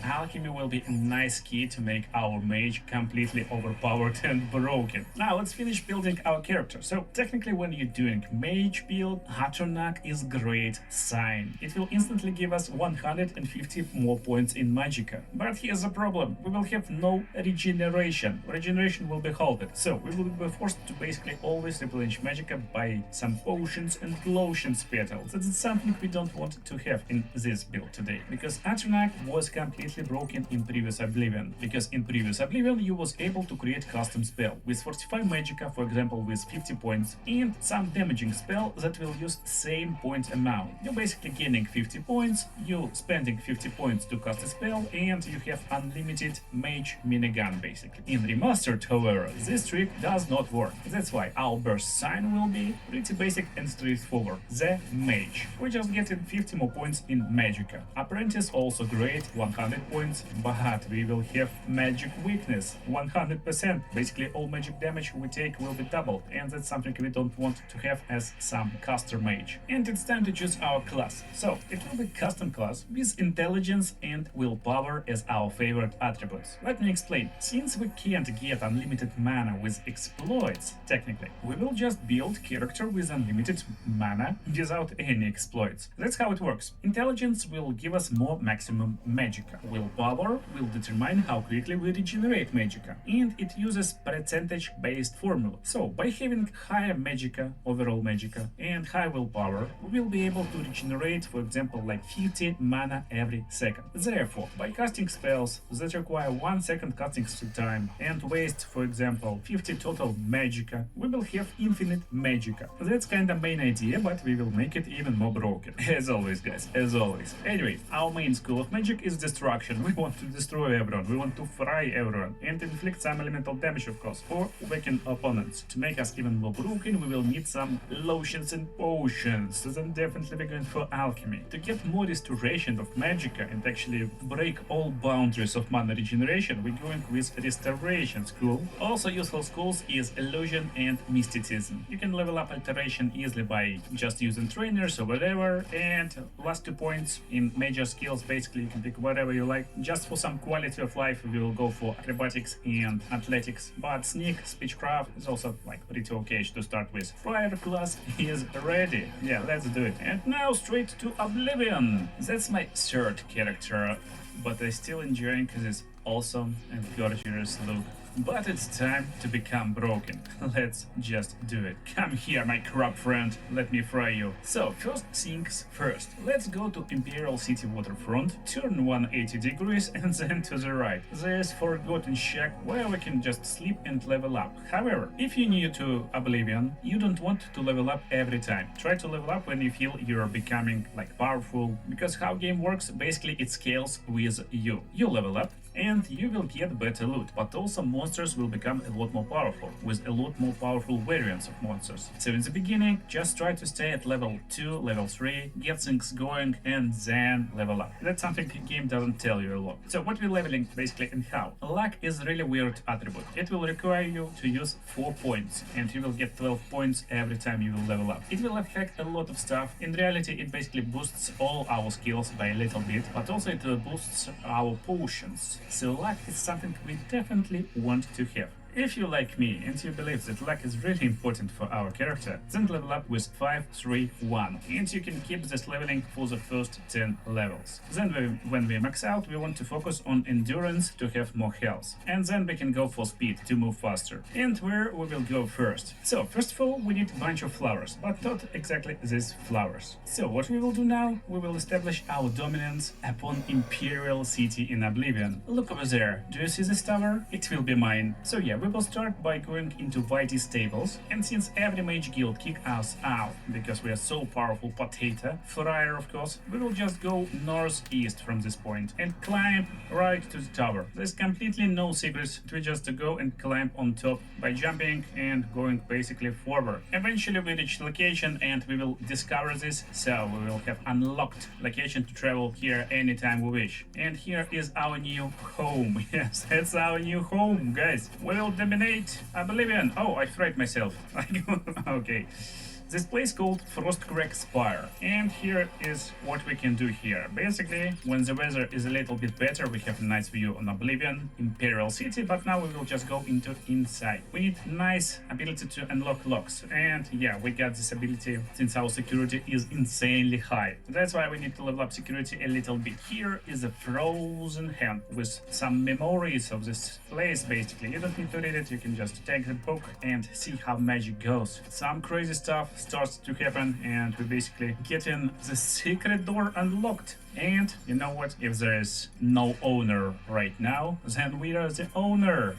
alchemy will be a nice key to make our mage completely overpowered and broken. Now let's finish building our character. So technically when you're doing mage build, Atronach is great sign. It will instantly give us 150 more points in magicka. But here's a problem. We will have no regeneration. Regeneration will be halted. So we will be forced to basically always replenish magicka by some potions and lotions petals. That's something we don't want to have in this build today. Because Atronach was completely broken in previous Oblivion. Because in previous Oblivion you was able to create custom spell with 45 magicka, for example with 50 points, and some damaging spell that will use same point amount. You're basically gaining 50 points, you spending 50 points to cast a spell, and you have unlimited mage minigun basically. In Remastered, however, this trick does not work. That's why our burst sign will be pretty basic and straightforward. The mage. We're just getting 50 more points in magicka. Apprentice also great, 100 points, but we will have magic weakness, 100%. Basically all magic damage we take will be doubled, and that's something we don't want to have as some caster mage. And it's time to choose our class. So it will be custom class with intelligence and willpower as our favorite attributes. Let me explain. Since we can't get unlimited mana with exploits, technically, we will just build character with unlimited mana without any exploits. That's how it works. Intelligence will give us more maximum magicka. Willpower will determine how quickly we regenerate magicka, and it uses percentage-based formula. So by having higher magicka, overall magicka, and high willpower, we will be able to regenerate, for example, like 50 mana every second. Therefore, by casting spells that require 1 second casting time and waste, for example, 50 total magicka, we will have infinite magicka. That's kinda main idea, but we will make it even more broken. As always, guys, as always. Anyway, our main school of magic is destruction. We want to destroy everyone, we want to fry everyone, and inflict some elemental damage, of course, or weaken opponents. To make us even more broken, we will need some lotions and potions. So then definitely we're going for alchemy. To get more restoration of magicka and actually break all boundaries of mana regeneration, we're going with restoration school. Also useful schools is illusion and mysticism. You can level up alteration easily by just using trainers or whatever, and last 2 points in major skills, basically you can pick whatever you like. Just for some quality of life we will go for acrobatics and athletics, but sneak, speechcraft is also like pretty okay to start with. Fire class is ready. Yeah, let's do it. And now straight to Oblivion. That's my third character, but I still enjoying this awesome and gorgeous look. But it's time to become broken. Let's just do it. Come here, my crab friend. Let me fry you. So, first things first. Let's go to Imperial City waterfront, turn 180 degrees, and then to the right. There's Forgotten Shack where we can just sleep and level up. However, if you're new to Oblivion, you don't want to level up every time. Try to level up when you feel you're becoming like powerful, because how game works, basically it scales with you. You level up, and you will get better loot, but also monsters will become a lot more powerful, with a lot more powerful variants of monsters. So in the beginning, just try to stay at level 2, level 3, get things going, and then level up. That's something the game doesn't tell you a lot. So what we're leveling basically and how? Luck is a really weird attribute. It will require you to use 4 points, and you will get 12 points every time you will level up. It will affect a lot of stuff. In reality, it basically boosts all our skills by a little bit, but also it boosts our potions. So luck is something we definitely want to have. If you like me and you believe that luck is really important for our character, then level up with 5-3-1, and you can keep this leveling for the first 10 levels. Then when we max out, we want to focus on endurance to have more health, and then we can go for speed to move faster. And where we will go first? So first of all, we need a bunch of flowers, but not exactly these flowers. So what we will do now, we will establish our dominance upon Imperial City in Oblivion. Look over there, do you see this tower? It will be mine. So yeah, we will start by going into Whitey's stables, and since every mage guild kick us out because we are so powerful potato, Fryer of course, we will just go northeast from this point and climb right to the tower. There's completely no secrets, we just go and climb on top by jumping and going basically forward. Eventually we reach location and we will discover this, so we will have unlocked location to travel here anytime we wish. And here is our new home. Yes, that's our new home, guys. We will dominate Oblivion. Oh, I fried myself. Okay. This place called Frostcrack Spire, and here is what we can do here. Basically, when the weather is a little bit better, we have a nice view on Oblivion, Imperial City, but now we will just go into inside. We need nice ability to unlock locks, and yeah, we got this ability since our security is insanely high. That's why we need to level up security a little bit. Here is a frozen hand with some memories of this place, basically. You don't need to read it, you can just take the book and see how magic goes. Some crazy stuff starts to happen, and we basically getting the secret door unlocked. And you know what? If there is no owner right now, then we are the owner.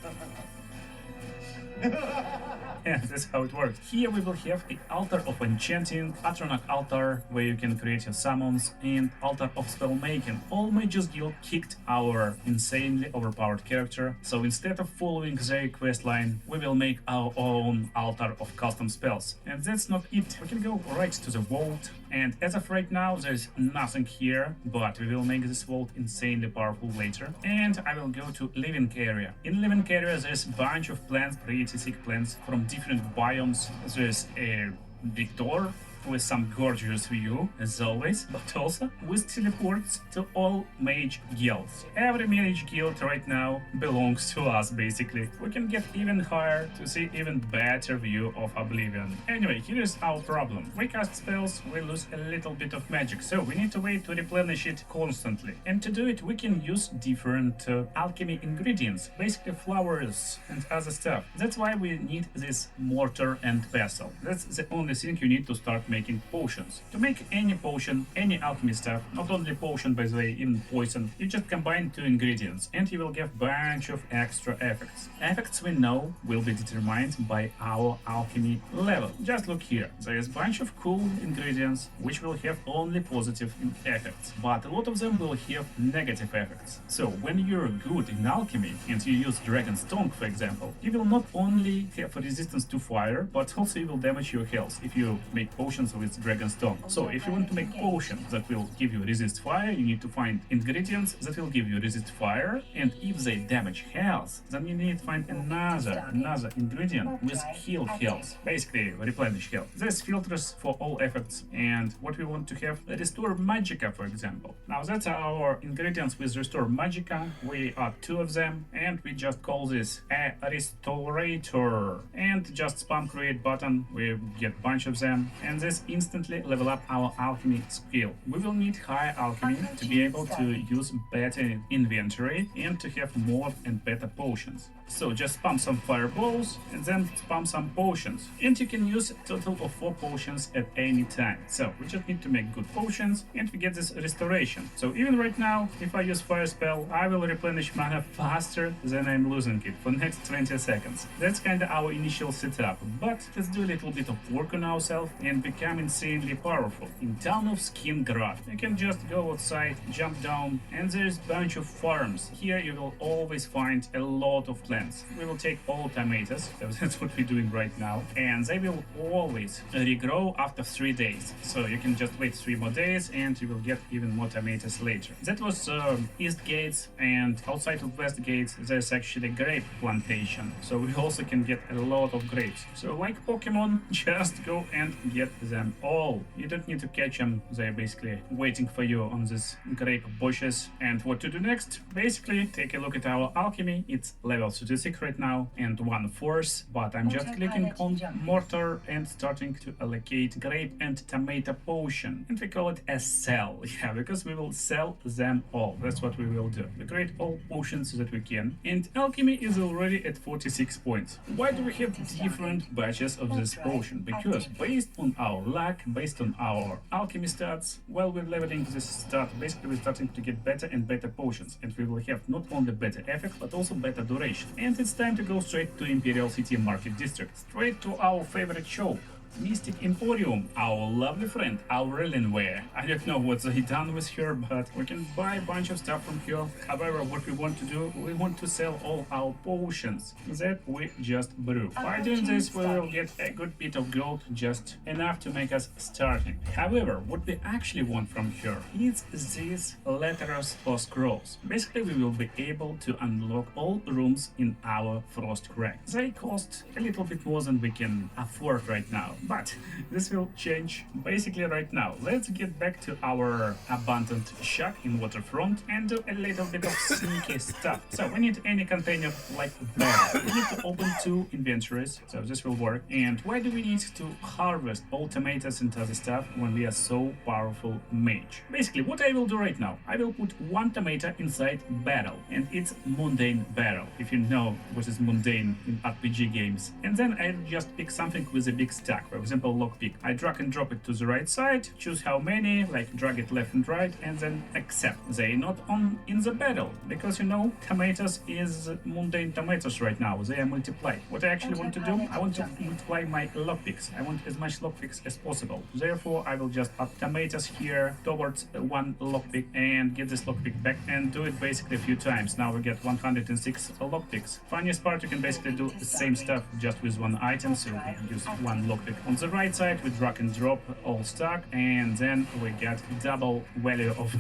Yeah, that's how it works. Here we will have the Altar of Enchanting, Atronach Altar, where you can create your summons, and Altar of Spellmaking. All Mages Guild kicked our insanely overpowered character, so instead of following their quest line, we will make our own Altar of Custom Spells. And that's not it. We can go right to the vault, and as of right now, there's nothing here, but we will make this vault insanely powerful later. And I will go to Living Area. In Living Area, there's a bunch of plants, pretty sick plants from different biomes. There's a big door with some gorgeous view, as always, but also with teleports to all mage guilds. Every mage guild right now belongs to us, basically. We can get even higher to see even better view of Oblivion. Anyway, here is our problem. We cast spells, we lose a little bit of magic, so we need a way to replenish it constantly. And to do it, we can use different alchemy ingredients, basically flowers and other stuff. That's why we need this mortar and pestle. That's the only thing you need to start making potions. To make any potion, any alchemy stuff, not only potion by the way, even poison, you just combine two ingredients and you will get a bunch of extra effects. Effects we know will be determined by our alchemy level. Just look here, there is a bunch of cool ingredients which will have only positive effects, but a lot of them will have negative effects. So when you're good in alchemy and you use Dragon's Tongue, for example, you will not only have a resistance to fire, but also you will damage your health if you make potions with Dragon's Tongue. So if you want to make potion that will give you resist fire, you need to find ingredients that will give you resist fire, and if they damage health, then you need to find another ingredient with heal health, basically replenish health. There's filters for all effects, and what we want to have, restore magicka, for example. Now that's our ingredients with restore magicka. We are two of them, and we just call this a restorator, and just spam create button. We get bunch of them, and this instantly level up our alchemy skill. We will need high alchemy to be able to use better inventory and to have more and better potions. So just spam some fireballs and then spam some potions. And you can use a total of 4 potions at any time. So we just need to make good potions and we get this restoration. So even right now, if I use fire spell, I will replenish mana faster than I'm losing it for next 20 seconds. That's kind of our initial setup. But let's do a little bit of work on ourselves and become insanely powerful. In town of Skingrad, you can just go outside, jump down, and there's a bunch of farms. Here you will always find a lot of plants. We will take all tomatoes, that's what we're doing right now, and they will always regrow after 3 days. So you can just wait 3 more days and you will get even more tomatoes later. That was East Gates, and outside of West Gates there's actually grape plantation. So we also can get a lot of grapes. So like Pokemon, just go and get them all. You don't need to catch them, they're basically waiting for you on these grape bushes. And what to do next? Basically, take a look at our alchemy. It's level 36 right now and 1 force, but I'm just clicking on mortar and starting to allocate grape and tomato potion. And we call it a sell, yeah, because we will sell them all. That's what we will do. We create all potions that we can. And alchemy is already at 46 points. Why do we have different batches of this potion? Because based on our luck, based on our alchemy stats, while we're leveling this stat, basically we're starting to get better and better potions. And we will have not only better effect, but also better duration. And it's time to go straight to Imperial City Market District. Straight to our favorite shop. Mystic Emporium, our lovely friend, Alienware. I don't know what they done with her, but we can buy a bunch of stuff from her. However, what we want to do, we want to sell all our potions that we just brew. By doing this, we will get a good bit of gold, just enough to make us starting. However, what we actually want from her is these letters or scrolls. Basically, we will be able to unlock all rooms in our Frost Crack. They cost a little bit more than we can afford right now. But this will change basically right now. Let's get back to our abandoned shack in Waterfront and do a little bit of sneaky stuff. So we need any container like that. We need to open 2 inventories, so this will work. And why do we need to harvest all tomatoes and other stuff when we are so powerful mage? Basically, what I will do right now, I will put 1 tomato inside barrel, and it's mundane barrel, if you know what is mundane in RPG games. And then I'll just pick something with a big stack. For example, lockpick. I drag and drop it to the right side, choose how many, like drag it left and right, and then accept. They not on in the barrel, because you know, tomatoes is mundane tomatoes right now. They are multiplied. What I actually want to do, I want to multiply my lockpicks. I want as much lockpicks as possible. Therefore, I will just add tomatoes here towards 1 lockpick and get this lockpick back and do it basically a few times. Now we get 106 lockpicks. Funniest part, you can basically do the same stuff just with 1 item, so you can use 1 lockpick. On the right side, we drag and drop all stack, and then we get double value of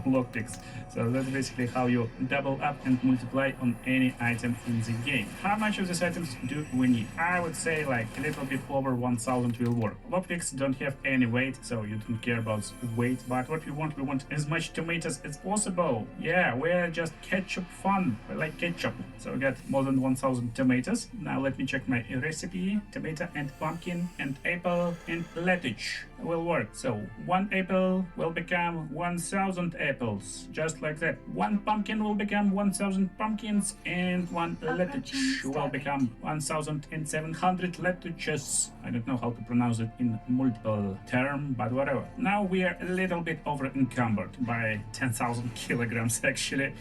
lockpicks. So that's basically how you double up and multiply on any item in the game. How much of these items do we need? I would say like a little bit over 1000 will work. Lockpicks don't have any weight, so you don't care about weight, but what we want as much tomatoes as possible. Yeah, we're just ketchup fun. We like ketchup. So we got more than 1000 tomatoes. Now let me check my recipe. Tomato and pumpkin and apple and lettuce will work. So 1 apple will become 1000 apples, just like that. 1 pumpkin will become 1000 pumpkins, and 1 lettuce will become 1700 lettuces. I don't know how to pronounce it in multiple term, but whatever. Now we are a little bit over encumbered by 10,000 kilograms actually.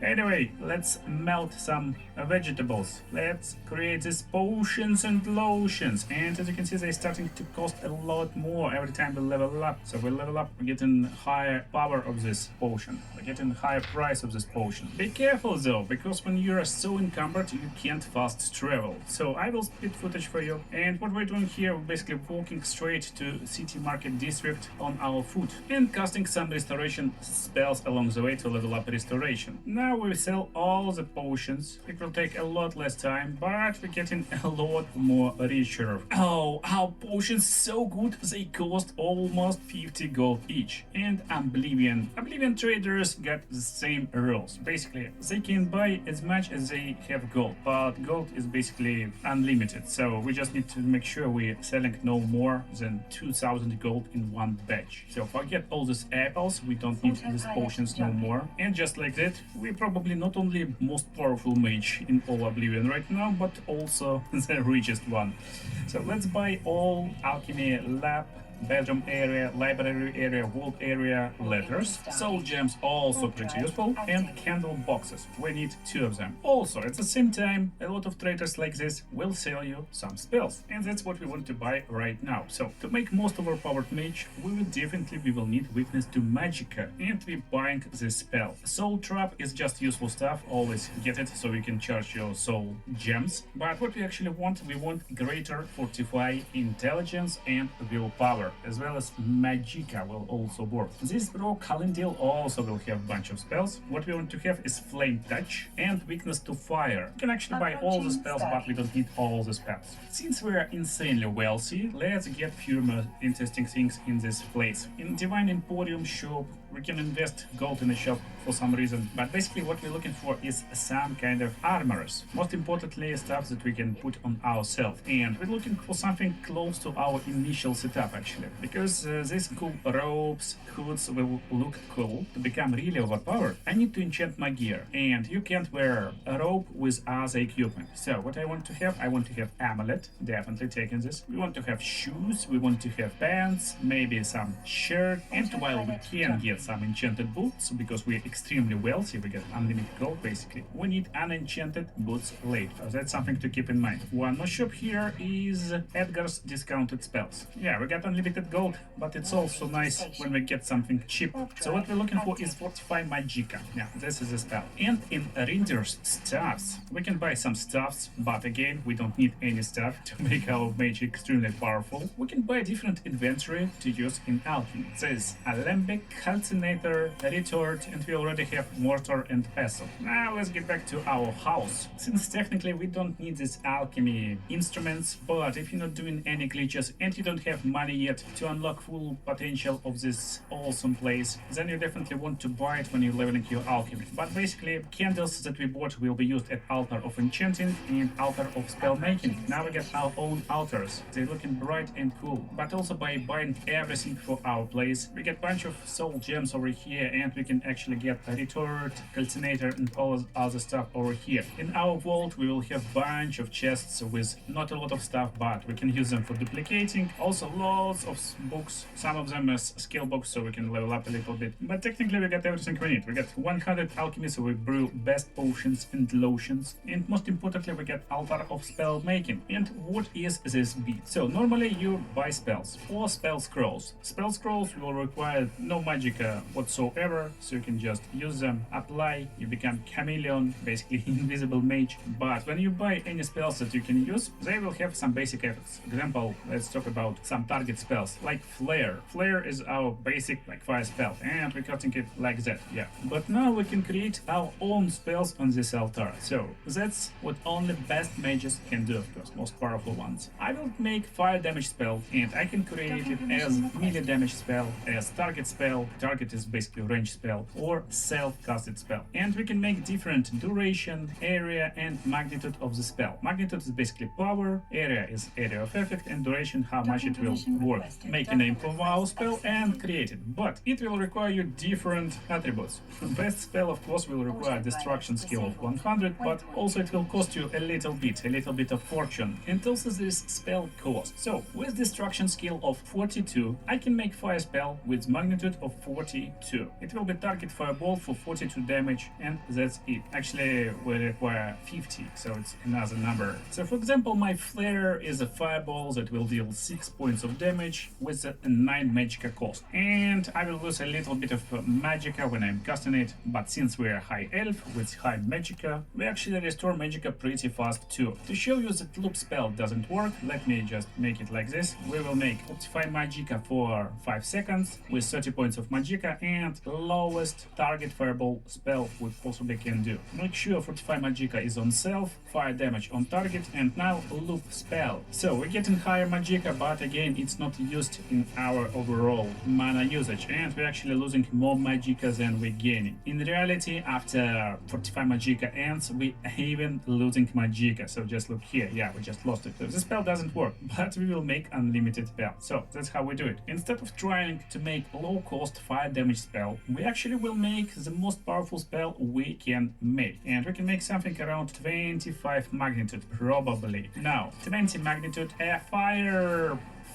Anyway, let's melt some vegetables. Let's create these potions and lotions. And as you can see, they're starting to cost a lot more every time we level up. So we level up, we're getting higher power of this potion. We're getting higher price of this potion. Be careful though, because when you are so encumbered, you can't fast travel. So I will speed footage for you. And what we're doing here, we're basically walking straight to City Market District on our foot and casting some restoration spells along the way to level up restoration. Now we sell all the potions. It will take a lot less time, but we're getting a lot more richer. Oh, our potions so good, they cost almost 50 gold each. And Oblivion traders got the same rules. Basically, they can buy as much as they have gold, but gold is basically unlimited. So we just need to make sure we're selling no more than 2000 gold in 1 batch. So forget all these apples, we don't need these potions no more. And just like that, we probably not only most powerful mage in all Oblivion right now, but also the richest one. So let's buy all alchemy lab, bedroom area, library area, vault area, letters. Soul gems also pretty useful, and candle boxes. We need 2 of them. Also, at the same time, a lot of traders like this will sell you some spells, and that's what we want to buy right now. So to make most of our powered mage, we will need weakness to magicka, and we're buying this spell. Soul trap is just useful stuff, always get it so you can charge your soul gems. But what we actually want, we want greater fortify intelligence and willpower. power, as well as Magicka will also work. This bro Kalendil also will have a bunch of spells. What we want to have is Flame Touch and Weakness to Fire. You can actually buy all the spells, but we don't need all the spells. Since we are insanely wealthy, let's get few more interesting things in this place. In Divine Emporium shop, we can invest gold in the shop for some reason, but basically what we're looking for is some kind of armors. Most importantly, stuff that we can put on ourselves. And we're looking for something close to our initial setup actually, because these cool robes, hoods will look cool. To become really overpowered, I need to enchant my gear, and you can't wear a robe with other equipment. So what I want to have amulet, definitely taking this. We want to have shoes, we want to have pants, maybe some shirt, and while we can get some enchanted boots, because we're extremely wealthy, we get unlimited gold basically, we need unenchanted boots later. So that's something to keep in mind. One more shop here is Edgar's discounted spells. Yeah, we got unlimited gold, but it's also nice when we get something cheap. So what we're looking for is Fortify Magicka. Yeah, this is a spell. And in Rinder's stuffs, we can buy some stuffs, but again, we don't need any stuff to make our mage extremely powerful. We can buy different inventory to use in alchemy. There's Alembic, Calcinator, Retort, and we already have Mortar and Pestle. Now let's get back to our house. Since technically we don't need these alchemy instruments, but if you're not doing any glitches and you don't have money yet to unlock full potential of this awesome place, then you definitely want to buy it when you're leveling your alchemy. But basically, candles that we bought will be used at Altar of Enchanting and Altar of Spell Making. Now we get our own altars. They're looking bright and cool. But also by buying everything for our place, we get a bunch of soul gems over here, and we can actually get a retort, calcinator, and all other stuff over here. In our vault, we will have a bunch of chests with not a lot of stuff, but we can use them for duplicating. Also lots of books, some of them as skill books, so we can level up a little bit. But technically we got everything we need. We got 100 alchemy, so we brew best potions and lotions. And most importantly, we get Altar of Spell Making. And what is this beat? So normally you buy spells or spell scrolls. Spell scrolls will require no magicka whatsoever, so you can just use them, apply, you become chameleon, basically invisible mage. But when you buy any spells that you can use, they will have some basic effects. Example, let's talk about some target spells like Flare. Flare is our basic like fire spell, and we're cutting it like that, yeah. But now we can create our own spells on this altar. So that's what only best mages can do, of course, most powerful ones. I will make fire damage spell, and I can create it as melee damage spell, as target spell, target is basically range spell, or self-casted spell. And we can make different duration, area, and magnitude of the spell. Magnitude is basically power, area is area of effect, and duration how much it will work. Make a name for our spell and create it. But it will require you different attributes. Best spell of course will require destruction skill of 100, but also it will cost you a little bit of fortune, and also there is spell cost. So with destruction skill of 42, I can make fire spell with magnitude of 42. It will be target fireball for 42 damage, and that's it. Actually will require 50, so it's another number. So for example, my flare is a fireball that will deal 6 points of damage with a 9 magicka cost, and I will lose a little bit of magicka when I'm casting it, but since we're high elf with high magicka, we actually restore magicka pretty fast too. To show you that loop spell doesn't work, let me just make it like this. We will make Optify Magicka for 5 seconds with 30 points of magicka, and lowest target fireball spell we possibly can do. Make sure Fortify Magicka is on self, fire damage on target, and now loop spell. So we're getting higher magicka, but again it's not used in our overall mana usage, and we're actually losing more magicka than we're gaining. In reality, after Fortify Magicka ends, we even losing magicka. So just look here, yeah, we just lost it. So the spell doesn't work, but we will make unlimited spell. So that's how we do it. Instead of trying to make low cost fire damage spell, we actually will make the most powerful spell we can make, and we can make something around 25 magnitude probably. Now 20 magnitude, a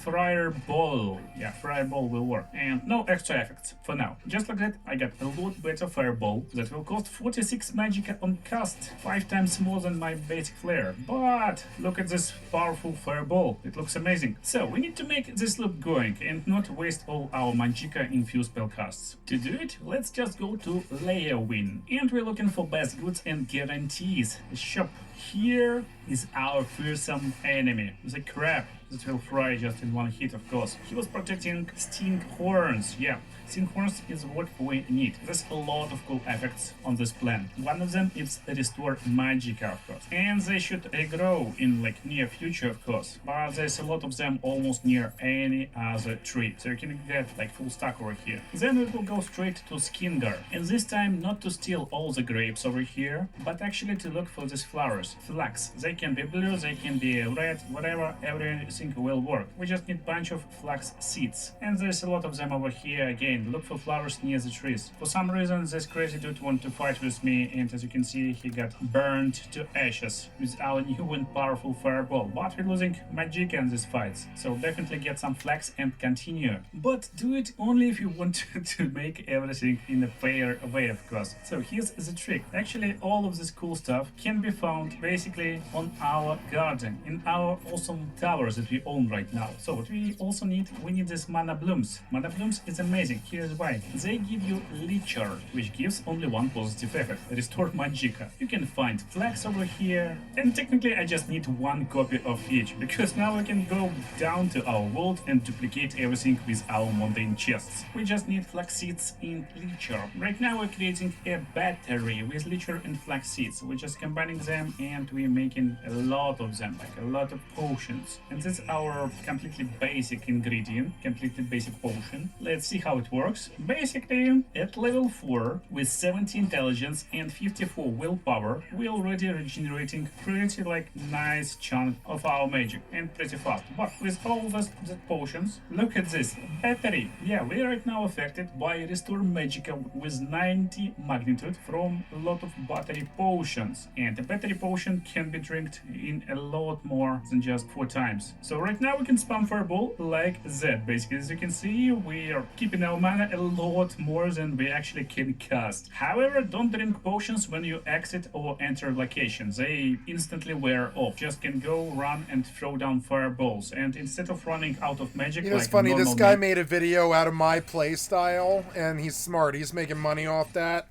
fireball. Yeah, fireball will work. And no extra effects for now. Just like that, I got a lot better fireball that will cost 46 magicka on cast, 5 times more than my basic flare. But look at this powerful fireball. It looks amazing. So we need to make this loop going and not waste all our magicka in few spell casts. To do it, let's just go to Layer Win. And we're looking for best goods and guarantees. The shop. Here is our fearsome enemy, the crab. that will fry just in one hit, of course. He was protecting stink horns, yeah. Stink horns is what we need. There's a lot of cool effects on this plant. One of them is restore magicka, of course. And they should regrow in like near future, of course. But there's a lot of them almost near any other tree. So you can get like full stack over here. Then we will go straight to Skinger. And this time not to steal all the grapes over here, but actually to look for these flowers. Flax. They can be blue, they can be red, whatever, everything will work. We just need a bunch of flax seeds. And there's a lot of them over here again. Look for flowers near the trees. For some reason this crazy dude wanted to fight with me, and as you can see he got burned to ashes with our new and powerful fireball. But we're losing magicka in these fights, so definitely get some flax and continue. But do it only if you want to make everything in a fair way, of course. So here's the trick. Actually all of this cool stuff can be found basically on our garden, in our awesome towers that we own right now. So what we also need, we need these mana blooms. Mana blooms is amazing. Here's why. They give you Leecher, which gives only one positive effect, restore magicka. You can find flax over here, and technically I just need one copy of each, because now we can go down to our vault and duplicate everything with our mundane chests. We just need flax seeds and Leecher. Right now we're creating a battery with Leecher and flax seeds. We're just combining them and we're making a lot of them, like a lot of potions. And this is our completely basic ingredient, completely basic potion. Let's see how it works. Basically, at level 4, with 70 intelligence and 54 willpower, we're already regenerating pretty like nice chunk of our magic, and pretty fast. But with all the potions, look at this battery. Yeah, we're right now affected by restore magicka with 90 magnitude from a lot of battery potions, and a battery potion can be drinked in a lot more than just 4 times. So right now we can spam fireball like that. Basically, as you can see, we are keeping our mana a lot more than we actually can cast. However, don't drink potions when you exit or enter locations. They instantly wear off. Just can go, run, and throw down fireballs. And instead of running out of magic, you know, it's like funny, this guy made a video out of my play style, and he's smart. He's making money off that.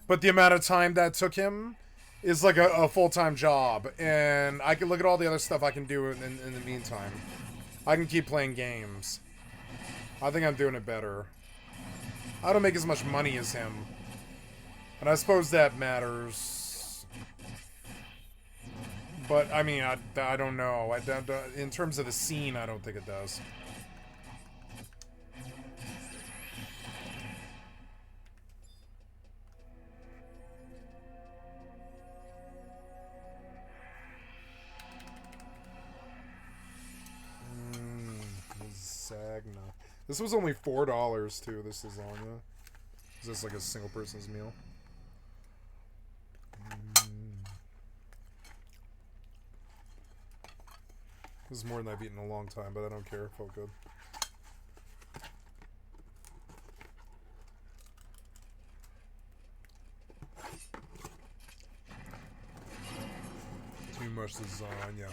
But the amount of time that took him is like a full-time job. And I can look at all the other stuff I can do in the meantime. I can keep playing games. I think I'm doing it better. I don't make as much money as him. And I suppose that matters. But, I mean, I don't know. In terms of the scene, I don't think it does. Sagna. This was only $4 too, this lasagna. Is this like a single person's meal? This is more than I've eaten in a long time, but I don't care. It felt good. Too much lasagna.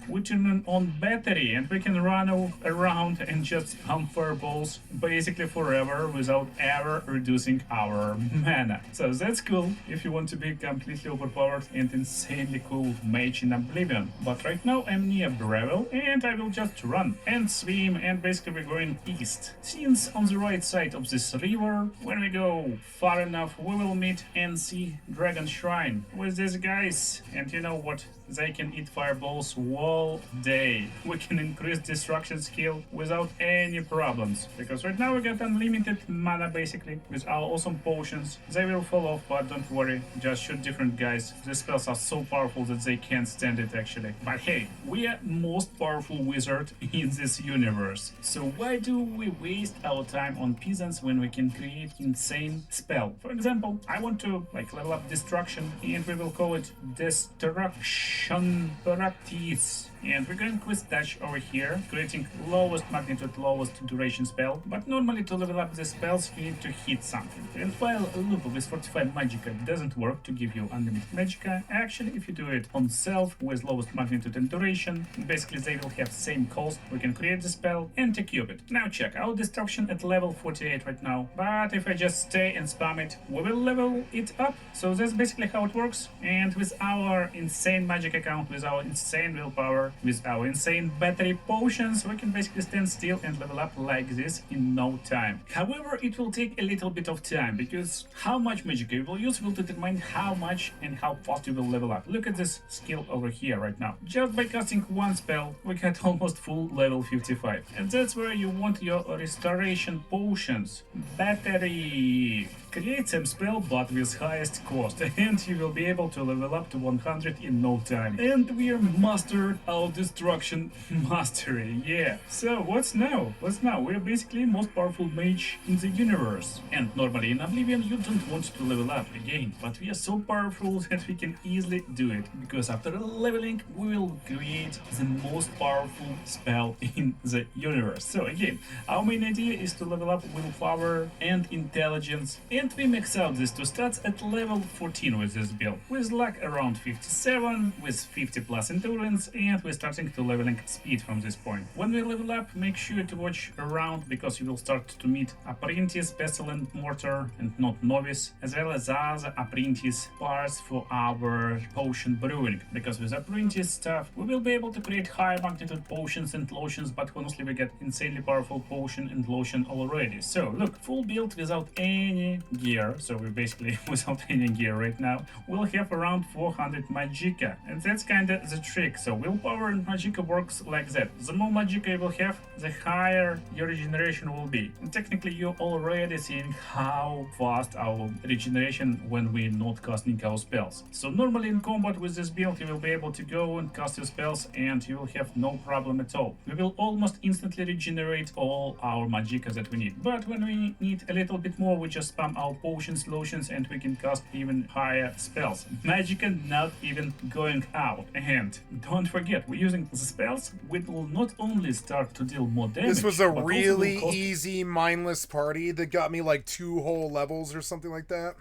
We turn on battery and we can run around and just spam fireballs basically forever without ever reducing our mana. So that's cool if you want to be completely overpowered and insanely cool mage in Oblivion. But right now I'm near Breville and I will just run and swim, and basically we're going east. Since on the right side of this river, when we go far enough, we will meet and see Dragon Shrine with these guys. And you know what? They can eat fireballs whole day. We can increase destruction skill without any problems, because right now we got unlimited mana basically with our awesome potions. They will fall off, but don't worry, just shoot different guys. The spells are so powerful that they can't stand it actually. But hey, we are most powerful wizard in this universe, so why do we waste our time on peasants when we can create insane spell? For example, I want to level up destruction, and we will call it destruction practice. And we're going with dash over here, creating lowest magnitude, lowest duration spell. But normally to level up the spells, you need to hit something. And while a loop with 45 magicka doesn't work to give you unlimited magicka, actually if you do it on self with lowest magnitude and duration, basically they will have same cost. We can create the spell and decube it. Now check, our destruction at level 48 right now. But if I just stay and spam it, we will level it up. So that's basically how it works. And with our insane magic account, with our insane willpower, with our insane battery potions, we can basically stand still and level up like this in no time. However, it will take a little bit of time, because how much magic you will use will determine how much and how fast you will level up. Look at this skill over here right now. Just by casting one spell, we got almost full level 55. And that's where you want your restoration potions. Battery. Create some spell, but with highest cost, and you will be able to level up to 100 in no time. And we are mastered our destruction mastery, yeah. So what's now? We're basically most powerful mage in the universe. And normally in Oblivion you don't want to level up again, but we are so powerful that we can easily do it, because after leveling we will create the most powerful spell in the universe. So again, our main idea is to level up willpower and intelligence, and we max out these two stats at level 14 with this build, with luck around 57, with 50 plus endurance, and we're starting to leveling speed from this point. When we level up, make sure to watch around, because you will start to meet apprentice, pestilent, mortar, and not novice, as well as other apprentice parts for our potion brewing, because with apprentice stuff we will be able to create high magnitude potions and lotions, but honestly we get insanely powerful potion and lotion already. So look, full build without any gear, so we're basically without any gear right now, we'll have around 400 magicka, and that's kinda the trick. So willpower and magicka works like that. The more magicka you will have, the higher your regeneration will be. And technically you're already seeing how fast our regeneration when we're not casting our spells. So normally in combat with this build you will be able to go and cast your spells and you will have no problem at all. We will almost instantly regenerate all our magicka that we need. But when we need a little bit more, we just spam our potions, lotions, and we can cast even higher spells. Magicka not even going out. And don't forget, we're using the spells, we will not only start to deal more damage. This was a really easy, mindless party that got me like 2 whole levels or something like that.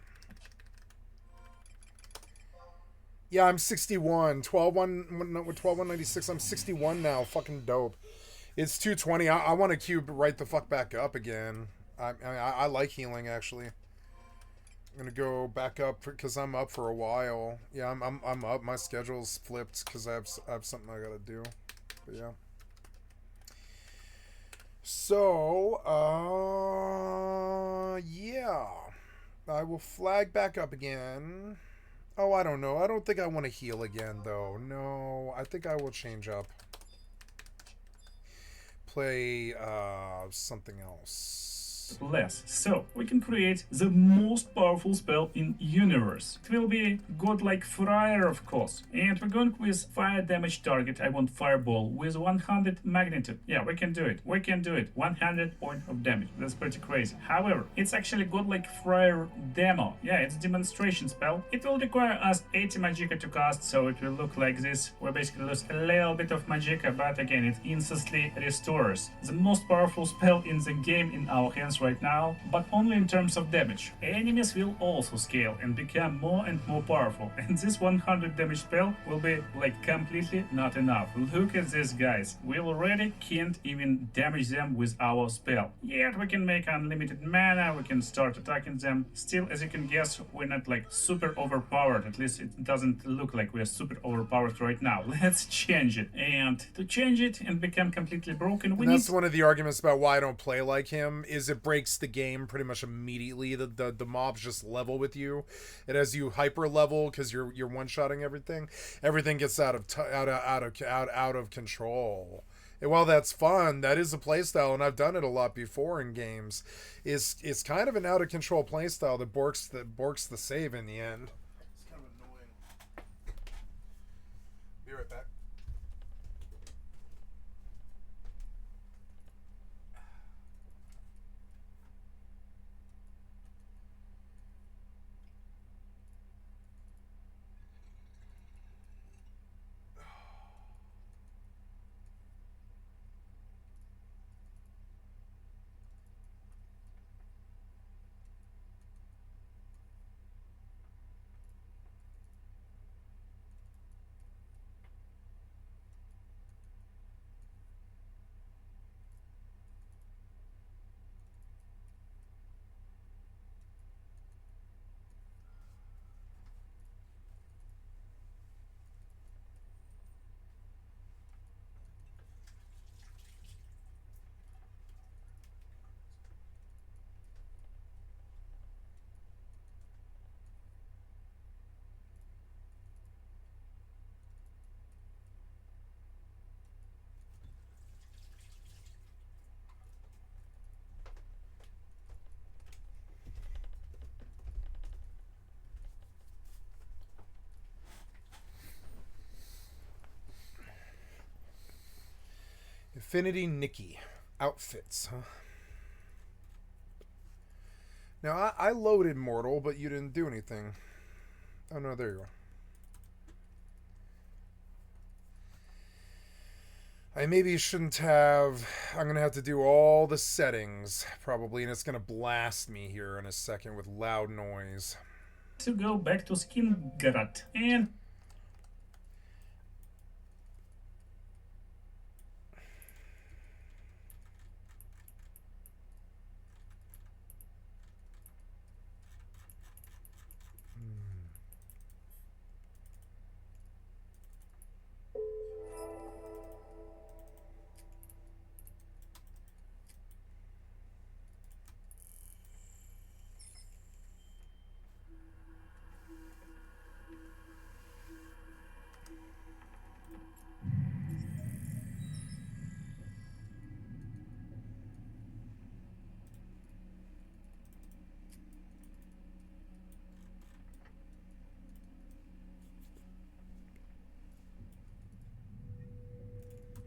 Yeah, I'm 61. 12,196. I'm 61 now. Fucking dope. It's 220. I want to cube right the fuck back up again. I like healing, actually. I'm gonna go back up because I'm up for a while. Yeah, I'm up. My schedule's flipped because I have something I gotta do. But yeah. So, yeah. I will flag back up again. Oh, I don't know. I don't think I want to heal again, though. No, I think I will change up. Play, something else. Less. So we can create the most powerful spell in universe. It will be godlike friar, of course, and we're going with fire damage target. I want fireball with 100 magnitude. Yeah, we can do it. 100 point of damage. That's pretty crazy. However, it's actually godlike friar demo. Yeah, it's a demonstration spell. It will require us 80 magicka to cast, so it will look like this. We basically lose a little bit of magicka, but again, it instantly restores. The most powerful spell in the game in our hands right now, but only in terms of damage. Enemies will also scale and become more and more powerful, and this 100 damage spell will be like completely not enough. Look at this, guys. We already can't even damage them with our spell. Yet we can make unlimited mana, we can start attacking them. Still, as you can guess, we're not like super overpowered. At least it doesn't look like we're super overpowered right now. Let's change it. And to change it and become completely broken, that's one of the arguments about why I don't play like him. Is it breaks the game pretty much immediately. The mobs just level with you, and as you hyper level because you're one shotting everything, everything gets out of control. And while that's fun, that is a playstyle, and I've done it a lot before in games. It's kind of an out of control playstyle that borks the save in the end. It's kind of annoying. Be right back. Infinity Nikki outfits, huh? Now I loaded Mortal, but you didn't do anything. Oh no, there you go. I maybe shouldn't have. I'm gonna have to do all the settings probably, and it's gonna blast me here in a second with loud noise. To go back to Skycatlive and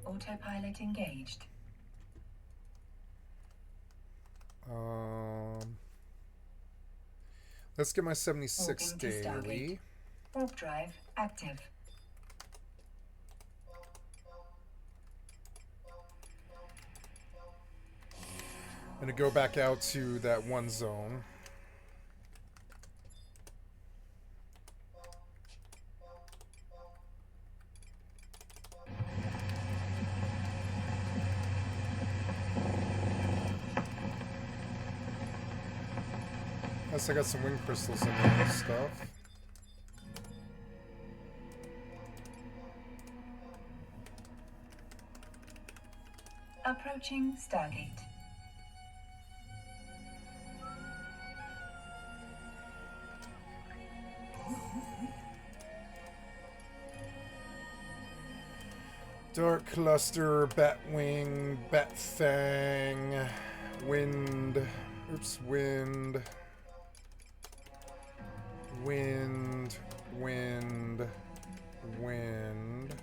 Autopilot engaged. Let's get my 76 daily. Warp drive active. I'm gonna go back out to that one zone. Yes, I got some wind crystals in there and stuff. Approaching Stargate. Dark Cluster, Batwing, Batfang, Wind, Wind, Wind, Wind, Wind,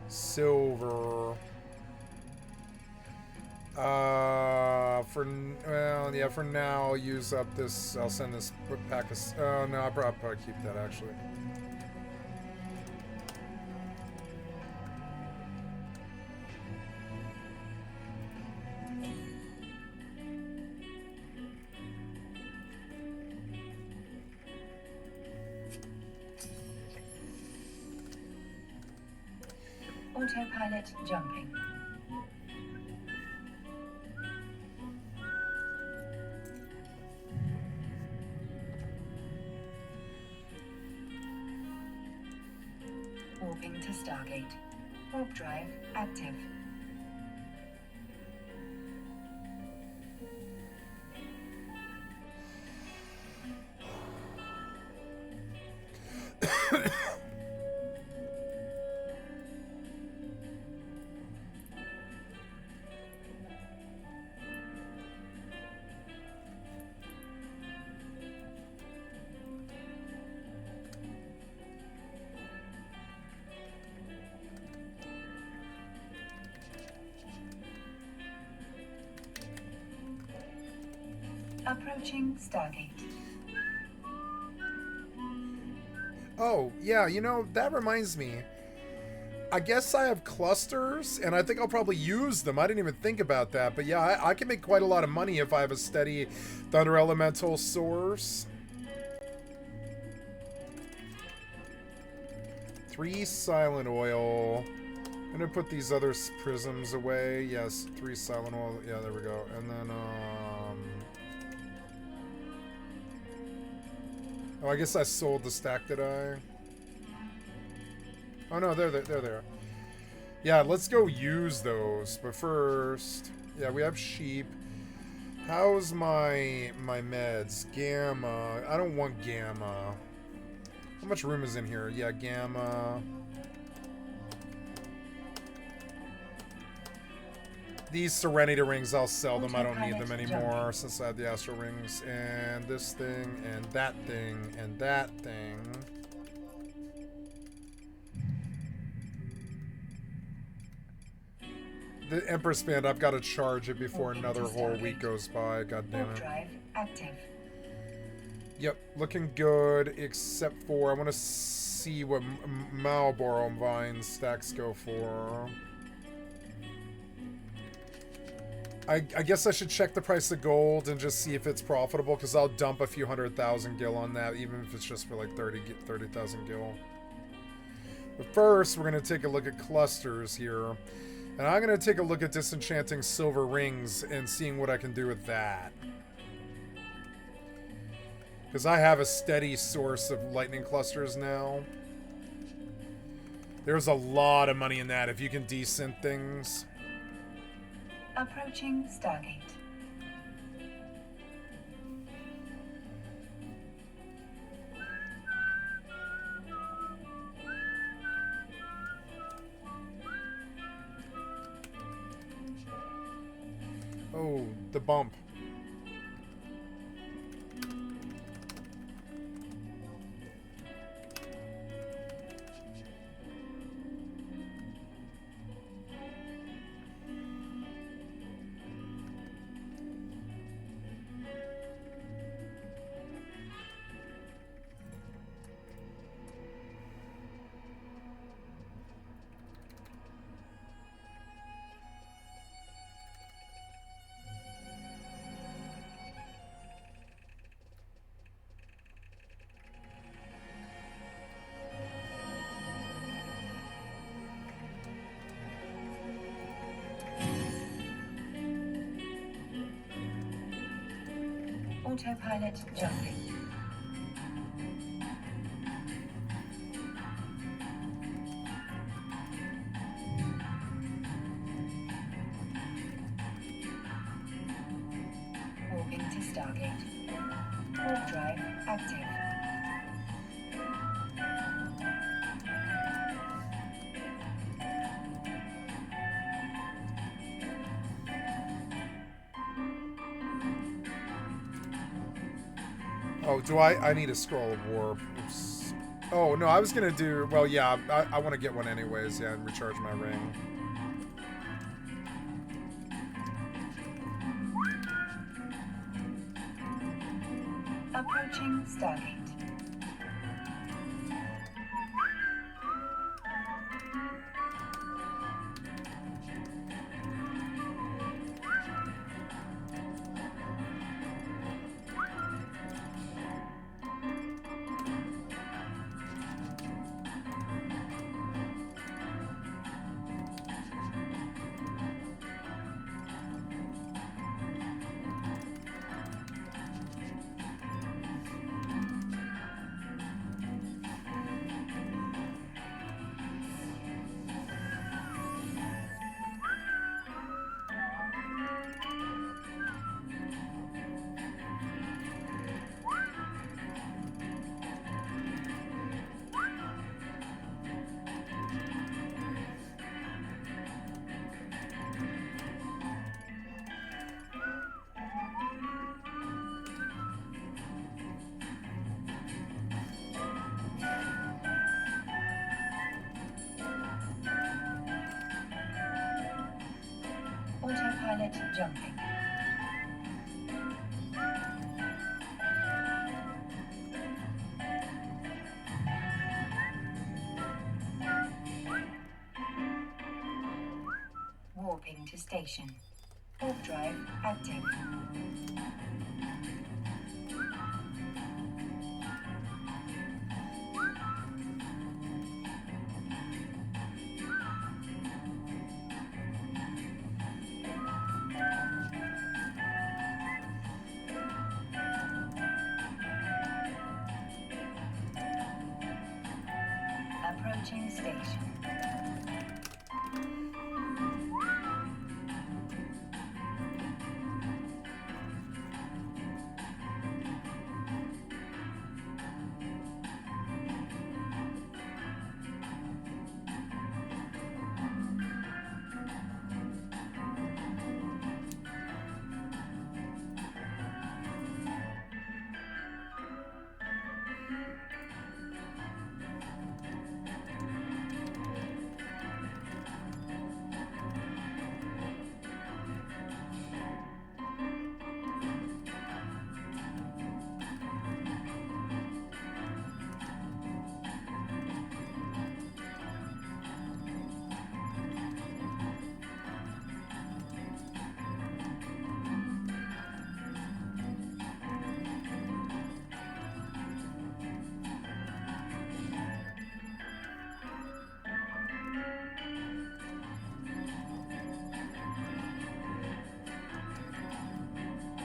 Silver. For now, I'll use up this. I'll send this pack of. Oh no, I'll probably keep that actually. Autopilot jumping. Warping to Stargate. Warp drive active. Approaching Stargate. Oh, yeah, you know, that reminds me. I guess I have clusters, and I think I'll probably use them. I didn't even think about that. But yeah, I can make quite a lot of money if I have a steady Thunder Elemental source. 3 silent oil. I'm gonna put these other prisms away. Yes, 3 silent oil. Yeah, there we go. And then, oh, I guess I sold the stack, did I? Oh no, they're there. Yeah, let's go use those. But first, yeah, we have sheep. How's my meds? Gamma. I don't want gamma. How much room is in here? Yeah, gamma. These Serenity rings, I'll sell them. I don't need them anymore since I have the Astral rings. And this thing, and that thing, and that thing. The Empress Band, I've got to charge it before another whole week goes by. God damn it. Drive active. Yep, looking good, except for I want to see what Marlboro Vine stacks go for. I guess I should check the price of gold and just see if it's profitable, because I'll dump a few 100,000 gil on that, even if it's just for like 30,000 gil. But first, we're going to take a look at clusters here. And I'm going to take a look at disenchanting silver rings and seeing what I can do with that. Because I have a steady source of lightning clusters now. There's a lot of money in that if you can descent things. Approaching Stargate. Oh, the bump. Autopilot jumping. Moving to Stargate. Warp drive active. Oh, do I need a scroll of warp. Oops. Oh, no, I was going to do... Well, yeah, I want to get one anyways, yeah, and recharge my ring. Approaching Stargate. Autopilot jumping. Returning to station. Warp drive active. Approaching station.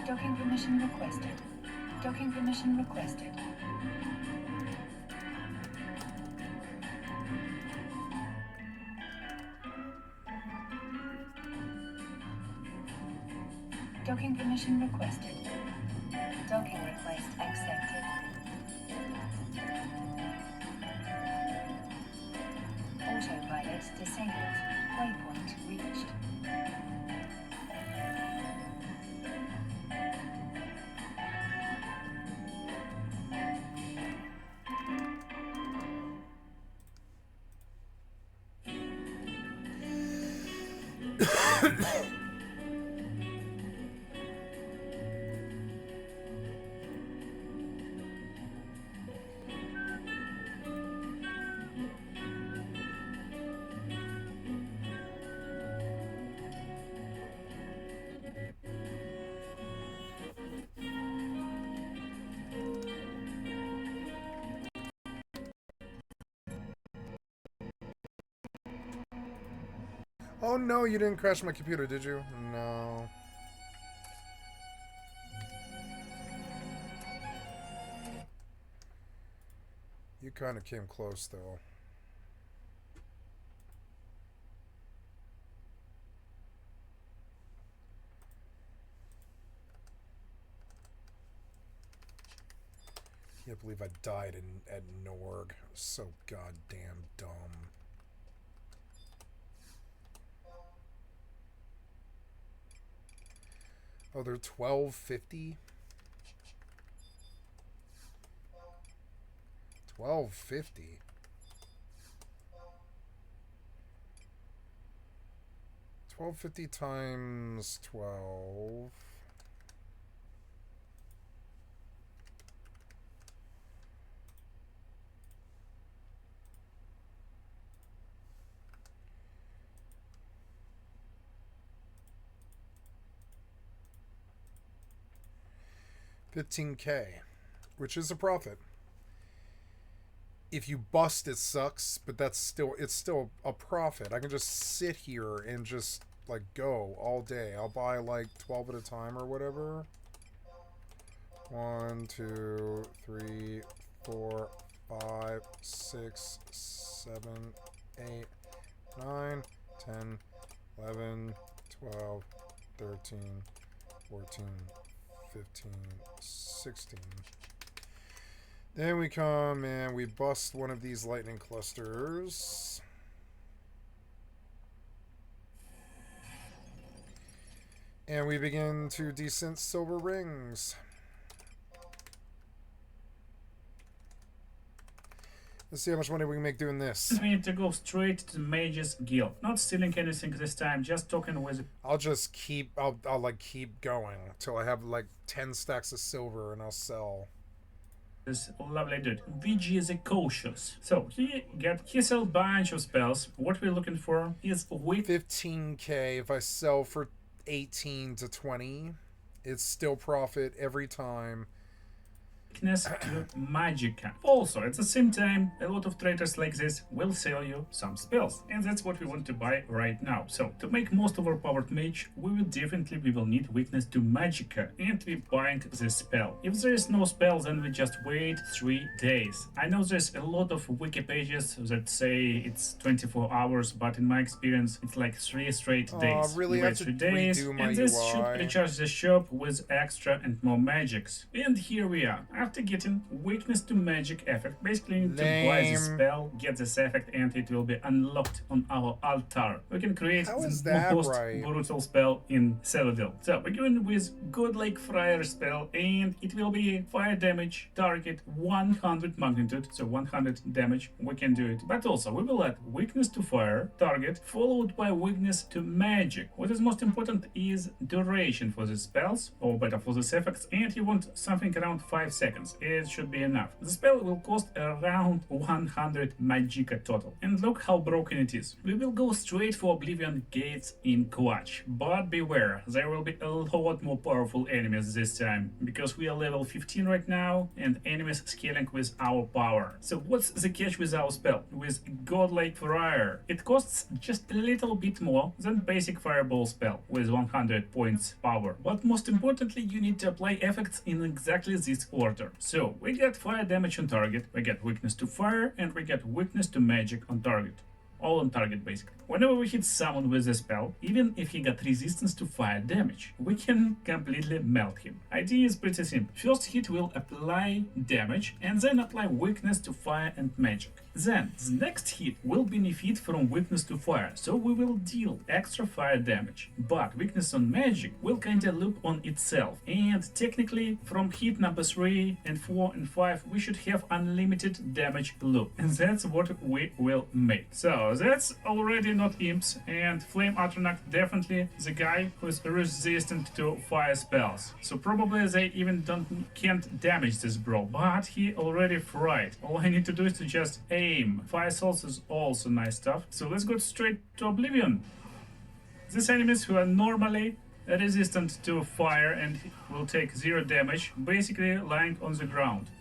Docking permission requested. Docking permission requested. Docking permission requested. Docking request accepted. Autopilot disabled. Waypoint reached. Oh no, you didn't crash my computer, did you? No. You kind of came close, though. Can't believe I died at Norg. So goddamn dumb. Oh, they're 1250? 1250? $12.50 times 12. $15K, which is a profit. If you bust, it sucks, but it's still a profit. I can just sit here and just like go all day. I'll buy like 12 at a time or whatever. 1, 2, 3, 4, 5, 6, 7, 8, 9, 10, 11, 12, 13, 14, 15, 16. Then we come and we bust one of these lightning clusters. And we begin to descent silver rings. Let's see how much money we can make doing this. We need to go straight to the Mages Guild. Not stealing anything this time, just talking with... I'll just keep, I'll like keep going till I have like 10 stacks of silver and I'll sell. this lovely dude. VG is a cautious. So he sell a bunch of spells. What we're looking for is weak. 15k. If I sell for 18 to 20, it's still profit every time. Weakness to magicka. Also, at the same time, a lot of traders like this will sell you some spells, and that's what we want to buy right now. So, to make most of our powered mage, we will need weakness to magicka, and we're buying this spell. If there is no spell, then we just wait 3 days. I know there's a lot of wiki pages that say it's 24 hours, but in my experience, it's like 3 straight days. Really? You wait 3 days, and this should recharge the shop with extra and more magics. And here we are. After getting weakness to magic effect, basically you need to buy this spell, get this effect, and it will be unlocked on our altar. We can create the most brutal spell in Citadel. So we're going with Godlike Friar spell, and it will be fire damage, target 100 magnitude, so 100 damage. We can do it. But also we will add weakness to fire, target, followed by weakness to magic. What is most important is duration for the spells, or better for this effects, and you want something around 5 seconds. It should be enough. The spell will cost around 100 magicka total. And look how broken it is. We will go straight for Oblivion Gates in clutch. But beware, there will be a lot more powerful enemies this time, because we are level 15 right now and enemies scaling with our power. So what's the catch with our spell? With Godlike Friar, it costs just a little bit more than basic fireball spell with 100 points power. But most importantly, you need to apply effects in exactly this order. So we get fire damage on target, we get weakness to fire, and we get weakness to magic on target. All on target basically. Whenever we hit someone with a spell, even if he got resistance to fire damage, we can completely melt him. Idea is pretty simple. First hit will apply damage and then apply weakness to fire and magic. Then the next hit will benefit from weakness to fire, so we will deal extra fire damage. But weakness on magic will kinda loop on itself, and technically from hit number 3 and 4 and 5 we should have unlimited damage loop, and that's what we will make. So that's already not imps, and Flame Atronach definitely the guy who's resistant to fire spells. So probably they even can't damage this bro, but he already fried. All I need to do is to just aim. Fire Souls is also nice stuff. So let's go straight to Oblivion. These enemies who are normally resistant to fire and will take 0 damage, basically lying on the ground.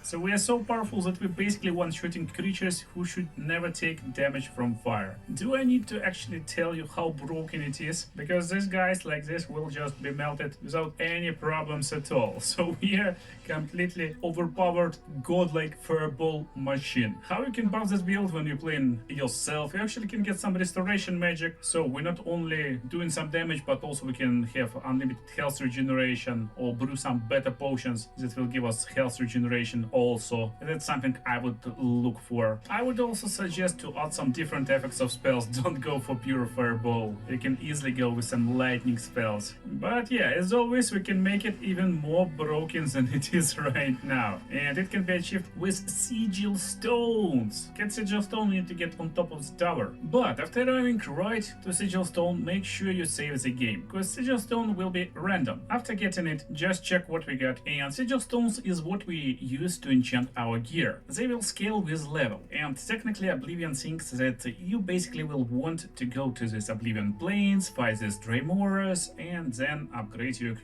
So we are so powerful that we basically one-shooting creatures who should never take damage from fire. Do I need to actually tell you how broken it is? Because these guys like this will just be melted without any problems at all. So we are completely overpowered godlike fireball machine. How you can buff this build when you're playing yourself? You actually can get some restoration magic, so we're not only doing some damage, but also we can have unlimited health regeneration or brew some better potions that will give us health regeneration also. That's something I would look for. I would also suggest to add some different effects of spells. Don't go for pure fireball. You can easily go with some lightning spells. But yeah, as always, we can make it even more broken than it is right now. And it can be achieved with sigil stones. Get sigil stone, you need to get on top of the tower. But after arriving right to sigil stone, make sure you save the game, because sigil stone will be random. After getting it, just check what we got. And sigil stones is what we use to enchant our gear. They will scale with level, and technically Oblivion thinks that you basically will want to go to this Oblivion plains, fight these Dremoras, and then upgrade your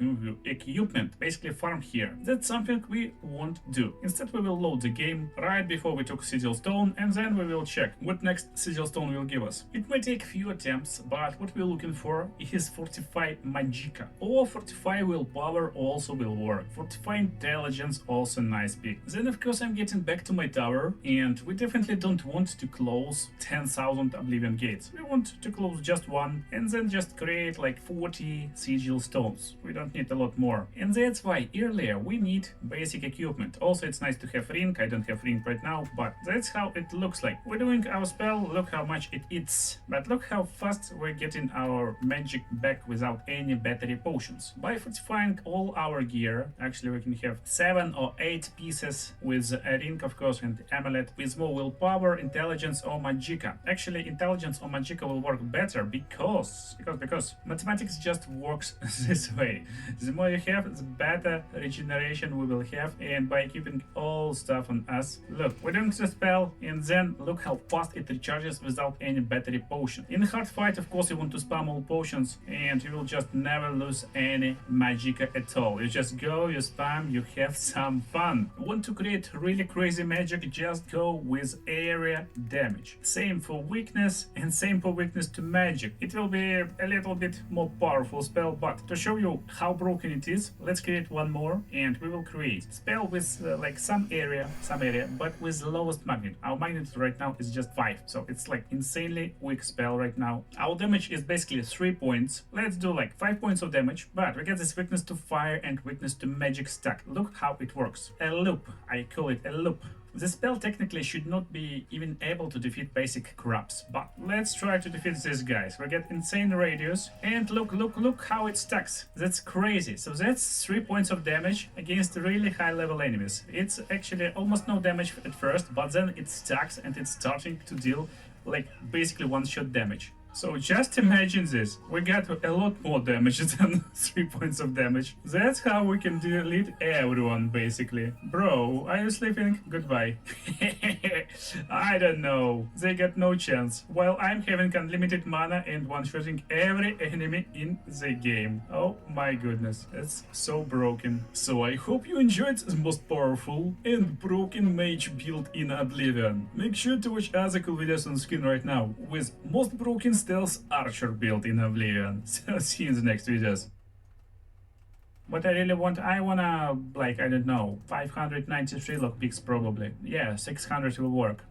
equipment, basically farm here. That's something we won't do. Instead we will load the game right before we took sigil stone, and then we will check what next sigil stone will give us. It may take few attempts, but what we're looking for is Fortify Magicka, or Fortify Willpower also will work. Fortify Intelligence also nice pick. Then of course I'm getting back to my tower, and we definitely don't want to close 10,000 Oblivion gates. We want to close just one, and then just create like 40 sigil stones. We don't need a lot more. And that's why earlier we need basic equipment. Also it's nice to have ring. I don't have ring right now, but that's how it looks like. We're doing our spell, look how much it eats. But look how fast we're getting our magic back without any battery potions. By fortifying all our gear, actually we can have 7 or 8 pieces this with a ring, of course, and amulet with more willpower, intelligence, or magicka. Actually, intelligence or magicka will work better because mathematics just works this way. The more you have, the better regeneration we will have, and by keeping all stuff on us. Look, we're doing the spell, and then look how fast it recharges without any battery potion. In a hard fight, of course, you want to spam all potions, and you will just never lose any magicka at all. You just go, you spam, you have some fun. Want to create really crazy magic, just go with area damage. Same for weakness, and same for weakness to magic. It will be a little bit more powerful spell, but to show you how broken it is, let's create one more, and we will create spell with like some area, but with lowest magnet. Our magnet right now is just 5, so it's like insanely weak spell right now. Our damage is basically 3 points. Let's do like 5 points of damage, but we get this weakness to fire and weakness to magic stack. Look how it works. A loop, I call it a loop. The spell technically should not be even able to defeat basic crops, but let's try to defeat these guys. We get insane radius, and look how it stacks. That's crazy. So that's 3 points of damage against really high level enemies. It's actually almost no damage at first, but then it stacks and it's starting to deal like basically one-shot damage. So just imagine this, we got a lot more damage than 3 points of damage. That's how we can delete everyone, basically. Bro, are you sleeping? Goodbye. I don't know, they got no chance. While I'm having unlimited mana and one-shotting every enemy in the game. Oh my goodness, it's so broken. So I hope you enjoyed the most powerful and broken mage build in Oblivion. Make sure to watch other cool videos on screen right now with most broken stealth archer build in Oblivion. So see you in the next videos. What I really want, I wanna, like, I don't know, 593 lockpicks probably. Yeah, 600 will work.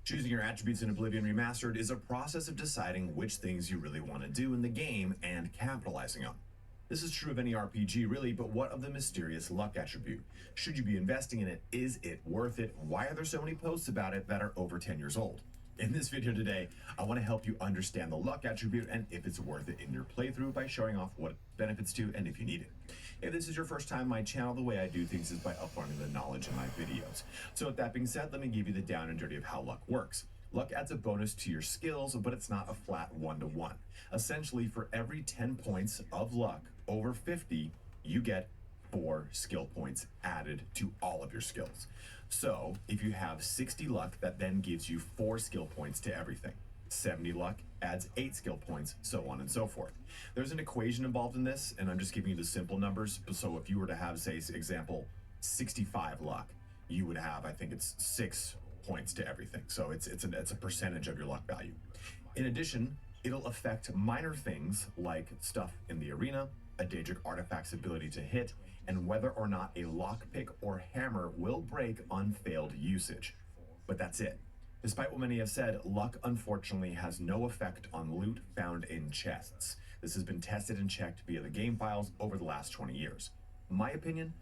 Choosing your attributes in Oblivion Remastered is a process of deciding which things you really want to do in the game and capitalizing on. This is true of any RPG really, but what of the mysterious luck attribute? Should you be investing in it? Is it worth it? Why are there so many posts about it that are over 10 years old? In this video today, I want to help you understand the luck attribute and if it's worth it in your playthrough by showing off what it benefits to and if you need it. If this is your first time on my channel, the way I do things is by uploading the knowledge in my videos. So with that being said, let me give you the down and dirty of how luck works. Luck adds a bonus to your skills, but it's not a flat 1-to-1. Essentially, for every 10 points of luck over 50, you get 4 skill points added to all of your skills. So if you have 60 luck, that then gives you 4 skill points to everything. 70 luck adds 8 skill points, so on and so forth. There's an equation involved in this, and I'm just giving you the simple numbers. So if you were to have, say, example, 65 luck, you would have, I think it's 6 points to everything. So it's a percentage of your luck value. In addition, it'll affect minor things like stuff in the arena, a Daedric artifact's ability to hit, and whether or not a lockpick or hammer will break on failed usage. But that's it. Despite what many have said, luck unfortunately has no effect on loot found in chests. This has been tested and checked via the game files over the last 20 years. In my opinion,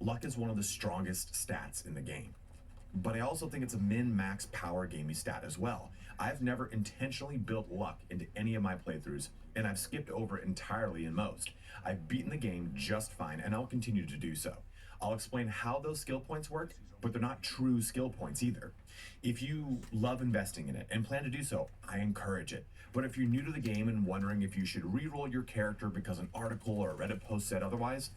luck is one of the strongest stats in the game. But I also think it's a min-max power gamey stat as well. I've never intentionally built luck into any of my playthroughs, and I've skipped over it entirely in most. I've beaten the game just fine, and I'll continue to do so. I'll explain how those skill points work, but they're not true skill points either. If you love investing in it and plan to do so, I encourage it. But if you're new to the game and wondering if you should re-roll your character because an article or a Reddit post said otherwise,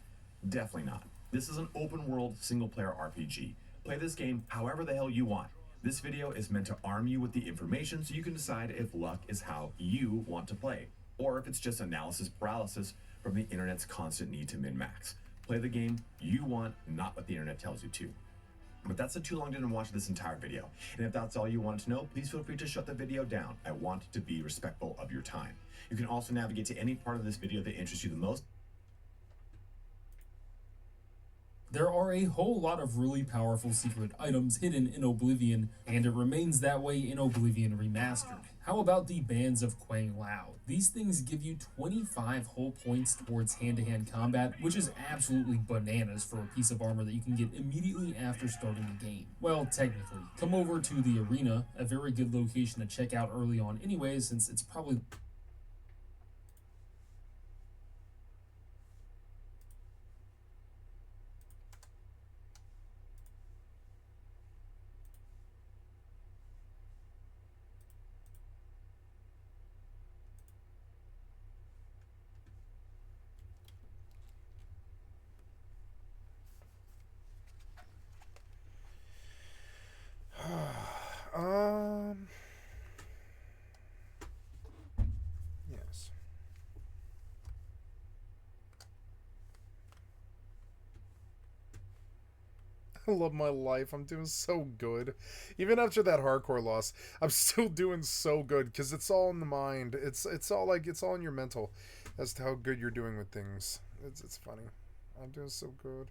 definitely not. This is an open world single player RPG. Play this game however the hell you want. This video is meant to arm you with the information so you can decide if luck is how you want to play, or if it's just analysis paralysis from the internet's constant need to min-max. Play the game you want, not what the internet tells you to. But that's a too long to watch this entire video. And if that's all you wanted to know, please feel free to shut the video down. I want to be respectful of your time. You can also navigate to any part of this video that interests you the most There are a whole lot of really powerful secret items hidden in Oblivion, and it remains that way in Oblivion Remastered. How about the Bands of Kuang Lao? These things give you 25 whole points towards hand-to-hand combat, which is absolutely bananas for a piece of armor that you can get immediately after starting the game. Well, technically. Come over to the arena, a very good location to check out early on anyways, since it's probably Yes. I love my life. I'm doing so good. Even after that hardcore loss, I'm still doing so good because it's all in the mind. It's all like it's all in your mental as to how good you're doing with things. It's funny. I'm doing so good.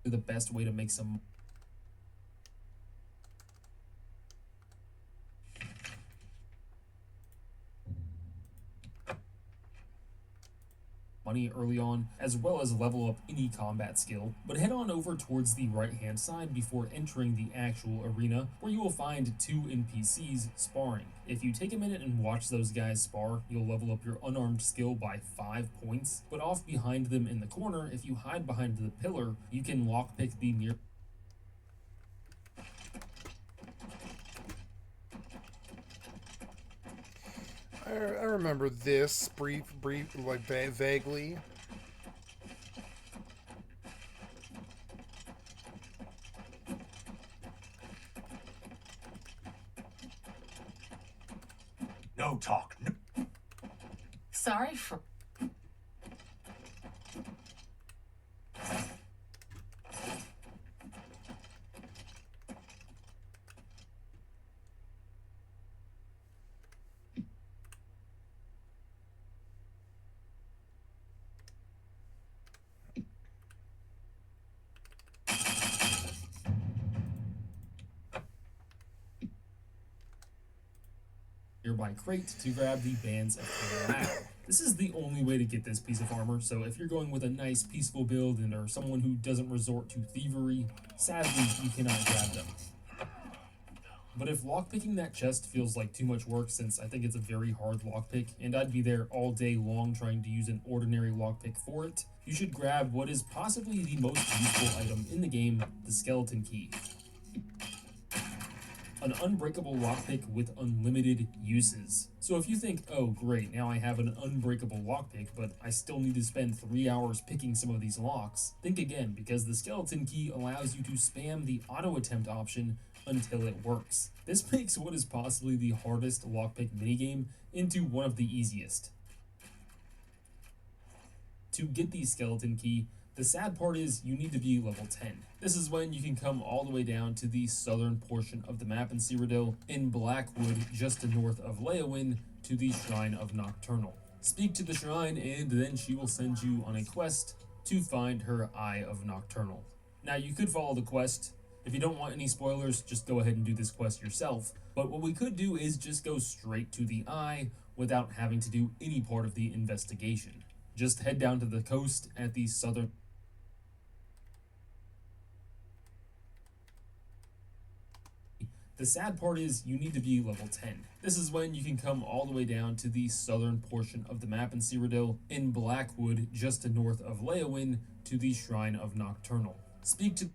the best way to make some money early on, as well as level up any combat skill. But head on over towards the right hand side before entering the actual arena, where you will find 2 NPCs sparring. If you take a minute and watch those guys spar, you'll level up your unarmed skill by 5 points, but off behind them in the corner, if you hide behind the pillar, you can lockpick the near I remember this brief, like vaguely. No talk. No. Sorry for... nearby crate to grab the Bands of Kuang Lao. This is the only way to get this piece of armor, so if you're going with a nice peaceful build and are someone who doesn't resort to thievery, sadly you cannot grab them. But if lockpicking that chest feels like too much work, since I think it's a very hard lockpick, and I'd be there all day long trying to use an ordinary lockpick for it, you should grab what is possibly the most useful item in the game, the skeleton key. An unbreakable lockpick with unlimited uses. So if you think, oh great, now I have an unbreakable lockpick, but I still need to spend 3 hours picking some of these locks, think again, because the skeleton key allows you to spam the auto attempt option until it works. This makes what is possibly the hardest lockpick minigame into one of the easiest. To get the skeleton key, the sad part is you need to be level 10. This is when you can come all the way down to the southern portion of the map in Cyrodiil, in Blackwood, just to north of Leyawiin, to the Shrine of Nocturnal. Speak to the shrine and then she will send you on a quest to find her Eye of Nocturnal. Now you could follow the quest. If you don't want any spoilers, just go ahead and do this quest yourself. But what we could do is just go straight to the Eye without having to do any part of the investigation. Just head down to the coast at the southern... The sad part is you need to be level 10. This is when you can come all the way down to the southern portion of the map in Cyrodiil, in Blackwood, just to north of Leowyn, to the Shrine of Nocturnal. Speak to...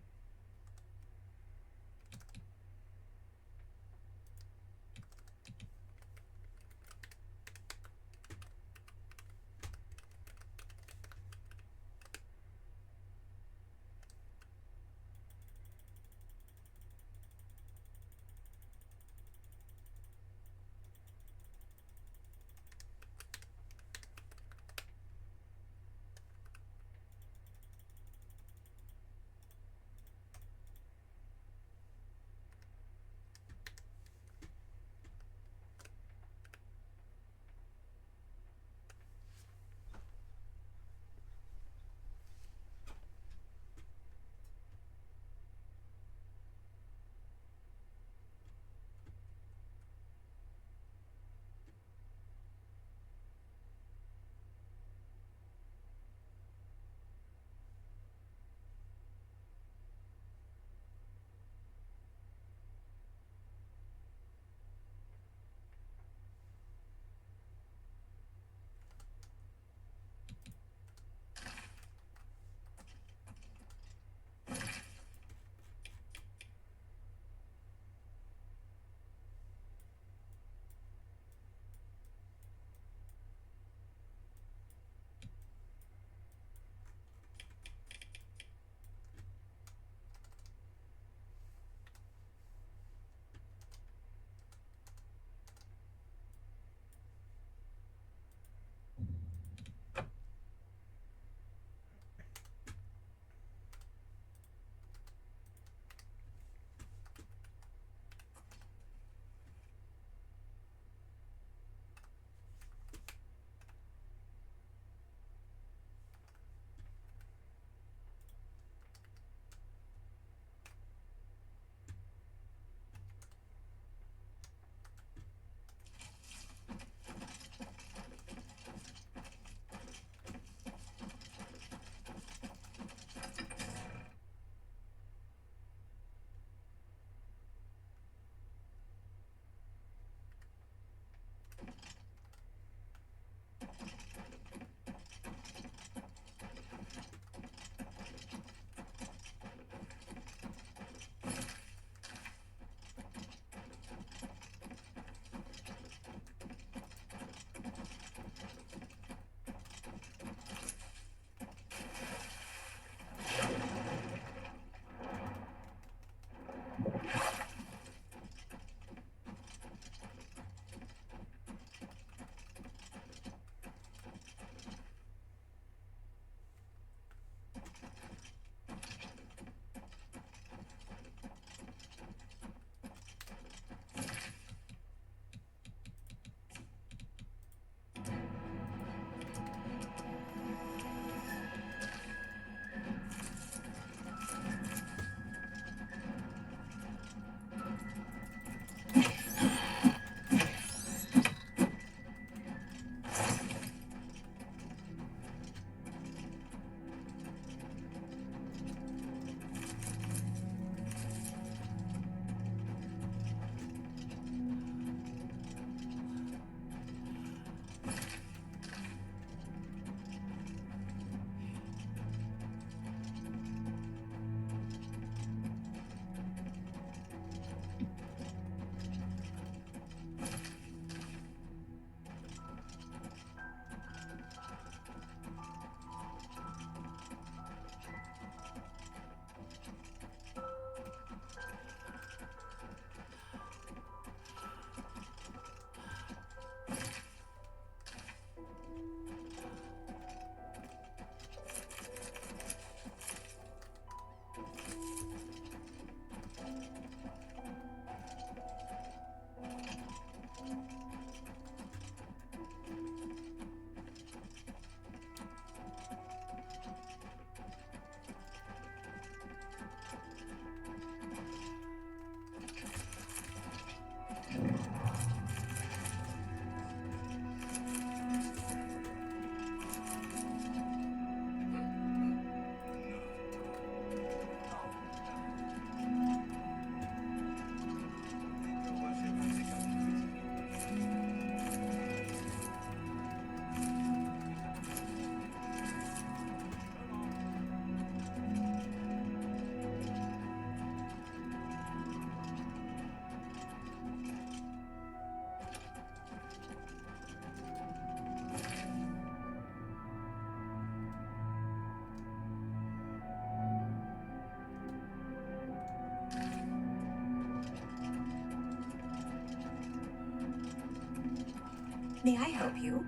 May I help you?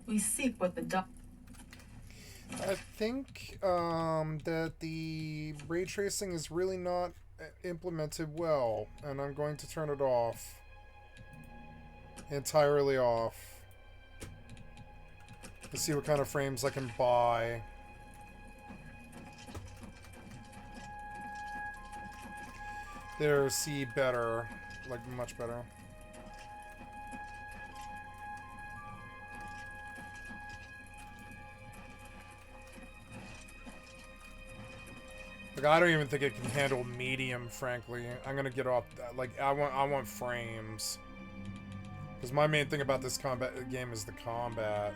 We seek what the I think that the ray tracing is really not implemented well, and I'm going to turn it off. Entirely off. To see what kind of frames I can buy. There, see better. Like, much better. Like, I don't even think it can handle medium, frankly. I'm gonna get off that. Like, I want frames. Because my main thing about this game is the combat.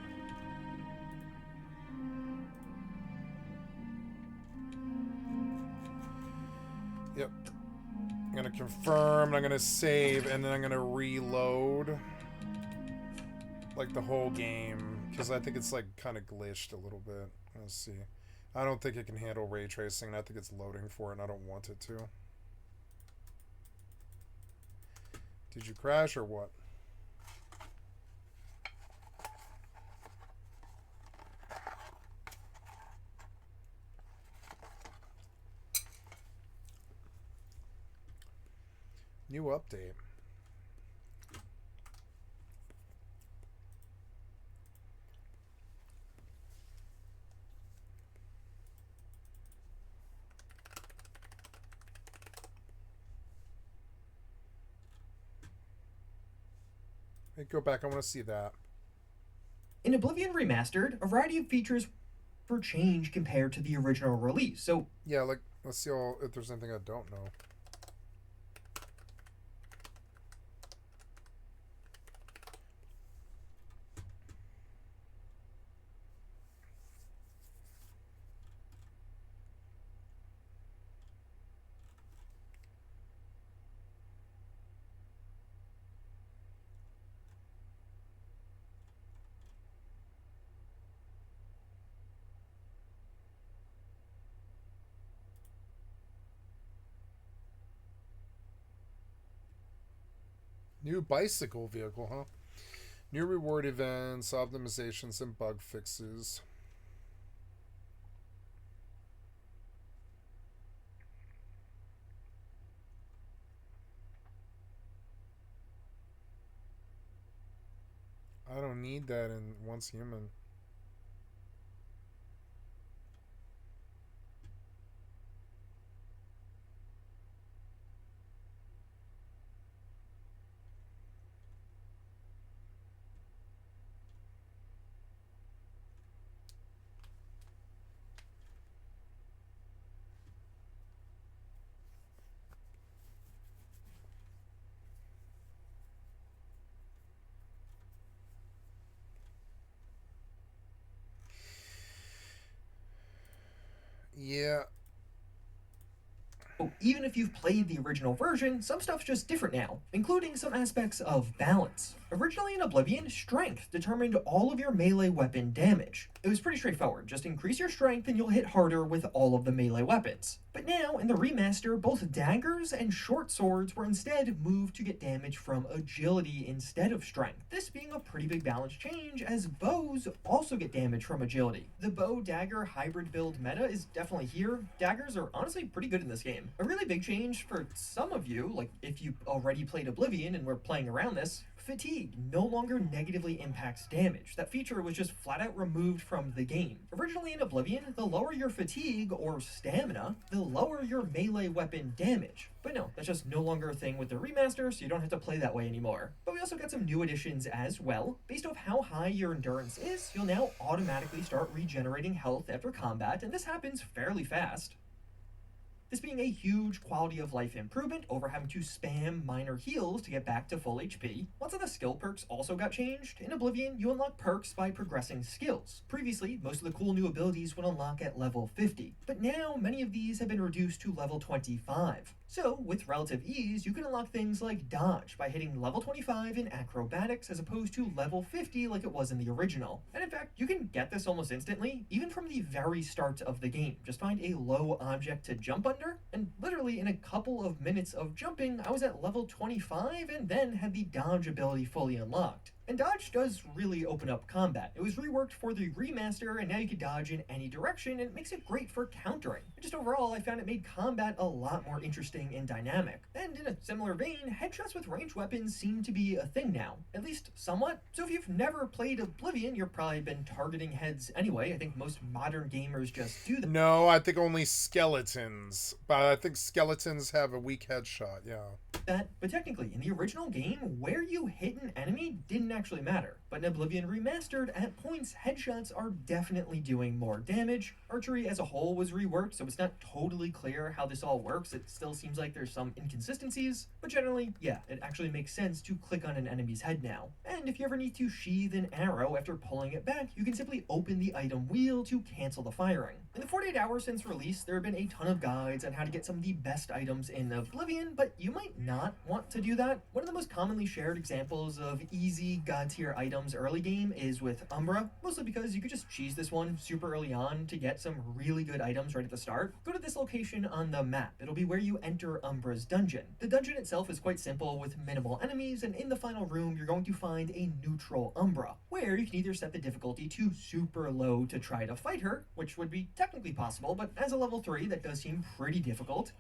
Yep. I'm gonna confirm, and I'm gonna save, and then I'm gonna reload. Like, the whole game. Because I think it's, like, kind of glitched a little bit. Let's see. I don't think it can handle ray tracing, and I think it's loading for it, and I don't want it to. Did you crash, or what? New update. Hey, go back. I want to see that. In Oblivion Remastered, a variety of features were changed compared to the original release. So yeah, like, let's see if there's anything I don't know. New bicycle vehicle, huh? New reward events, optimizations, and bug fixes. I don't need that in Once Human. Yeah. even if you've played the original version, some stuff's just different now, including some aspects of balance. Originally in Oblivion, strength determined all of your melee weapon damage. It was pretty straightforward, just increase your strength and you'll hit harder with all of the melee weapons. But now, in the remaster, both daggers and short swords were instead moved to get damage from agility instead of strength. This being a pretty big balance change, as bows also get damage from agility. The bow-dagger hybrid build meta is definitely here. Daggers are honestly pretty good in this game. game. A really big change for some of you, like if you already played Oblivion and were playing around this, fatigue no longer negatively impacts damage. That feature was just flat out removed from the game. Originally in Oblivion, the lower your fatigue or stamina, the lower your melee weapon damage. But no, that's just no longer a thing with the remaster, so you don't have to play that way anymore. But we also got some new additions as well. Based off how high your endurance is, you'll now automatically start regenerating health after combat, and this happens fairly fast. This being a huge quality of life improvement over having to spam minor heals to get back to full HP. Lots of the skill perks also got changed. In Oblivion, you unlock perks by progressing skills. Previously, most of the cool new abilities would unlock at level 50, but now many of these have been reduced to level 25. So, with relative ease, you can unlock things like dodge by hitting level 25 in acrobatics as opposed to level 50 like it was in the original. And in fact, you can get this almost instantly, even from the very start of the game. Just find a low object to jump under, and literally in a couple of minutes of jumping, I was at level 25 and then had the dodge ability fully unlocked. And dodge does really open up combat. It was reworked for the remaster, and now you can dodge in any direction, and it makes it great for countering. But just overall, I found it made combat a lot more interesting and dynamic. And in a similar vein, headshots with ranged weapons seem to be a thing now, at least somewhat. So if you've never played Oblivion, you've probably been targeting heads anyway. I think most modern gamers just do that. No, I think only skeletons. But I think skeletons have a weak headshot, yeah. But technically, in the original game, where you hit an enemy didn't actually matter. But in Oblivion Remastered, at points, headshots are definitely doing more damage. Archery as a whole was reworked, so it's not totally clear how this all works. It still seems like there's some inconsistencies, but generally, yeah, it actually makes sense to click on an enemy's head now. And if you ever need to sheathe an arrow after pulling it back, you can simply open the item wheel to cancel the firing. In the 48 hours since release, there have been a ton of guides on how to get some of the best items in Oblivion, but you might not want to do that. One of the most commonly shared examples of easy god tier items early game is with Umbra, mostly because you could just cheese this one super early on to get some really good items right at the start. Go to this location on the map. It'll be where you enter Umbra's dungeon. The dungeon itself is quite simple with minimal enemies, and in the final room you're going to find a neutral Umbra, where you can either set the difficulty to super low to try to fight her, which would be technically possible, but as a level 3 that does seem pretty difficult.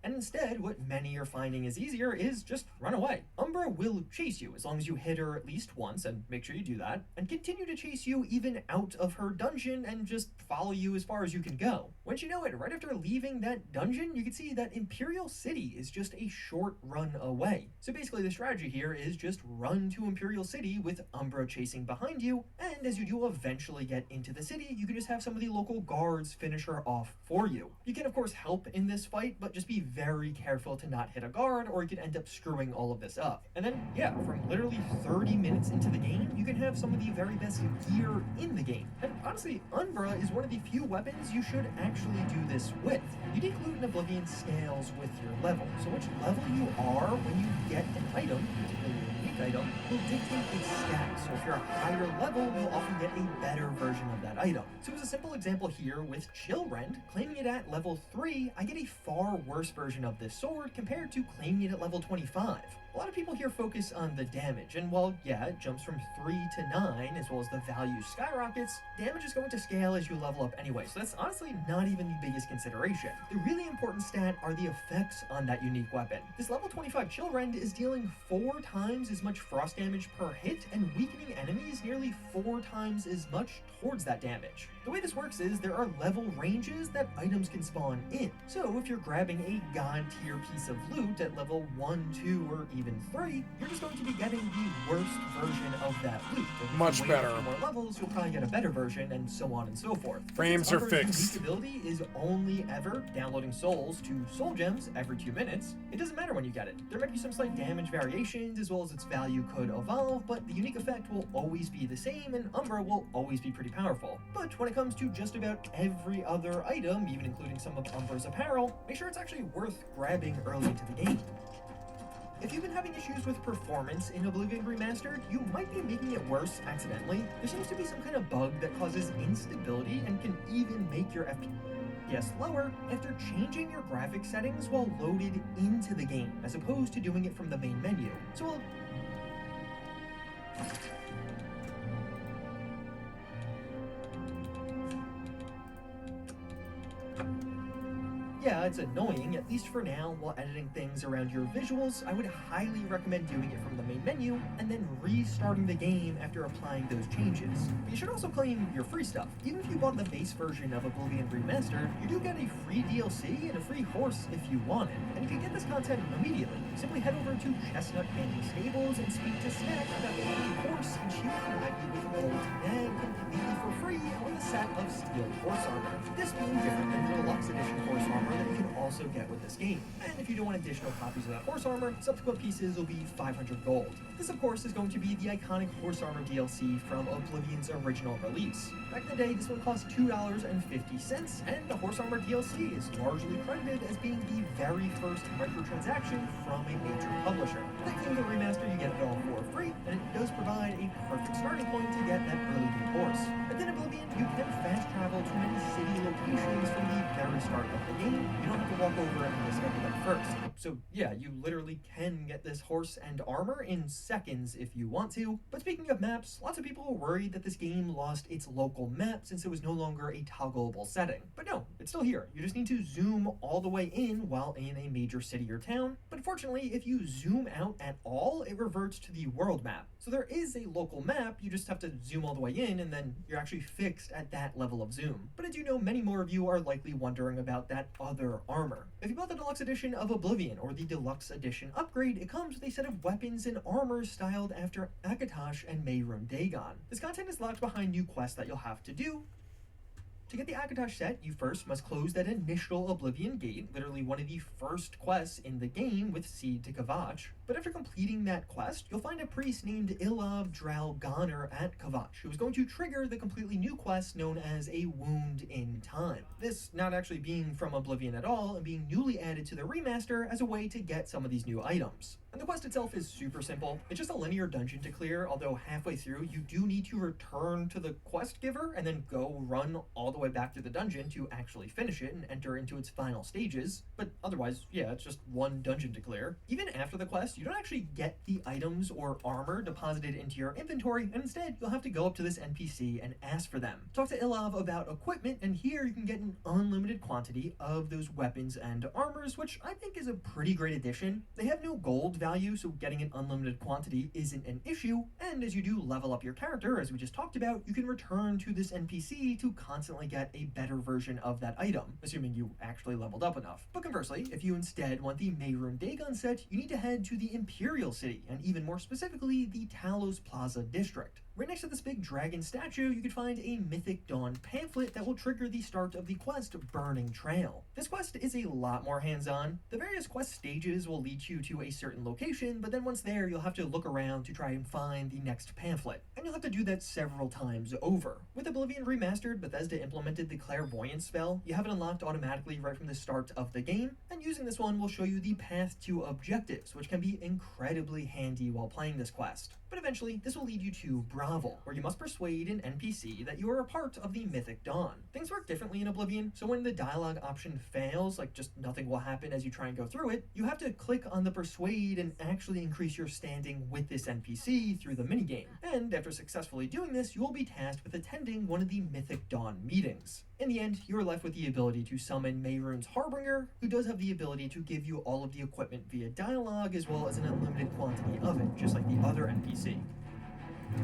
And instead, what many are finding is easier is just run away. Umbra will chase you as long as you hit her at least once, and make sure you do that, and continue to chase you even out of her dungeon and just follow you as far as you can go. Once you know it, right after leaving that dungeon, you can see that Imperial City is just a short run away. So basically the strategy here is just run to Imperial City with Umbra chasing behind you, and as you do eventually get into the city, you can just have some of the local guards finish her off for you. You can of course help in this fight, but just be very careful to not hit a guard or you could end up screwing all of this up. And then, yeah, from literally 30 minutes into the game, you can have some of the very best gear in the game. And honestly, Umbra is one of the few weapons you should actually do this with. Unique loot in Oblivion scales with your level. So which level you are when you get an item, particularly a unique item, will dictate its stats. So if you're a higher level, you'll often get a better version of that item. So as a simple example here with Chillrend, claiming it at level 3, I get a far worse version of this sword compared to claiming it at level 25. A lot of people here focus on the damage, and while, yeah, it jumps from 3 to 9, as well as the value skyrockets, damage is going to scale as you level up anyway, so that's honestly not even the biggest consideration. The really important stat are the effects on that unique weapon. This level 25 Chillrend is dealing 4 times as much frost damage per hit, and weakening enemies nearly 4 times as much towards that damage. The way this works is there are level ranges that items can spawn in. So if you're grabbing a god tier piece of loot at level 1, 2, or even 3, you're just going to be getting the worst version of that loot. And Much if you wait better. a few more levels, you'll probably get a better version, and so on and so forth. Frames Since are Umbra's fixed. unique ability is only ever downloading souls to soul gems every 2 minutes, it doesn't matter when you get it. There might be some slight damage variations as well as its value could evolve, but the unique effect will always be the same, and Umbra will always be pretty powerful. But when it comes to just about every other item, even including some of Umbra's apparel, make sure it's actually worth grabbing early into the game. If you've been having issues with performance in Oblivion Remastered, you might be making it worse accidentally. There seems to be some kind of bug that causes instability and can even make your FPS lower after changing your graphics settings while loaded into the game, as opposed to doing it from the main menu. So yeah, it's annoying, at least for now, while editing things around your visuals, I would highly recommend doing it from the main menu, and then restarting the game after applying those changes. But you should also claim your free stuff. Even if you bought the base version of Oblivion Remastered, you do get a free DLC and a free horse if you want it. And you can get this content immediately. Simply head over to Chestnut Candy Stables and speak to Snack about getting a horse, and she will provide you with a gold tag completely for free on a set of steel horse armor. This being different than the deluxe edition horse armor that you can also get with this game. And if you don't want additional copies of that horse armor, subsequent pieces will be 500 gold. This of course is going to be the iconic horse armor DLC from Oblivion's original release. Back in the day, this one cost $2.50, and the horse armor DLC is largely credited as being the very first microtransaction from a major publisher. Thanks to the remaster, you get it all for free, and it does provide a perfect starting point to get that early game horse. Within Oblivion, you can fast travel to many city locations from the very start of the game. You don't have to walk over and discover them first. So yeah, you literally can get this horse and armor in seconds if you want to. But speaking of maps, lots of people were worried that this game lost its local map since it was no longer a toggleable setting. But no, it's still here. You just need to zoom all the way in while in a major city or town. But unfortunately, if you zoom out at all, it reverts to the world map. So there is a local map, you just have to zoom all the way in, and then you're actually fixed at that level of zoom. But I do know many more of you are likely wondering about that other armor. If you bought the deluxe edition of Oblivion or the deluxe edition upgrade, it comes with a set of weapons and armor styled after Akatosh and Mehrunes Dagon. This content is locked behind new quests that you'll have to do. To get the Akatosh set, you first must close that initial Oblivion gate, literally one of the first quests in the game with Seed to Kvatch. But after completing that quest, you'll find a priest named Ilav Dralgoner at Kvatch, who is going to trigger the completely new quest known as a Wound in Time. This not actually being from Oblivion at all, and being newly added to the remaster as a way to get some of these new items. And the quest itself is super simple. It's just a linear dungeon to clear, although halfway through you do need to return to the quest giver and then go run all the way back to the dungeon to actually finish it and enter into its final stages. But otherwise, yeah, it's just one dungeon to clear. Even after the quest, you don't actually get the items or armor deposited into your inventory, and instead you'll have to go up to this NPC and ask for them. Talk to Ilav about equipment, and here you can get an unlimited quantity of those weapons and armors, which I think is a pretty great addition. They have no gold value, so getting an unlimited quantity isn't an issue, and as you do level up your character, as we just talked about, you can return to this NPC to constantly get a better version of that item, assuming you actually leveled up enough. But conversely, if you instead want the Mehrunes Dagon set, you need to head to the Imperial City, and even more specifically, the Talos Plaza district. Right next to this big dragon statue, you can find a Mythic Dawn pamphlet that will trigger the start of the quest Burning Trail. This quest is a lot more hands-on. The various quest stages will lead you to a certain location, but then once there, you'll have to look around to try and find the next pamphlet. And you'll have to do that several times over. With Oblivion Remastered, Bethesda implemented the Clairvoyance spell. You have it unlocked automatically right from the start of the game, and using this one will show you the path to objectives, which can be incredibly handy while playing this quest. But eventually, this will lead you to Bravel, where you must persuade an NPC that you are a part of the Mythic Dawn. Things work differently in Oblivion, so when the dialogue option fails, like just nothing will happen as you try and go through it, you have to click on the persuade and actually increase your standing with this NPC through the minigame. And after successfully doing this, you will be tasked with attending one of the Mythic Dawn meetings. In the end, you are left with the ability to summon Mehrunes Harbinger, who does have the ability to give you all of the equipment via dialogue as well as an unlimited quantity of it, just like the other NPC.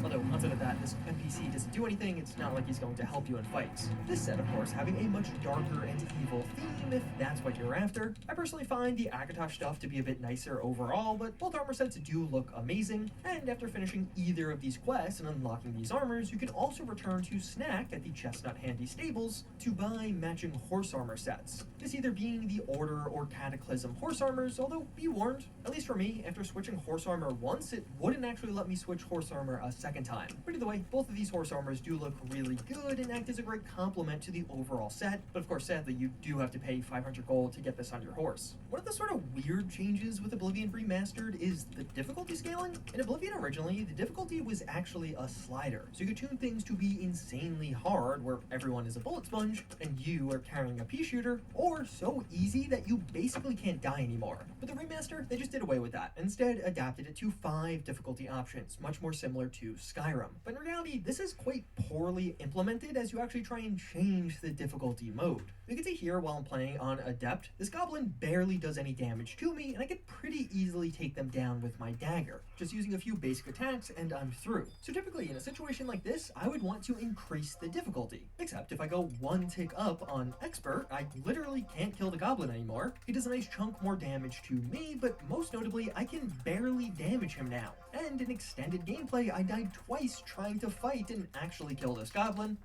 Although, outside of that, this NPC doesn't do anything, it's not like he's going to help you in fights. This set, of course, having a much darker and evil theme, if that's what you're after. I personally find the Akatosh stuff to be a bit nicer overall, but both armor sets do look amazing, and after finishing either of these quests and unlocking these armors, you can also return to Snack at the Chestnut Handy Stables to buy matching horse armor sets. This either being the Order or Cataclysm horse armors, although be warned, at least for me, after switching horse armor once, it wouldn't actually let me switch horse armor a second time. But either way, both of these horse armors do look really good and act as a great complement to the overall set, but of course sadly you do have to pay 500 gold to get this on your horse. One of the sort of weird changes with Oblivion Remastered is the difficulty scaling. In Oblivion originally, the difficulty was actually a slider, so you could tune things to be insanely hard where everyone is a bullet sponge and you are carrying a pea shooter, or so easy that you basically can't die anymore. With the remaster, they just did away with that, and instead adapted it to 5 difficulty options, much more similar to Skyrim. But in reality, this is quite poorly implemented as you actually try and change the difficulty mode. You can see here while I'm playing on Adept, this goblin barely does any damage to me, and I could pretty easily take them down with my dagger, just using a few basic attacks and I'm through. So typically in a situation like this, I would want to increase the difficulty. Except if I go one tick up on Expert, I literally can't kill the goblin anymore. He does a nice chunk more damage to me, but most notably, I can barely damage him now. And in extended gameplay, I died twice trying to fight and actually kill this goblin.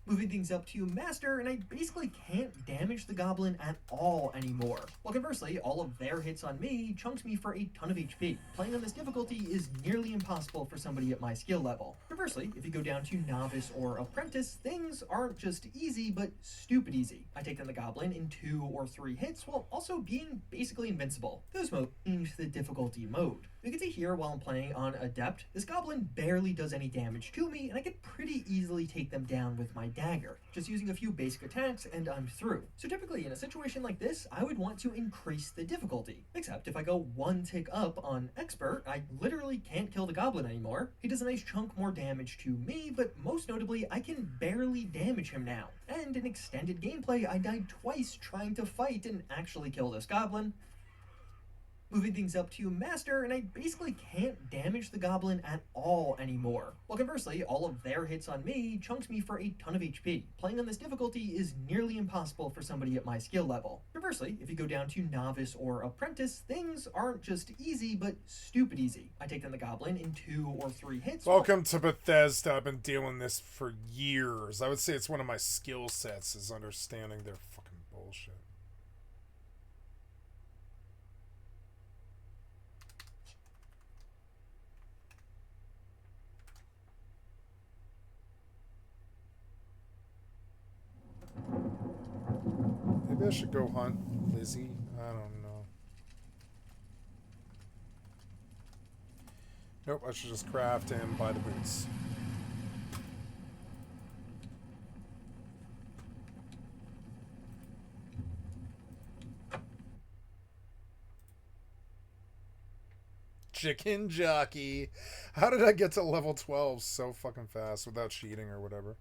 Moving things up to Master, and I basically can't damage the goblin at all anymore. While conversely, all of their hits on me chunks me for a ton of HP. Playing on this difficulty is nearly impossible for somebody at my skill level. Conversely, if you go down to Novice or Apprentice, things aren't just easy, but stupid easy. I take down the goblin in 2 or 3 hits while also being basically invincible. Those mode into the difficulty mode. You can see here while I'm playing on Adept, this goblin barely does any damage to me, and I could pretty easily take them down with my dagger, just using a few basic attacks and I'm through. So typically in a situation like this, I would want to increase the difficulty. Except if I go one tick up on Expert, I literally can't kill the goblin anymore. He does a nice chunk more damage to me, but most notably, I can barely damage him now. And in extended gameplay, I died twice trying to fight and actually kill this goblin. Moving things up to Master, and I basically can't damage the goblin at all anymore. While conversely, all of their hits on me chunks me for a ton of HP. Playing on this difficulty is nearly impossible for somebody at my skill level. Conversely, if you go down to Novice or Apprentice, things aren't just easy, but stupid easy. I take down the goblin in 2 or 3 hits. Welcome to Bethesda. I've been dealing this for years. I would say it's one of my skill sets is understanding their fucking bullshit. Maybe I should go hunt Lizzie. I don't know. Nope, I should just craft and buy the boots. Chicken jockey. How did I get to level 12 so fucking fast without cheating or whatever?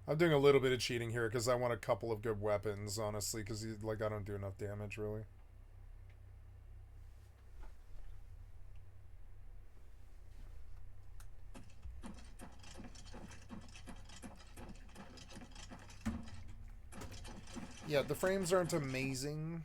I'm doing a little bit of cheating here because I want a couple of good weapons, honestly, because like I don't do enough damage, really. Yeah, the frames aren't amazing.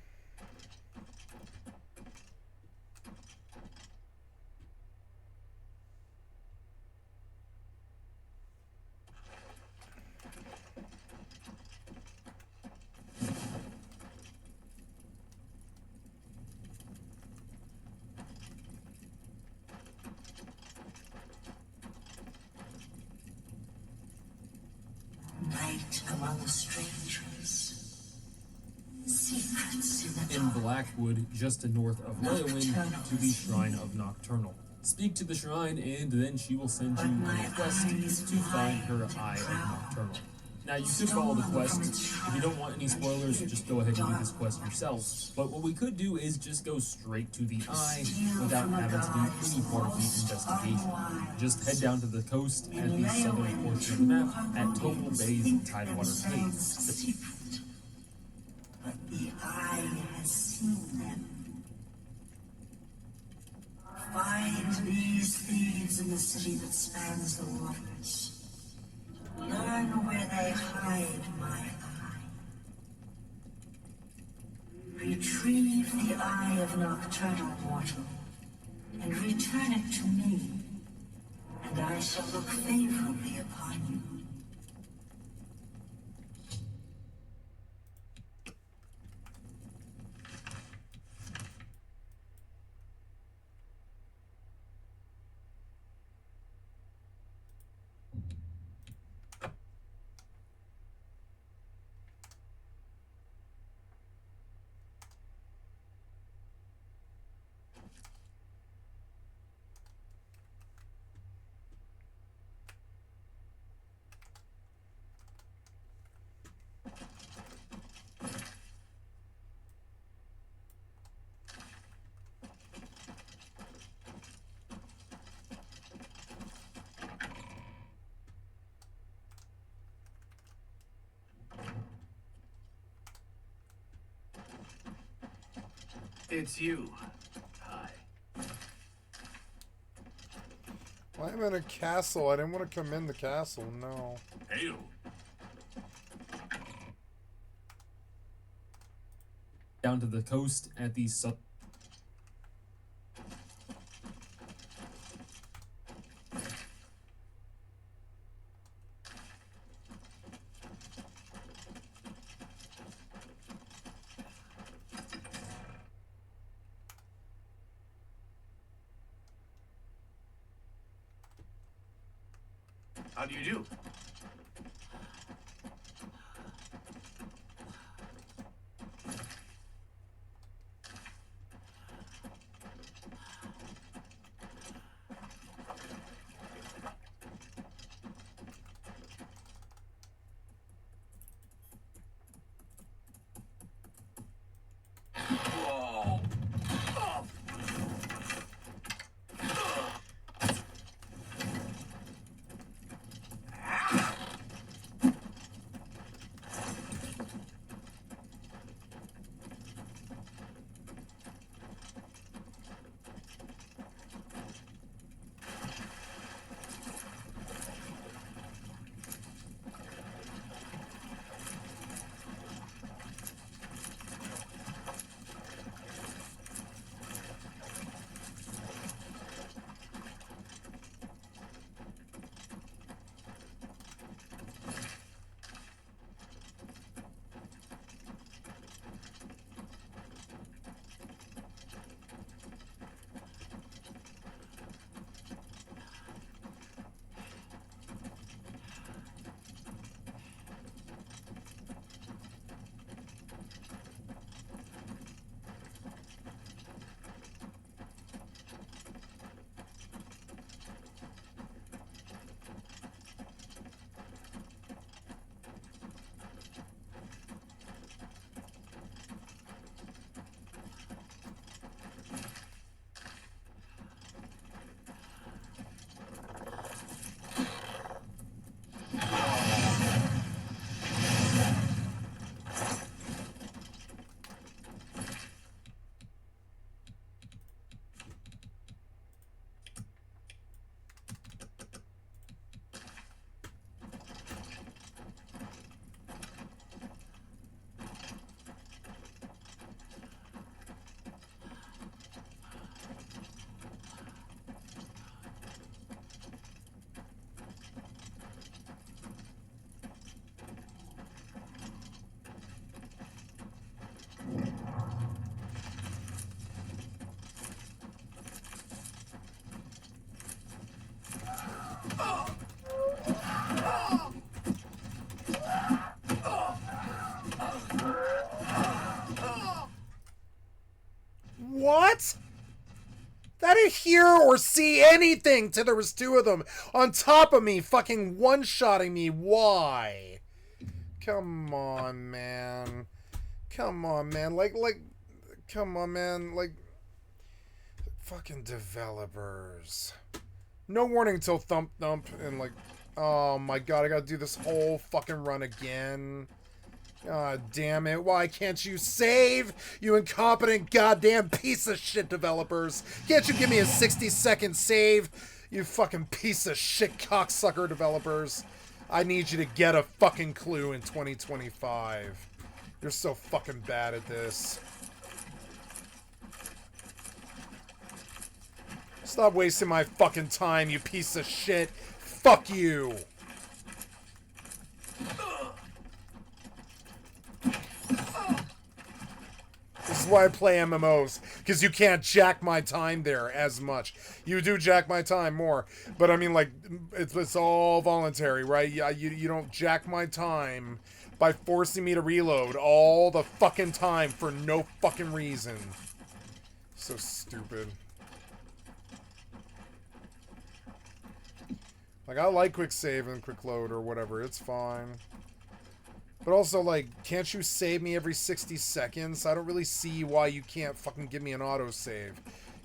Night among the strangers. Secrets in Blackwood, just to north of Leyawind, to the Shrine of Nocturnal. Speak to the shrine, and then she will send you a quest to find her Eye of Nocturnal. Now, you could follow the quest. If you don't want any spoilers, just go ahead and do this quest yourself. But what we could do is just go straight to the Eye without having to do any part of the investigation. Just head down to the coast at the southern portion of the map at Topal Bay's Tidewater Cave. But the Eye has seen them. Find these thieves in the city that spans the waters. Learn where they hide my eye. Retrieve the Eye of Nocturnal Mortal, and return it to me, and I shall look favorably upon you. It's you. Hi. I'm in a castle. I didn't want to come in the castle, no. Hail. Down to the coast at the sub. How do you do? What? I didn't hear or see anything till there was two of them on top of me fucking one-shotting me. Why? Come on, man. Come on, man. Come on, man. Fucking developers. No warning till thump thump and oh my god, I gotta do this whole fucking run again. God damn it. Why can't you save, you incompetent goddamn piece of shit developers? Can't you give me a 60-second save, you fucking piece of shit cocksucker developers? I need you to get a fucking clue in 2025. You're so fucking bad at this. Stop wasting my fucking time, you piece of shit. Fuck you. This is why I play MMOs, because you can't jack my time there as much. You do jack my time more, but I mean, it's all voluntary, right? You don't jack my time by forcing me to reload all the fucking time for no fucking reason. So stupid. I like quick save and quick load or whatever, it's fine. But also, can't you save me every 60 seconds? I don't really see why you can't fucking give me an autosave.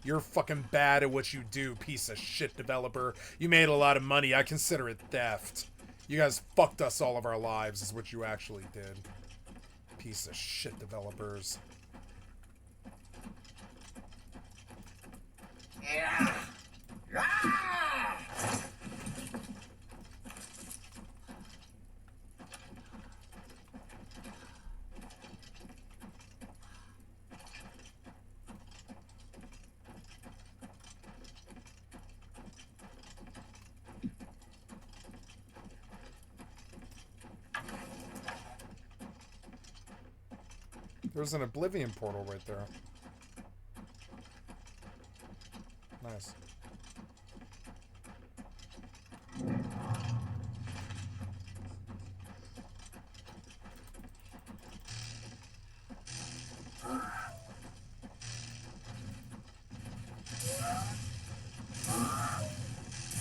You're fucking bad at what you do, piece of shit developer. You made a lot of money. I consider it theft. You guys fucked us all of our lives is what you actually did. Piece of shit developers. There's an Oblivion portal right there. Nice.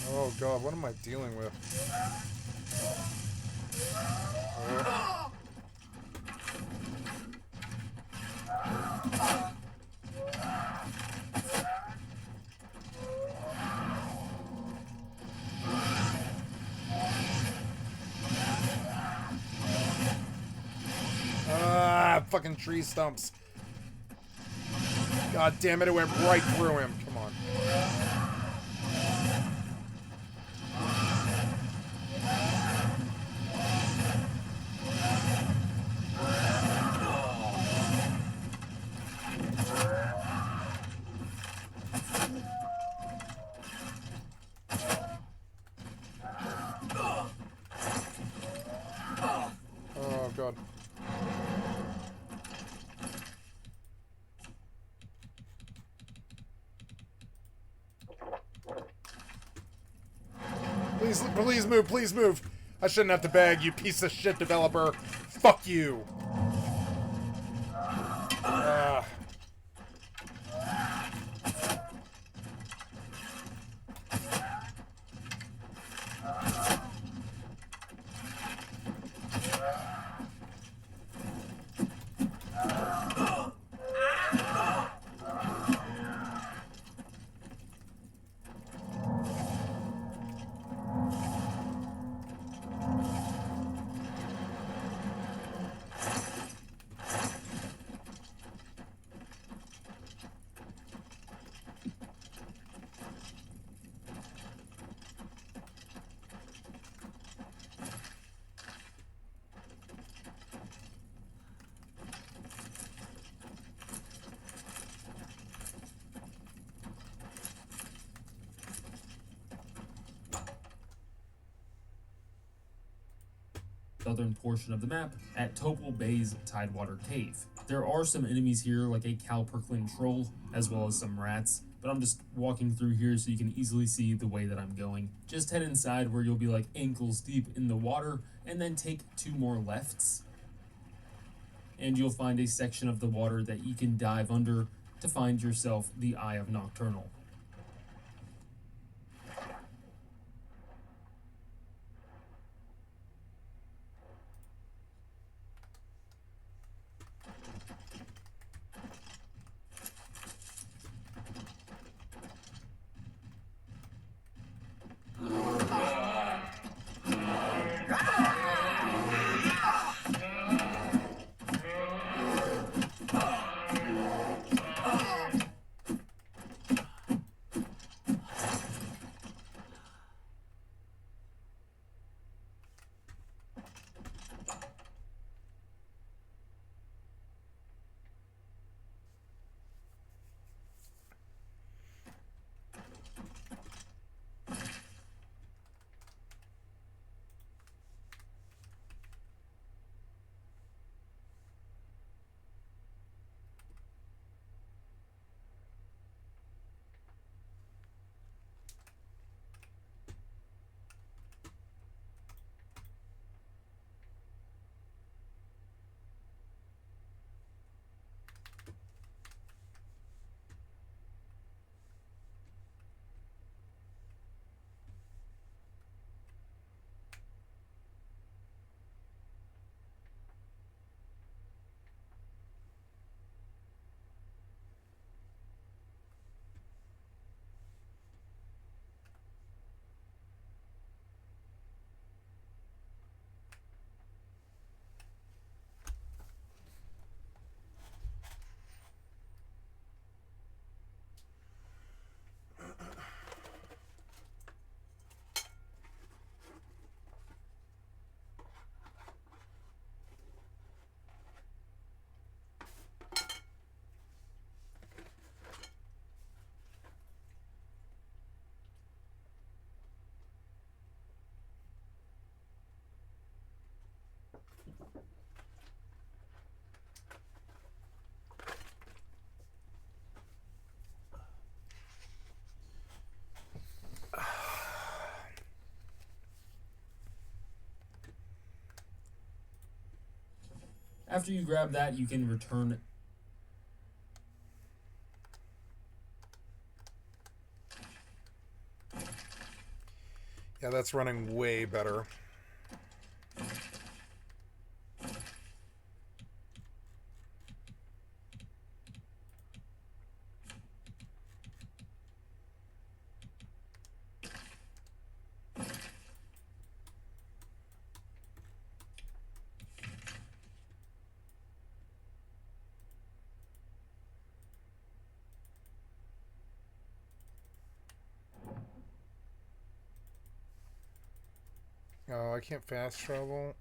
Oh god, what am I dealing with? Oh. Fucking tree stumps. God damn it, it went right through him. Come on. Oh god. Please move, please move. I shouldn't have to beg, you piece of shit developer. Fuck you. Southern portion of the map at Topol Bay's Tidewater Cave. There are some enemies here like a Calperclin troll as well as some rats, but I'm just walking through here so you can easily see the way that I'm going. Just head inside where you'll be like ankles deep in the water and then take 2 more lefts and you'll find a section of the water that you can dive under to find yourself the Eye of Nocturnal. After you grab that, you can return. Yeah, that's running way better. Oh, I can't fast travel.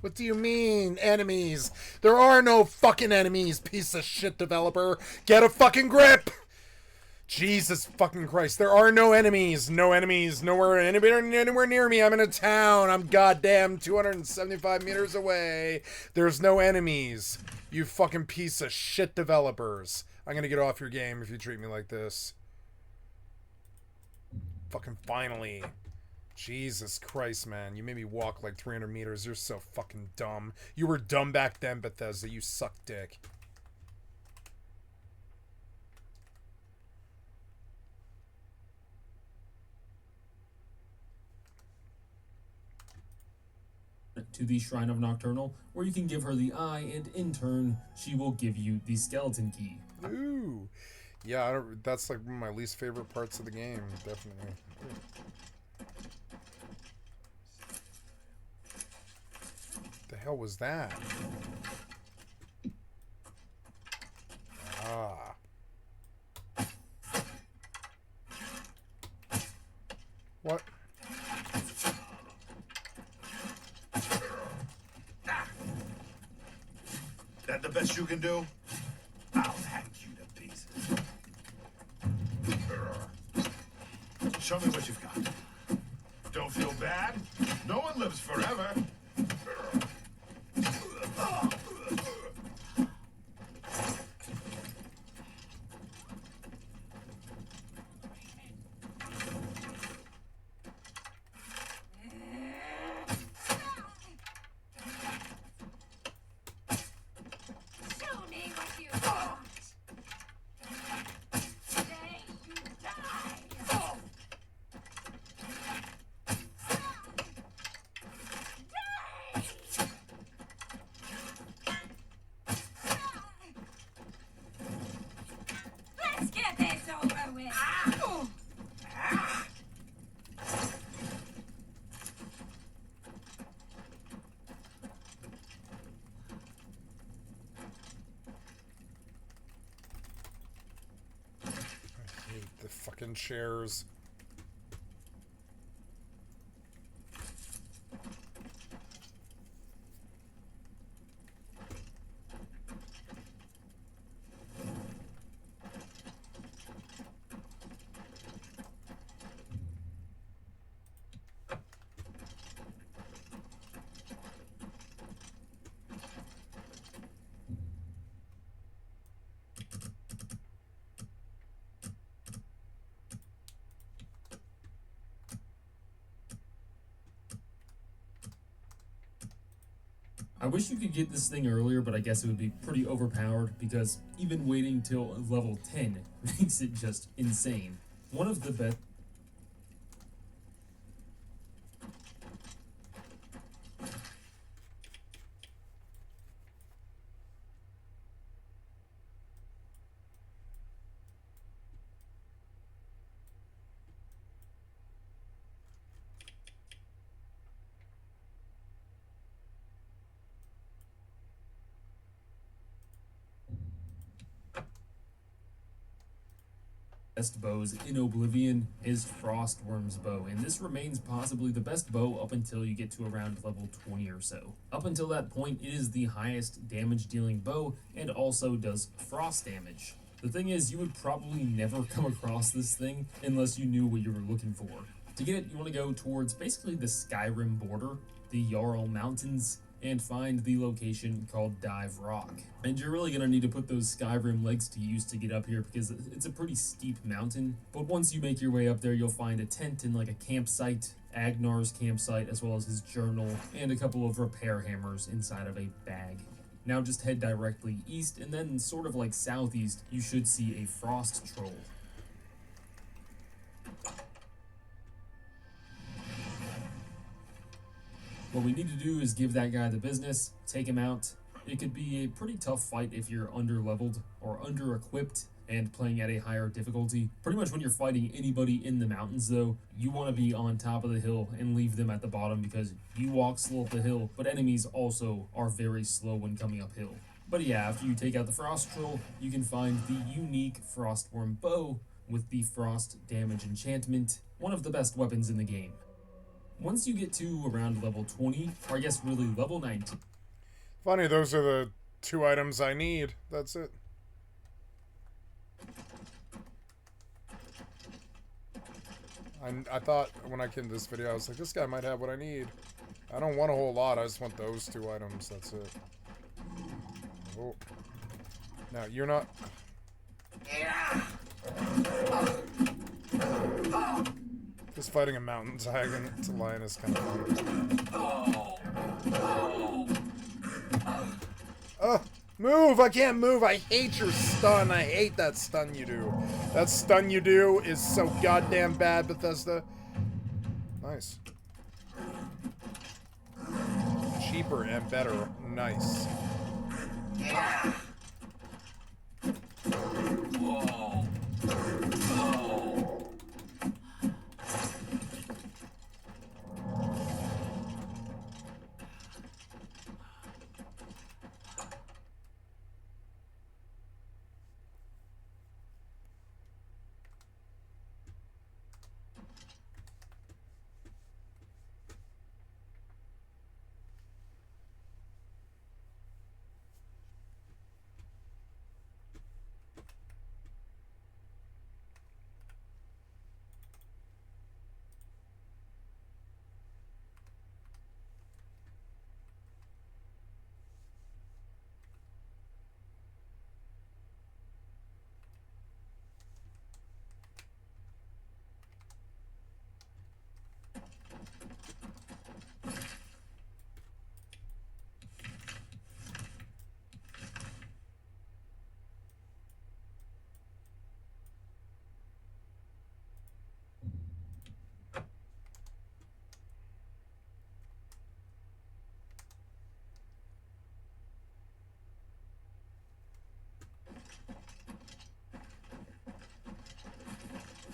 What do you mean, enemies? There are no fucking enemies, piece of shit developer. Get a fucking grip! Jesus fucking Christ. There are no enemies. No enemies. Nowhere, anywhere near me. I'm in a town. I'm goddamn 275 meters away. There's no enemies. You fucking piece of shit developers. I'm gonna get off your game if you treat me like this. Fucking finally. Jesus Christ, man. You made me walk like 300 meters. You're so fucking dumb. You were dumb back then, Bethesda. You suck dick. To the Shrine of Nocturnal, where you can give her the eye, and in turn, she will give you the skeleton key. Ooh. Yeah, that's like one of my least favorite parts of the game, definitely. The hell was that? Ah. What? That the best you can do? I'll hack you to pieces. Show me what you've got. Don't feel bad. No one lives forever. The fucking chairs. I wish you could get this thing earlier, but I guess it would be pretty overpowered because even waiting till level 10 makes it just insane. One of the best. Best bows in Oblivion is Frostworm's bow, and this remains possibly the best bow up until you get to around level 20 or so. Up until that point, it is the highest damage dealing bow and also does frost damage. The thing is, you would probably never come across this thing unless you knew what you were looking for. To get it, you want to go towards basically the Skyrim border, the Jarl Mountains, and find the location called Dive Rock. And you're really gonna need to put those Skyrim legs to use to get up here because it's a pretty steep mountain. But once you make your way up there, you'll find a tent and like a campsite, Agnar's campsite, as well as his journal, and a couple of repair hammers inside of a bag. Now just head directly east, and then sort of like southeast, you should see a frost troll. What we need to do is give that guy the business, take him out. It could be a pretty tough fight if you're under-leveled or under-equipped and playing at a higher difficulty. Pretty much when you're fighting anybody in the mountains though, you want to be on top of the hill and leave them at the bottom because you walk slow up the hill, but enemies also are very slow when coming uphill. But yeah, after you take out the frost troll, you can find the unique Frostworm bow with the frost damage enchantment, one of the best weapons in the game. Once you get to around level 20, or I guess really level 19. Funny, those are the 2 items I need. That's it. I thought when I came to this video, I was like, this guy might have what I need. I don't want a whole lot. I just want those 2 items. That's it. Oh. Now, you're not... Just fighting a mountain tiger to lion is kind of fun. Oh, move! I can't move! I hate your stun! I hate that stun you do. That stun you do is so goddamn bad, Bethesda. Nice. Cheaper and better. Nice. Whoa.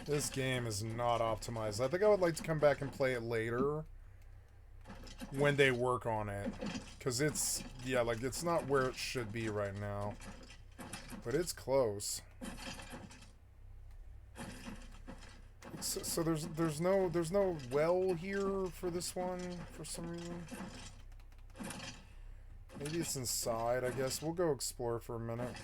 This game is not optimized. I think I would like to come back and play it later when they work on it. Because it's, yeah, like, it's not where it should be right now. But it's close. So there's no well here for this one for some reason. Maybe it's inside, I guess. We'll go explore for a minute.